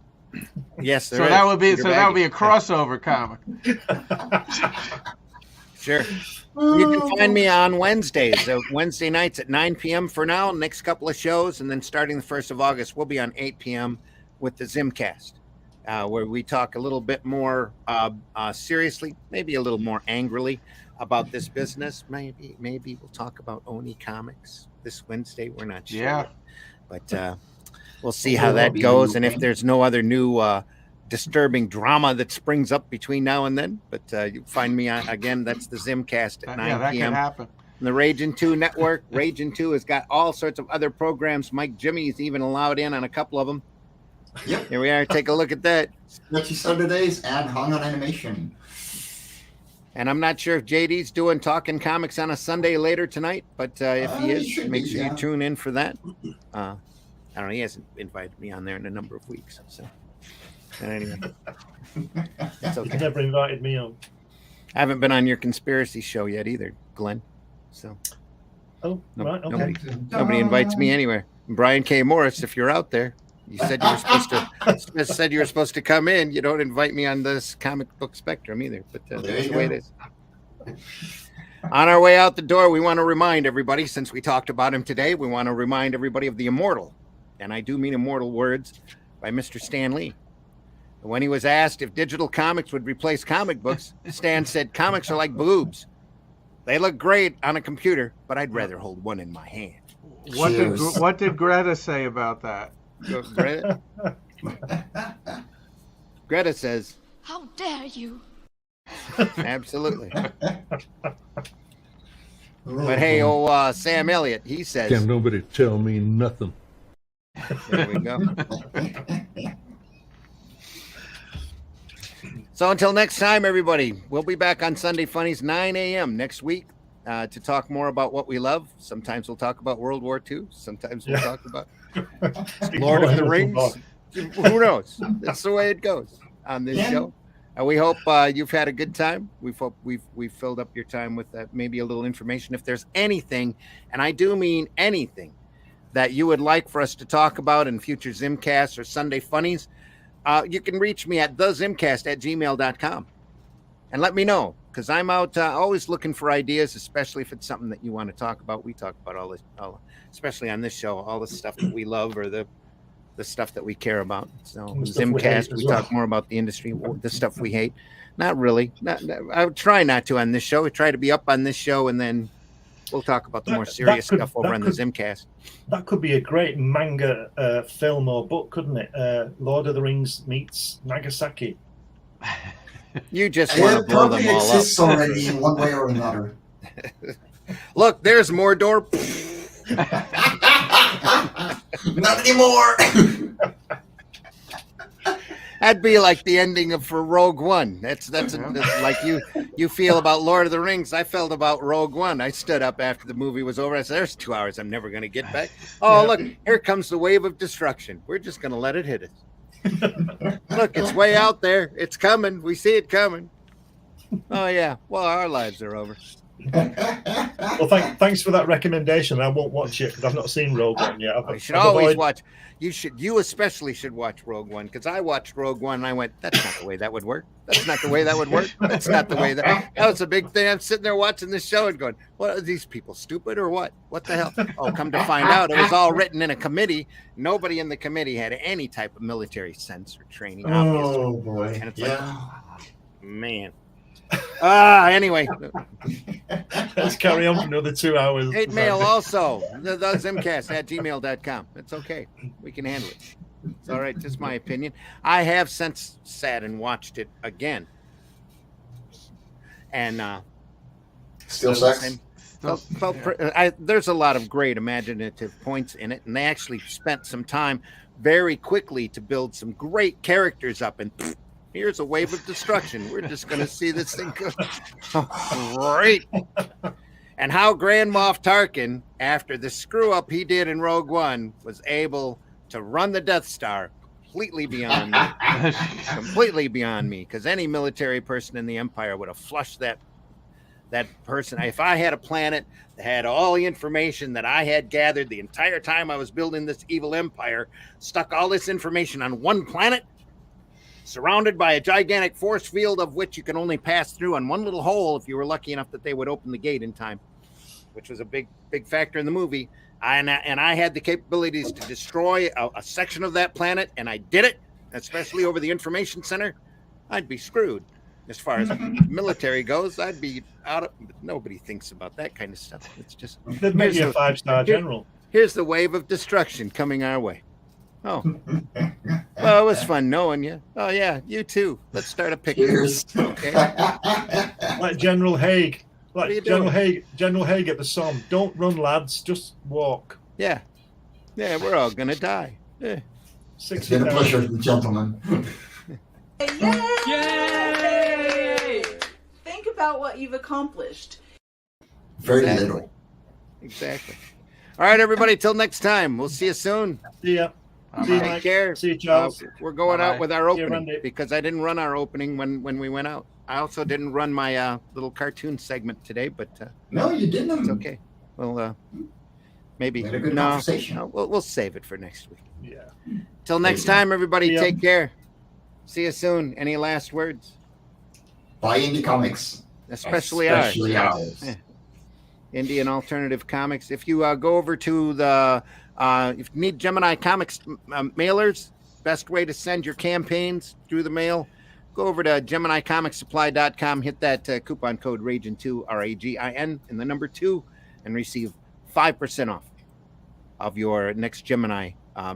Yes, so that would be a crossover comic. Sure. You can find me on Wednesdays, Wednesday nights at 9 p.m. for now, next couple of shows. And then starting the 1st of August, we'll be on 8 p.m. with the Zimcast, where we talk a little bit more seriously, maybe a little more angrily about this business. Maybe we'll talk about Oni Comics this Wednesday. We're not sure. Yeah. But we'll see how that goes. And if there's no other new disturbing drama that springs up between now and then, but you find me on, again, that's the Zimcast at 9 that p.m. can happen. And the Ragin 2 network. Ragin 2 has got all sorts of other programs. Mike Jimmy's even allowed in on a couple of them. Yep. Here we are. Take a look at that. Sketchy Saturdays and Hung on Animation. And I'm not sure if JD's doing Talking Comics on a Sunday later tonight, but if he is, make sure you tune in for that. I don't know. He hasn't invited me on there in a number of weeks. So anyway, it's okay. He's never invited me on. I haven't been on your conspiracy show yet either, Glenn. So Right, okay. Nobody invites me anywhere. And Brian K. Morris, if you're out there, you said you were supposed to come in. You don't invite me on this comic book spectrum either. But that's the way it is. On our way out the door, we want to remind everybody, since we talked about him today, we want to remind everybody of the immortal, and I do mean immortal words, by Mr. Stan Lee. When he was asked if digital comics would replace comic books, Stan said, "Comics are like boobs. They look great on a computer, but I'd rather hold one in my hand." What did Greta say about that? Greta says, How dare you? absolutely. But hey, Sam Elliott, he says, "Can't nobody tell me nothing." There we go. So until next time, everybody, we'll be back on Sunday Funnies, 9 a.m. next week to talk more about what we love. Sometimes we'll talk about World War II. Sometimes we'll talk about Lord of the Rings. Who knows? That's the way it goes on this show. And we hope you've had a good time. We've filled up your time with maybe a little information. If there's anything, and I do mean anything, that you would like for us to talk about in future Zimcasts or Sunday Funnies, you can reach me at thezimcast@gmail.com and let me know, because I'm out always looking for ideas, especially if it's something that you want to talk about. We talk about all this, especially on this show, all the stuff that we love or the stuff that we care about. So Zimcast, we talk more about the industry, the stuff we hate. Not really. I would try not to on this show. We try to be up on this show, and then we'll talk about the more serious stuff over on the Zimcast. That could be a great manga film or book, couldn't it? Lord of the Rings meets Nagasaki. You just want to blow them all up. It exists already in one way or another. Look, there's Mordor. Not anymore. That'd be like the ending for Rogue One. That's like you feel about Lord of the Rings. I felt about Rogue One. I stood up after the movie was over. I said, "There's 2 hours I'm never going to get back." Oh, look, here comes the wave of destruction. We're just going to let it hit us. Look, it's way out there. It's coming. We see it coming. Oh, yeah. Well, our lives are over. Well, thanks for that recommendation. I won't watch it because I've not seen Rogue One yet. You should always watch. You especially should watch Rogue One, because I watched Rogue One and I went, "That's not the way that would work. That's not the way that would work. That's not the way that was a big thing." I'm sitting there watching this show and going, "What are these people, stupid or what? What the hell?" Oh, come to find out, it was all written in a committee. Nobody in the committee had any type of military sense or training. Obviously. Oh boy! And it's like, man. Anyway, let's carry on for another 2 hours. Hate mail also. The Zimcast@gmail.com. It's okay. We can handle it. It's all right. Just my opinion. I have since sat and watched it again. And still sex. There's a lot of great imaginative points in it, and they actually spent some time very quickly to build some great characters up, and here's a wave of destruction. We're just going to see this thing go. Great. And how Grand Moff Tarkin, after the screw up he did in Rogue One, was able to run the Death Star completely beyond me. Completely beyond me. Because any military person in the Empire would have flushed that person. If I had a planet that had all the information that I had gathered the entire time I was building this evil empire, stuck all this information on one planet, surrounded by a gigantic force field of which you can only pass through on one little hole if you were lucky enough that they would open the gate in time, which was a big factor in the movie. And I had the capabilities to destroy a section of that planet, and I did it, especially over the information center. I'd be screwed. As far as military goes, I'd be out of. Nobody thinks about that kind of stuff. It's just They'd make you a 5-star general. Here's the wave of destruction coming our way. Oh, well, it was fun knowing you. Oh yeah, you too. Let's start a picnic. Cheers. Okay. Like General Haig. What are you General doing? General Haig at the Somme. Don't run, lads. Just walk. Yeah, we're all gonna die. Yeah. It's been a pleasure, gentlemen. Yay! Think about what you've accomplished. Very Exactly. little. Exactly. All right, everybody. Till next time. We'll see you soon. See ya. See you, Take Mike. care. See you, Charles. We're going Bye-bye. out with our See you, opening Randy. because I didn't run our opening when we went out. I also didn't run my little cartoon segment today, but No, you didn't. it's okay. Well, maybe We had a good no. conversation. No, we'll save it for next week. Yeah. Till next There you go. time, everybody. See ya. Take care. See you soon. Any last words? Buy indie comics. Especially ours. Especially ours. Yeah. Indie and alternative comics. If you go over to the, if you need Gemini Comics mailers, best way to send your campaigns through the mail, go over to GeminiComicsSupply.com, hit that coupon code RAGIN2, RAGIN, and the number 2, and receive 5% off of your next Gemini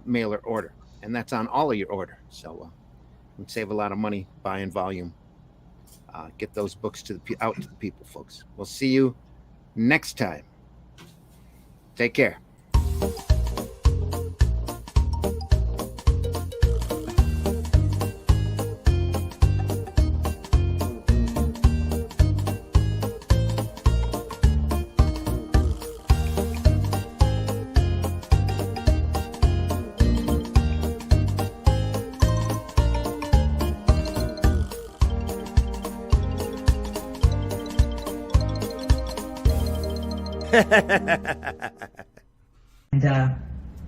mailer order. And that's on all of your order. So you can save a lot of money buying volume. Get those books out to the people, folks. We'll see you next time. Take care. And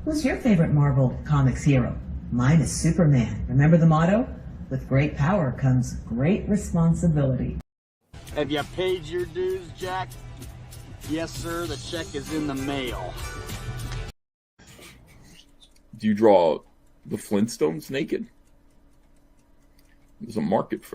who's your favorite Marvel Comics hero? Mine is Superman. Remember the motto? With great power comes great responsibility. Have you paid your dues, Jack? Yes, sir. The check is in the mail. Do you draw the Flintstones naked? There's a market for